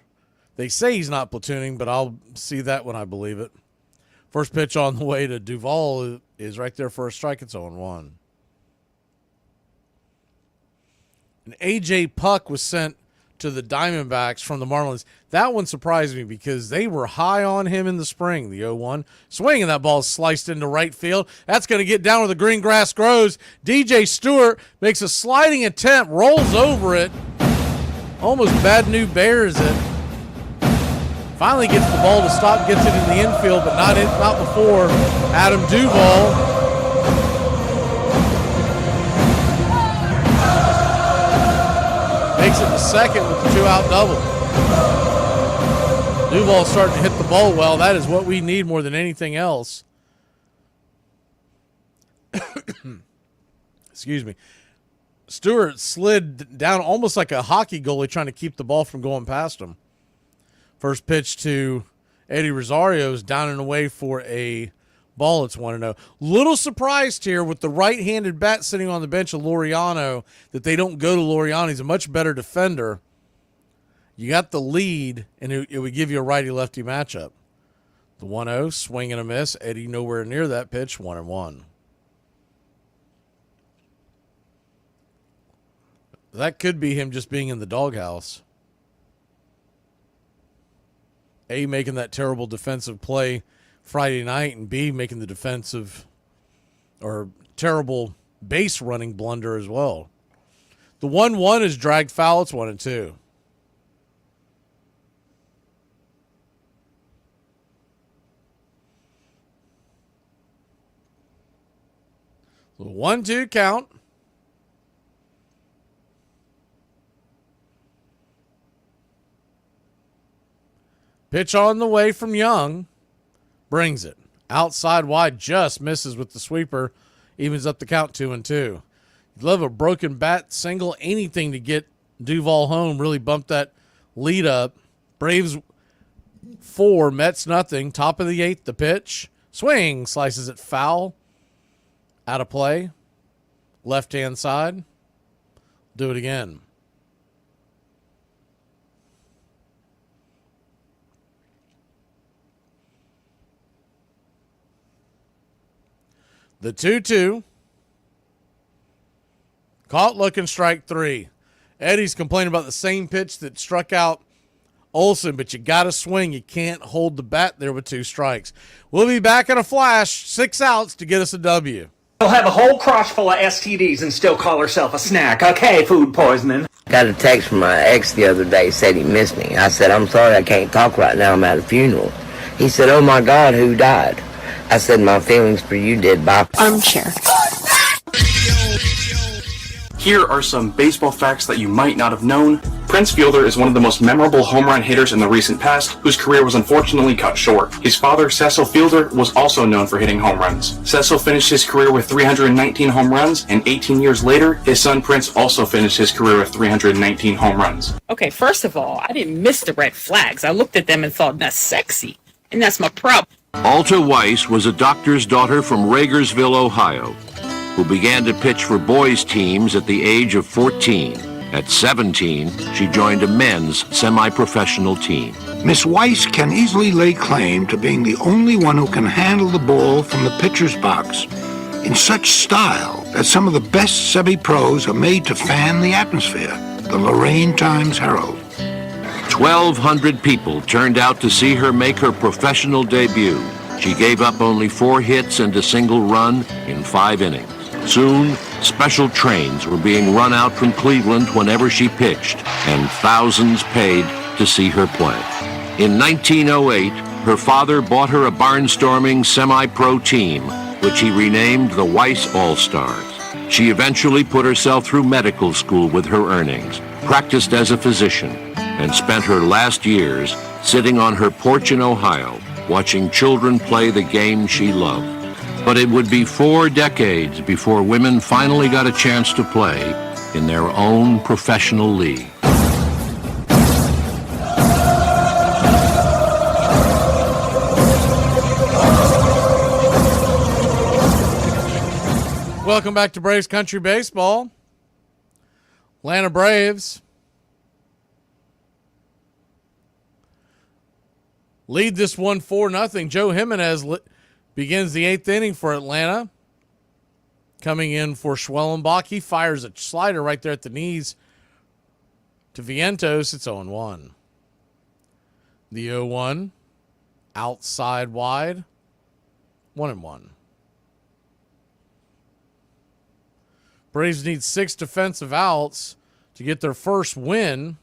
They say he's not platooning, but I'll see that when I believe it. First pitch on the way to Duvall is right there for a strike. It's 0-1. And A.J. Puck was sent to the Diamondbacks from the Marlins. That one surprised me because they were high on him in the spring. The 0-1. Swing, and that ball is sliced into right field. That's going to get down where the green grass grows. DJ Stewart makes a sliding attempt, rolls over it. Almost Bad News Bears it. Finally gets the ball to stop, gets it in the infield, but not before Adam Duvall. Makes it to second with the 2-out double. Duvall's starting to hit the ball well. That is what we need more than anything else. Excuse me. Stewart slid down almost like a hockey goalie trying to keep the ball from going past him. First pitch to Eddie Rosario is down and away for a ball. It's 1-0. Little surprised here with the right-handed bat sitting on the bench of Laureano that they don't go to Laureano. He's a much better defender. You got the lead, and it would give you a righty-lefty matchup. The 1-0, swing and a miss. Eddie nowhere near that pitch, 1-1. That could be him just being in the doghouse. A, making that terrible defensive play Friday night, and B, making the defensive or terrible base running blunder as well. The 1-1 is dragged foul. It's 1-2. The 1-2 count. Pitch on the way from Young. Brings it. Outside wide, just misses with the sweeper. Evens up the count, 2-2. You'd love a broken bat, single, anything to get Duvall home. Really bump that lead up. Braves 4, Mets nothing. Top of the 8th, the pitch. Swing, slices it foul. Out of play. Left-hand side. Do it again. The 2-2. Caught looking strike 3. Eddie's complaining about the same pitch that struck out Olson, but you got to swing. You can't hold the bat there with 2 strikes. We'll be back in a flash. 6 outs to get us a W.
She'll have a whole crotch full of STDs and still call herself a snack. Okay, food poisoning.
Got a text from my ex the other day, said he missed me. I said, I'm sorry, I can't talk right now. I'm at a funeral. He said, oh my God, who died? I said, my feelings for you did, bye.
Armchair.
Here are some baseball facts that you might not have known. Prince Fielder is one of the most memorable home run hitters in the recent past, whose career was unfortunately cut short. His father, Cecil Fielder, was also known for hitting home runs. Cecil finished his career with 319 home runs, and 18 years later, his son Prince also finished his career with 319 home runs.
Okay, first of all, I didn't miss the red flags. I looked at them and thought, that's sexy. And that's my problem.
Alta Weiss was a doctor's daughter from Ragersville, Ohio, who began to pitch for boys' teams at the age of 14. At 17, she joined a men's semi-professional team.
Miss Weiss can easily lay claim to being the only one who can handle the ball from the pitcher's box in such style that some of the best semi-pros are made to fan the atmosphere. The Lorraine Times-Herald.
1,200 people turned out to see her make her professional debut. She gave up only 4 hits and a single run in 5 innings. Soon, special trains were being run out from Cleveland whenever she pitched, and thousands paid to see her play. In 1908, her father bought her a barnstorming semi-pro team, which he renamed the Weiss All-Stars. She eventually put herself through medical school with her earnings, practiced as a physician, and spent her last years sitting on her porch in Ohio, watching children play the game she loved. But it would be 4 decades before women finally got a chance to play in their own professional league.
Welcome back to Braves Country Baseball. Atlanta Braves lead this one 4-0. Joe Jimenez begins the 8th inning for Atlanta. Coming in for Schwellenbach. He fires a slider right there at the knees to Vientos. It's 0-1. The 0-1 outside wide. 1-1. Braves need 6 defensive outs to get their first win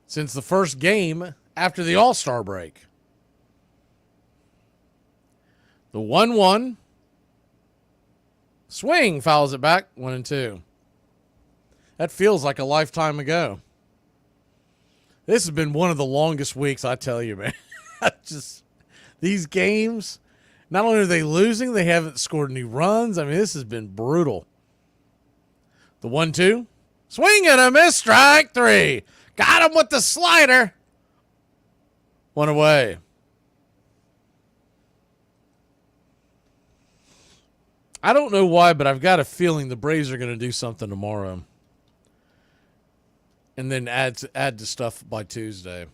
since the first game after the All-Star break. The 1-1 swing fouls it back. 1-2. That feels like a lifetime ago. This has been one of the longest weeks, I tell you, man. Just these games, not only are they losing, they haven't scored any runs. I mean, this has been brutal. The 1-2 swing and a miss. Strike 3. Got him with the slider. 1 away. I don't know why, but I've got a feeling the Braves are going to do something tomorrow. And then add to stuff by Tuesday.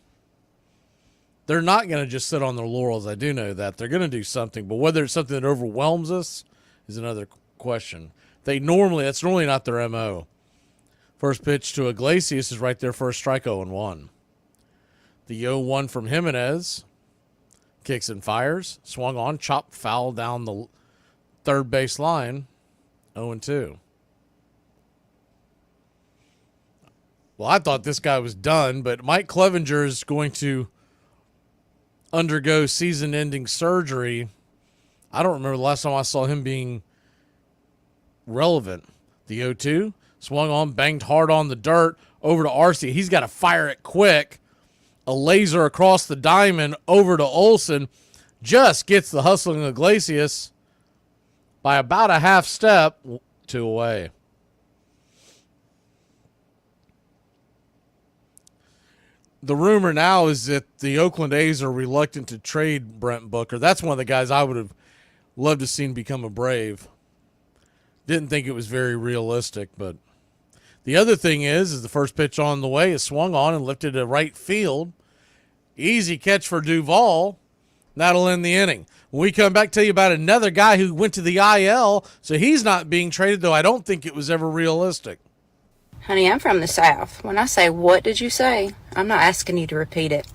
They're not going to just sit on their laurels. I do know that. They're going to do something. But whether it's something that overwhelms us is another question. That's normally not their MO. First pitch to Iglesias is right there for a strike. 0-1. The 0-1 from Jimenez. Kicks and fires. Swung on. Chopped foul down the third base line. 0-2. Well, I thought this guy was done, but Mike Clevenger is going to undergo season-ending surgery. I don't remember the last time I saw him being relevant. The 0-2 swung on, banged hard on the dirt, over to Arce. He's got to fire it quick. A laser across the diamond over to Olsen. Just gets the hustling Iglesias by about a half step. 2 away. The rumor now is that the Oakland A's are reluctant to trade Brent Booker. That's one of the guys I would have loved to see become a Brave. Didn't think it was very realistic, but the other thing is the first pitch on the way is swung on and lifted to right field. Easy catch for Duvall. That'll end the inning. When we come back, tell you about another guy who went to the IL, so he's not being traded, though I don't think it was ever realistic.
Honey, I'm from the South. When I say, what did you say? I'm not asking you to repeat it.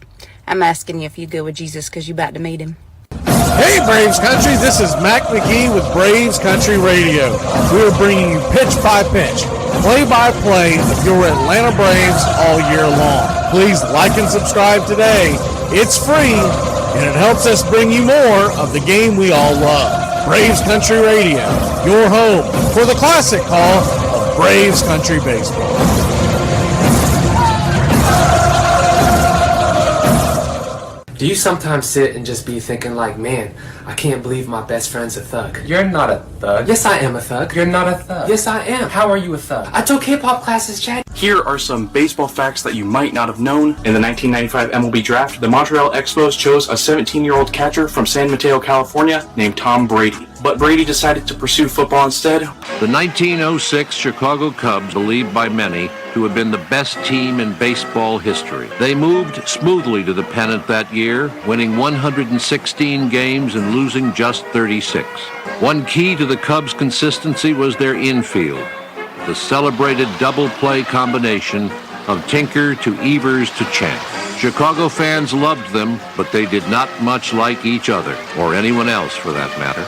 I'm asking you if you go with Jesus because you're about to meet him.
Hey, Braves Country, this is Mac Magee with Braves Country Radio. We are bringing you pitch by pitch, play-by-play of your Atlanta Braves all year long. Please like and subscribe today. It's free, and it helps us bring you more of the game we all love. Braves Country Radio, your home for the classic call of Braves Country Baseball.
Do you sometimes sit and just be thinking like, man, I can't believe my best friend's a thug?
You're not a thug.
Yes, I am a thug.
You're not a thug.
Yes, I am. How are you a thug? I took hip-hop classes, Chad.
Here are some baseball facts that you might not have known. In the 1995 MLB draft, the Montreal Expos chose a 17-year-old catcher from San Mateo, California, named Tom Brady. But Brady decided to pursue football instead.
The 1906 Chicago Cubs, believed by many to have been the best team in baseball history. They moved smoothly to the pennant that year, winning 116 games and losing just 36. One key to the Cubs' consistency was their infield, the celebrated double play combination of Tinker to Evers to Chance. Chicago fans loved them, but they did not much like each other, or anyone else for that matter.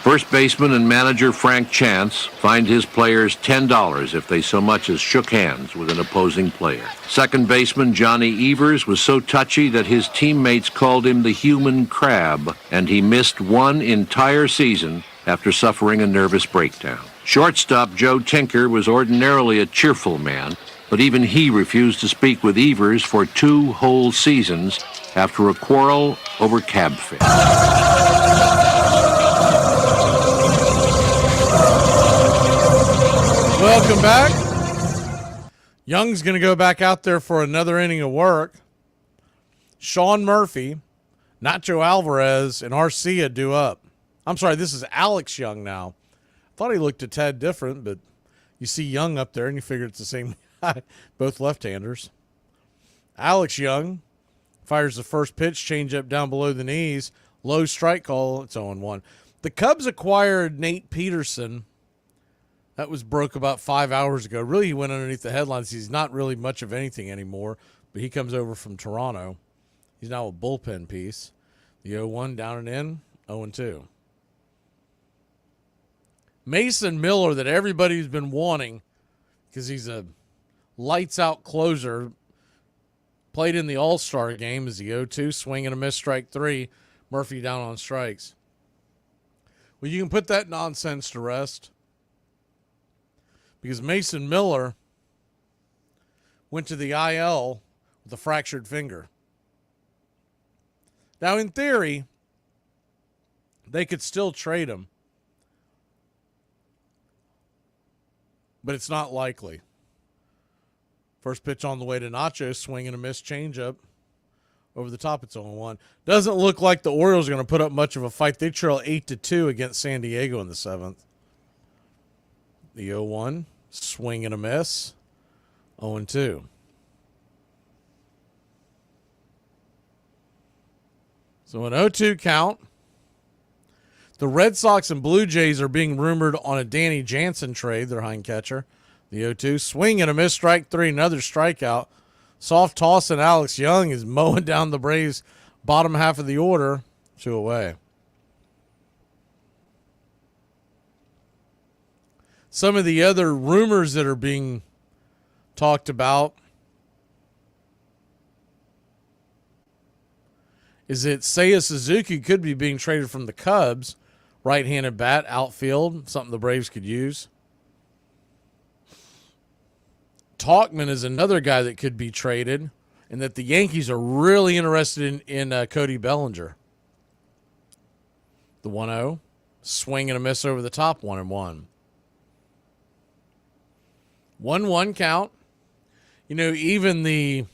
First baseman and manager Frank Chance fined his players $10 if they so much as shook hands with an opposing player. Second baseman Johnny Evers was so touchy that his teammates called him the human crab, and he missed one entire season after suffering a nervous breakdown. Shortstop Joe Tinker was ordinarily a cheerful man, but even he refused to speak with Evers for 2 whole seasons after a quarrel over cab fare.
Welcome back. Young's going to go back out there for another inning of work. Sean Murphy, Nacho Alvarez, and Arcia due up. I'm sorry, this is Alex Young now. I thought he looked a tad different, but you see Young up there and you figure it's the same guy, both left-handers. Alex Young fires the first pitch, change up down below the knees, low strike call, it's 0-1. The Cubs acquired Nate Peterson. That was broke about 5 hours ago. Really, he went underneath the headlines. He's not really much of anything anymore, but he comes over from Toronto. He's now a bullpen piece. The 0-1 down and in, 0-2. Mason Miller, that everybody's been wanting because he's a lights-out closer, played in the All-Star game as the 0-2, swing and a miss, strike 3. Murphy down on strikes. Well, you can put that nonsense to rest, because Mason Miller went to the IL with a fractured finger. Now, in theory, they could still trade him, but it's not likely. First pitch on the way to Nacho, swing and a miss, changeup. Over the top, it's 0-1. Doesn't look like the Orioles are going to put up much of a fight. They trail 8-2 against San Diego in the 7th. The 0-1, swing and a miss, 0-2. So an 0-2 count. The Red Sox and Blue Jays are being rumored on a Danny Jansen trade, their hind catcher. The 0-2, swing and a miss, strike 3, another strikeout. Soft toss, and Alex Young is mowing down the Braves' bottom half of the order, 2 away. Some of the other rumors that are being talked about is that Seiya Suzuki could be being traded from the Cubs. Right-handed bat, outfield, something the Braves could use. Talkman is another guy that could be traded, and that the Yankees are really interested in Cody Bellinger. The 1-0, swing and a miss over the top, 1-1. 1-1 count. You know, even the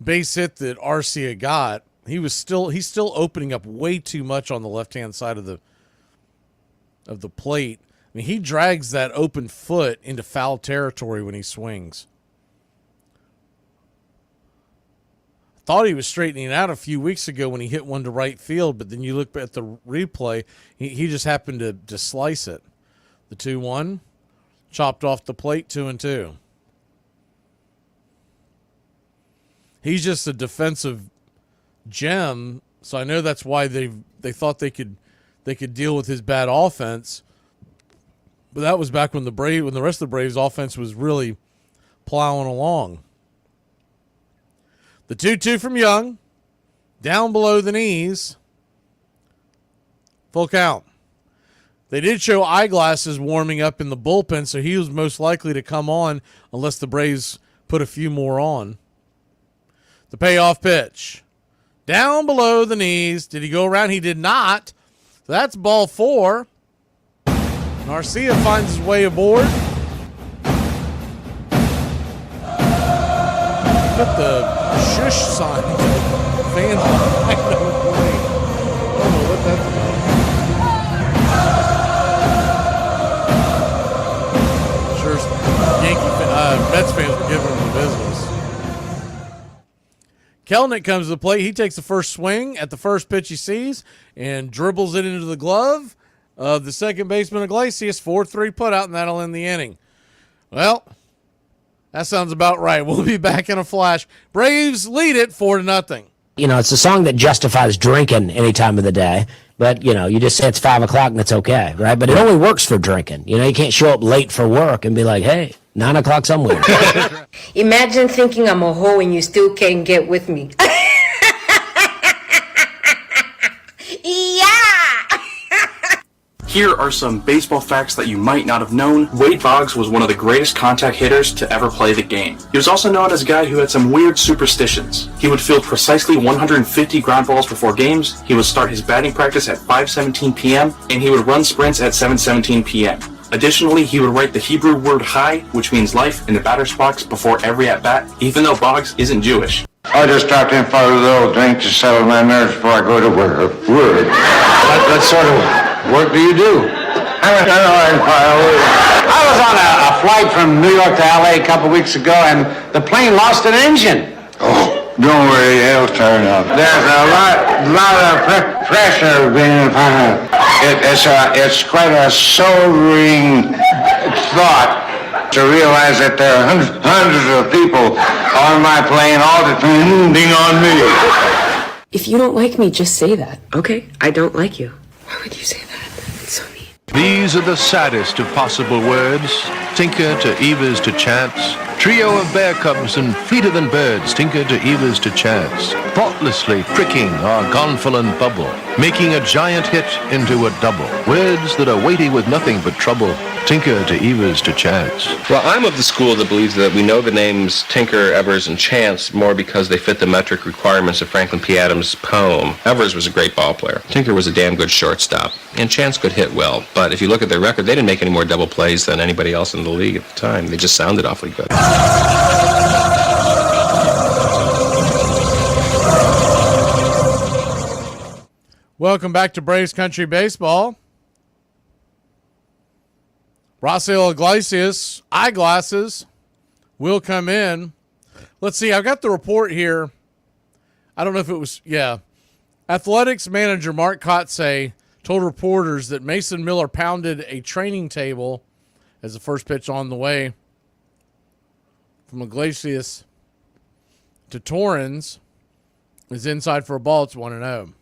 base hit that Arcia got, he's still opening up way too much on the left-hand side of the plate. I mean, he drags that open foot into foul territory when he swings. I thought he was straightening it out a few weeks ago when he hit one to right field, but then you look at the replay, he just happened to slice it. The 2-1, chopped off the plate, 2-2. He's just a defensive gem, so I know that's why they thought they could deal with his bad offense. But that was back when the rest of the Braves' offense was really plowing along. The 2-2 from Young, down below the knees, Full count. They did show Eyeglasses warming up in the bullpen, so he was most likely to come on unless the Braves put a few more on. The payoff pitch. Down below the knees. Did he go around? He did not. So that's ball 4. Garcia finds his way aboard. Put the shush sign to the fans behind the plate. I don't know what that's about. Sure, Mets fans were giving him the business. Kelenic comes to the plate. He takes the first swing at the first pitch he sees and dribbles it into the glove of the second baseman Iglesias. 4-3 putout, and that'll end the inning. Well, that sounds about right. We'll be back in a flash. Braves lead it 4-0.
You know, it's a song that justifies drinking any time of the day. But, you know, you just say it's 5 o'clock and it's okay, right? But it only works for drinking. You know, you can't show up late for work and be like, hey, 9 o'clock somewhere.
Imagine thinking I'm a hoe and you still can't get with me.
Here are some baseball facts that you might not have known. Wade Boggs was one of the greatest contact hitters to ever play the game. He was also known as a guy who had some weird superstitions. He would field precisely 150 ground balls before games, he would start his batting practice at 5:17 p.m., and he would run sprints at 7:17 p.m. Additionally, he would write the Hebrew word Chai, which means life, in the batter's box before every at-bat, even though Boggs isn't Jewish.
I just stopped in for a little drink to settle my nerves before I go to work. What sort of work do you do? I was on a flight from New York to L.A. a couple weeks ago, and the plane lost an engine. Oh, don't worry, it'll turn up. There's a lot of pressure being applied. It's quite a sobering thought to realize that there are hundreds of people on my plane all depending on me.
If you don't like me, just say that. Okay, I don't like you. Why would you say that? It's so mean.
These are the saddest of possible words. Tinker to Evers to Chance. Trio of bear cubs and fleeter than birds. Tinker to Evers to Chance. Thoughtlessly pricking our gonfalon bubble. Making a giant hit into a double. Words that are weighty with nothing but trouble. Tinker to Evers to Chance.
Well, I'm of the school that believes that we know the names Tinker, Evers, and Chance more because they fit the metric requirements of Franklin P. Adams' poem. Evers was a great ball player. Tinker was a damn good shortstop. And Chance could hit well. But if you look at their record, they didn't make any more double plays than anybody else in the league at the time. They just sounded awfully good.
Welcome back to Braves Country Baseball. Rafael Iglesias, Eyeglasses, will come in. Let's see, I've got the report here. I don't know if it was, Athletics manager Mark Kotze told reporters that Mason Miller pounded a training table as the first pitch on the way from Iglesias to Torrens is inside for a ball. It's 1-0.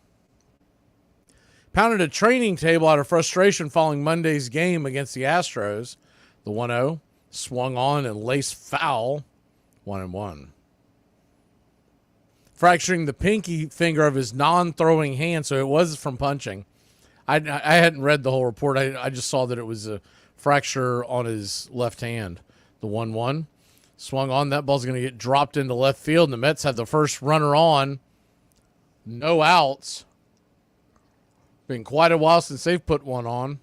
Pounded a training table out of frustration following Monday's game against the Astros. The 1-0 swung on and laced foul. 1-1. Fracturing the pinky finger of his non-throwing hand, so it was from punching. I hadn't read the whole report. I just saw that it was a fracture on his left hand. The 1-1 swung on. That ball's going to get dropped into left field, and the Mets have the first runner on. No outs. Been quite a while since they've put one on.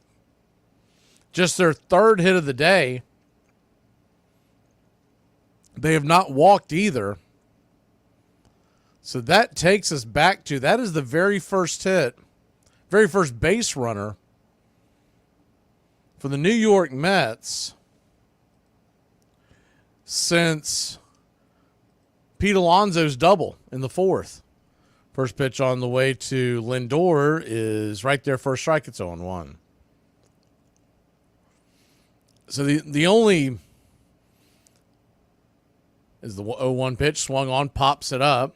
Just their third hit of the day. They have not walked either. So that takes us back to, that is the very first hit, very first base runner for the New York Mets since Pete Alonso's double in the fourth. First pitch on the way to Lindor is right there, first strike. It's 0-1. So the only is the 0-1 pitch, swung on, pops it up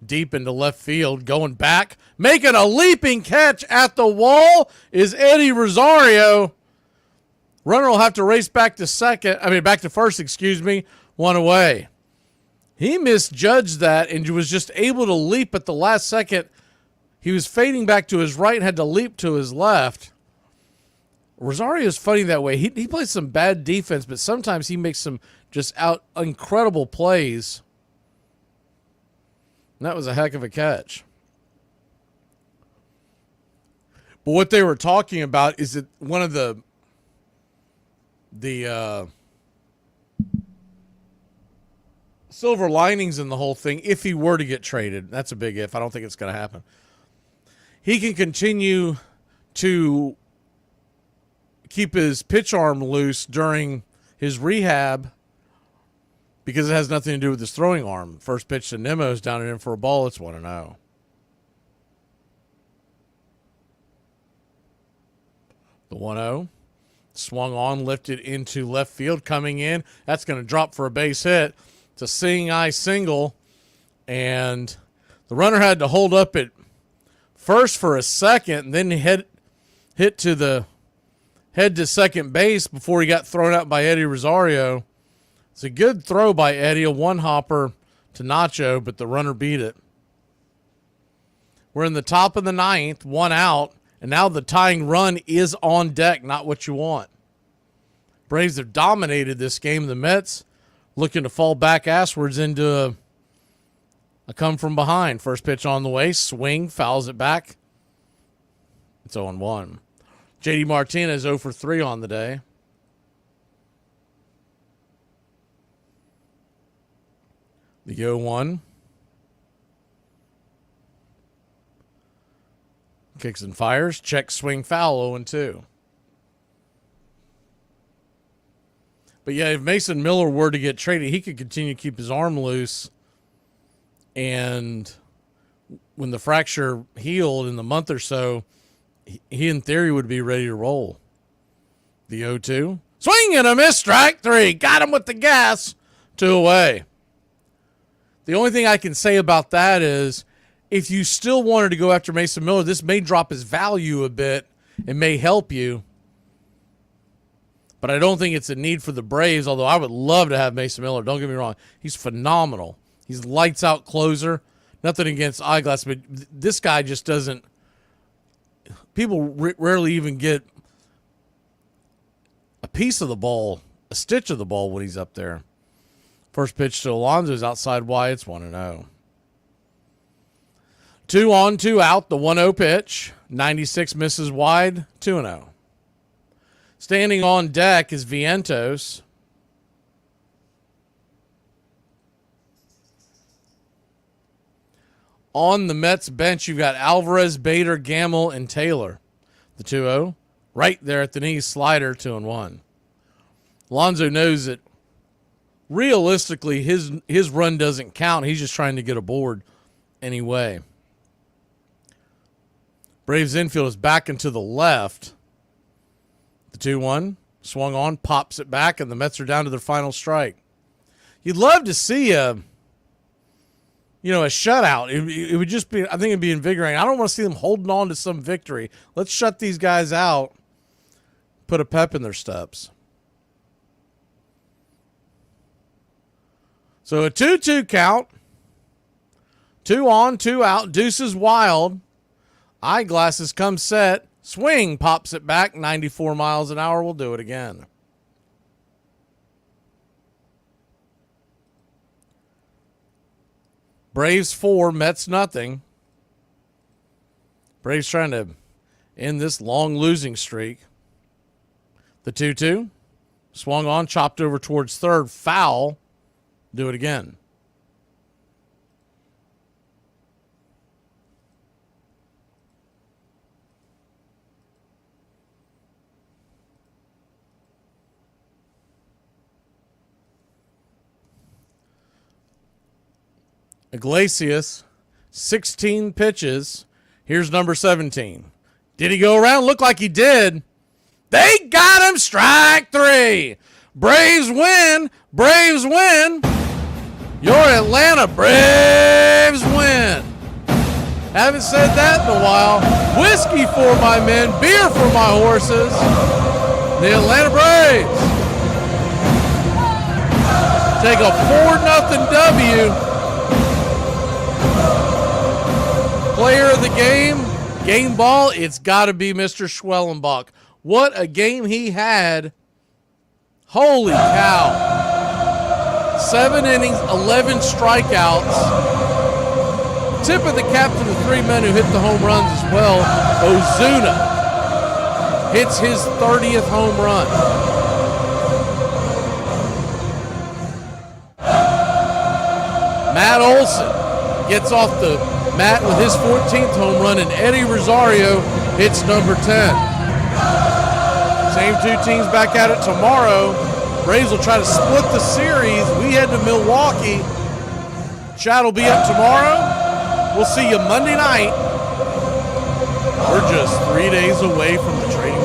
deep into left field, going back, making a leaping catch at the wall is Eddie Rosario. Runner will have to race back to first, one away. He misjudged that and was just able to leap at the last second He was fading back to his right, had to leap to his left. Rosario's funny that way. He plays some bad defense, but sometimes he makes some just incredible plays. And that was a heck of a catch. But what they were talking about is that one of the silver linings in the whole thing, if he were to get traded, that's a big if. I don't think it's going to happen. He can continue to keep his pitch arm loose during his rehab because it has nothing to do with his throwing arm. First pitch to Nemo's down and in for a ball. It's 1-0. The 1-0. Swung on, lifted into left field, coming in. That's going to drop for a base hit. It's a seeing eye single. And the runner had to hold up at first for a second, and then hit to the head to second base before he got thrown out by Eddie Rosario. It's a good throw by Eddie, a one-hopper to Nacho, but the runner beat it. We're in the top of the ninth, one out, and now the tying run is on deck, not what you want. Braves have dominated this game. The Mets looking to fall back asswards into a come from behind. First pitch on the way, swing, fouls it back. It's 0-1. JD Martinez 0 for 3 on the day. The 0-1. Kicks and fires. Check, swing, foul, 0-2. But yeah, if Mason Miller were to get traded, he could continue to keep his arm loose. And when the fracture healed in the month or so, he in theory would be ready to roll. The 0-2. Swing and a miss, strike 3. Got him with the gas. 2 away. The only thing I can say about that is if you still wanted to go after Mason Miller, this may drop his value a bit. It may help you. But I don't think it's a need for the Braves, although I would love to have Mason Miller. Don't get me wrong. He's phenomenal. He's lights out closer. Nothing against Eyeglass, but this guy just doesn't. People rarely even get a piece of the ball, a stitch of the ball when he's up there. First pitch to Alonso's outside wide. It's 1-0. 2 on, 2 out. The 1-0 pitch. 96 misses wide. 2-0. Standing on deck is Vientos. On the Mets bench, you've got Alvarez, Bader, Gamble, and Taylor. The 2-0. Right there at the knee, slider, 2-1. Alonso knows that realistically his run doesn't count. He's just trying to get aboard anyway. Braves infield is back and to the left. The 2-1. Swung on, pops it back, and the Mets are down to their final strike. You'd love to see a shutout. It would just be, I think it'd be invigorating. I don't want to see them holding on to some victory. Let's shut these guys out. Put a pep in their steps. So a 2-2 count. 2 on, 2 out. Deuces wild. Eyeglasses come set. Swing, pops it back. 94 miles an hour. We'll do it again. Braves 4, Mets nothing. Braves trying to end this long losing streak. The 2-2. Swung on, chopped over towards third. Foul. Do it again. Iglesias, 16 pitches. Here's number 17. Did he go around? Looked like he did. They got him. Strike 3. Braves win. Braves win. Your Atlanta Braves win. Haven't said that in a while. Whiskey for my men. Beer for my horses. The Atlanta Braves take a 4-0 W. Player of the game ball, it's got to be Mr. Schwellenbach. What a game he had. Holy cow. 7 innings, 11 strikeouts. Tip of the cap to the 3 men who hit the home runs as well. Ozuna hits his 30th home run. Matt Olson gets off the mat with his 14th home run, and Eddie Rosario hits number 10. Same two teams back at it tomorrow. Braves will try to split the series. We head to Milwaukee. Chad will be up tomorrow. We'll see you Monday night. We're just 3 days away from the trading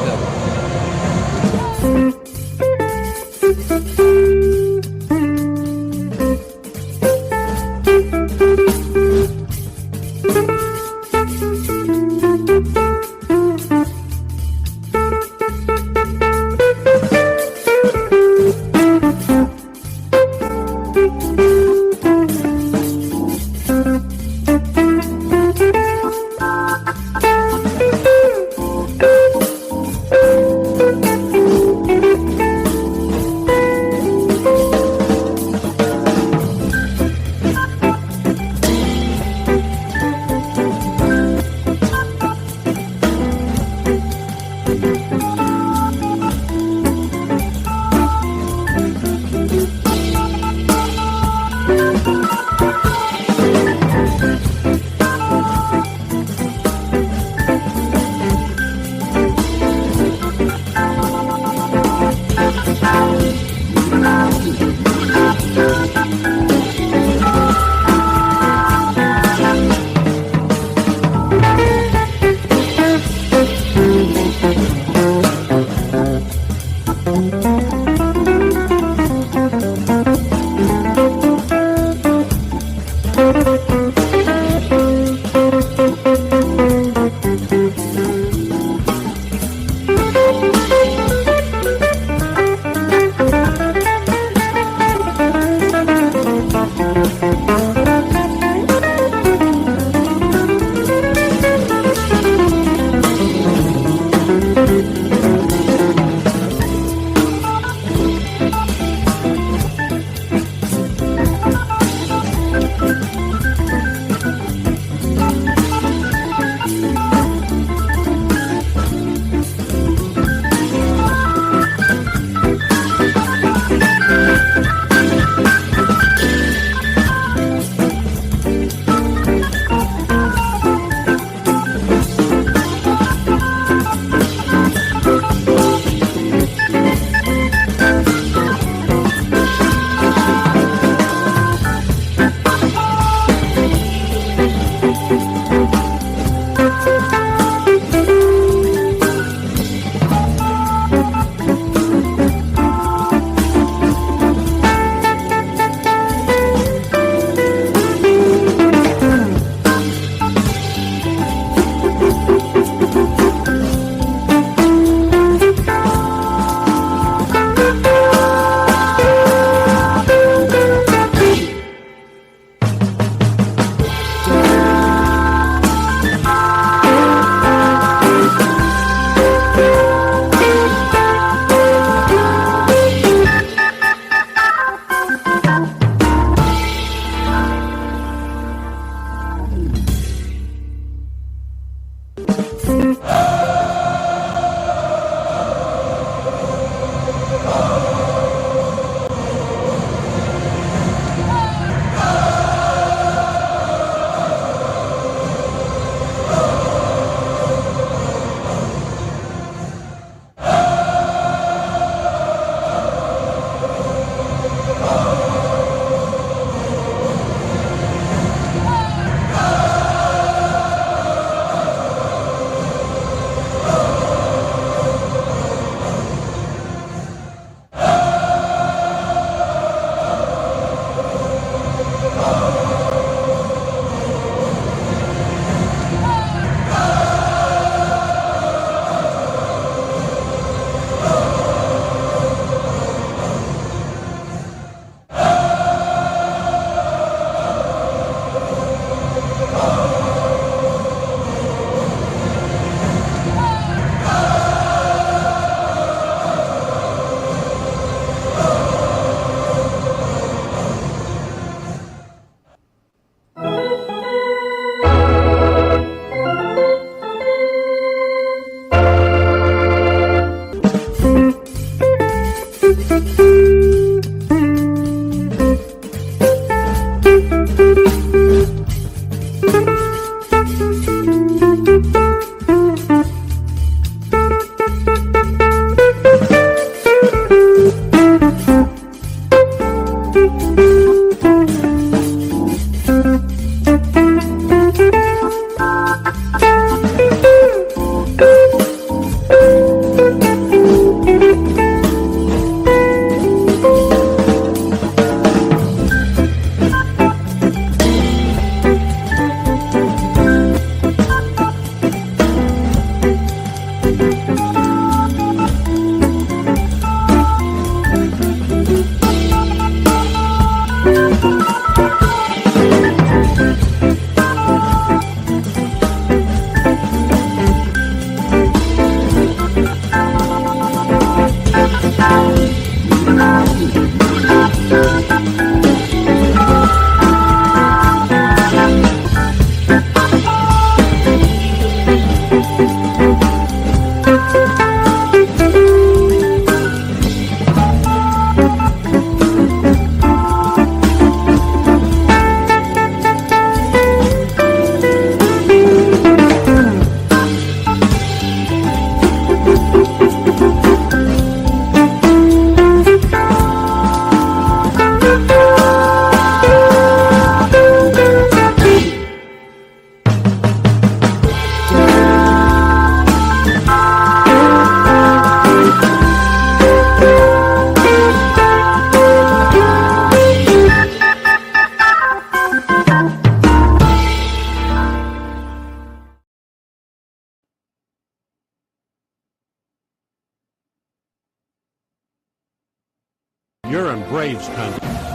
You're in Braves country.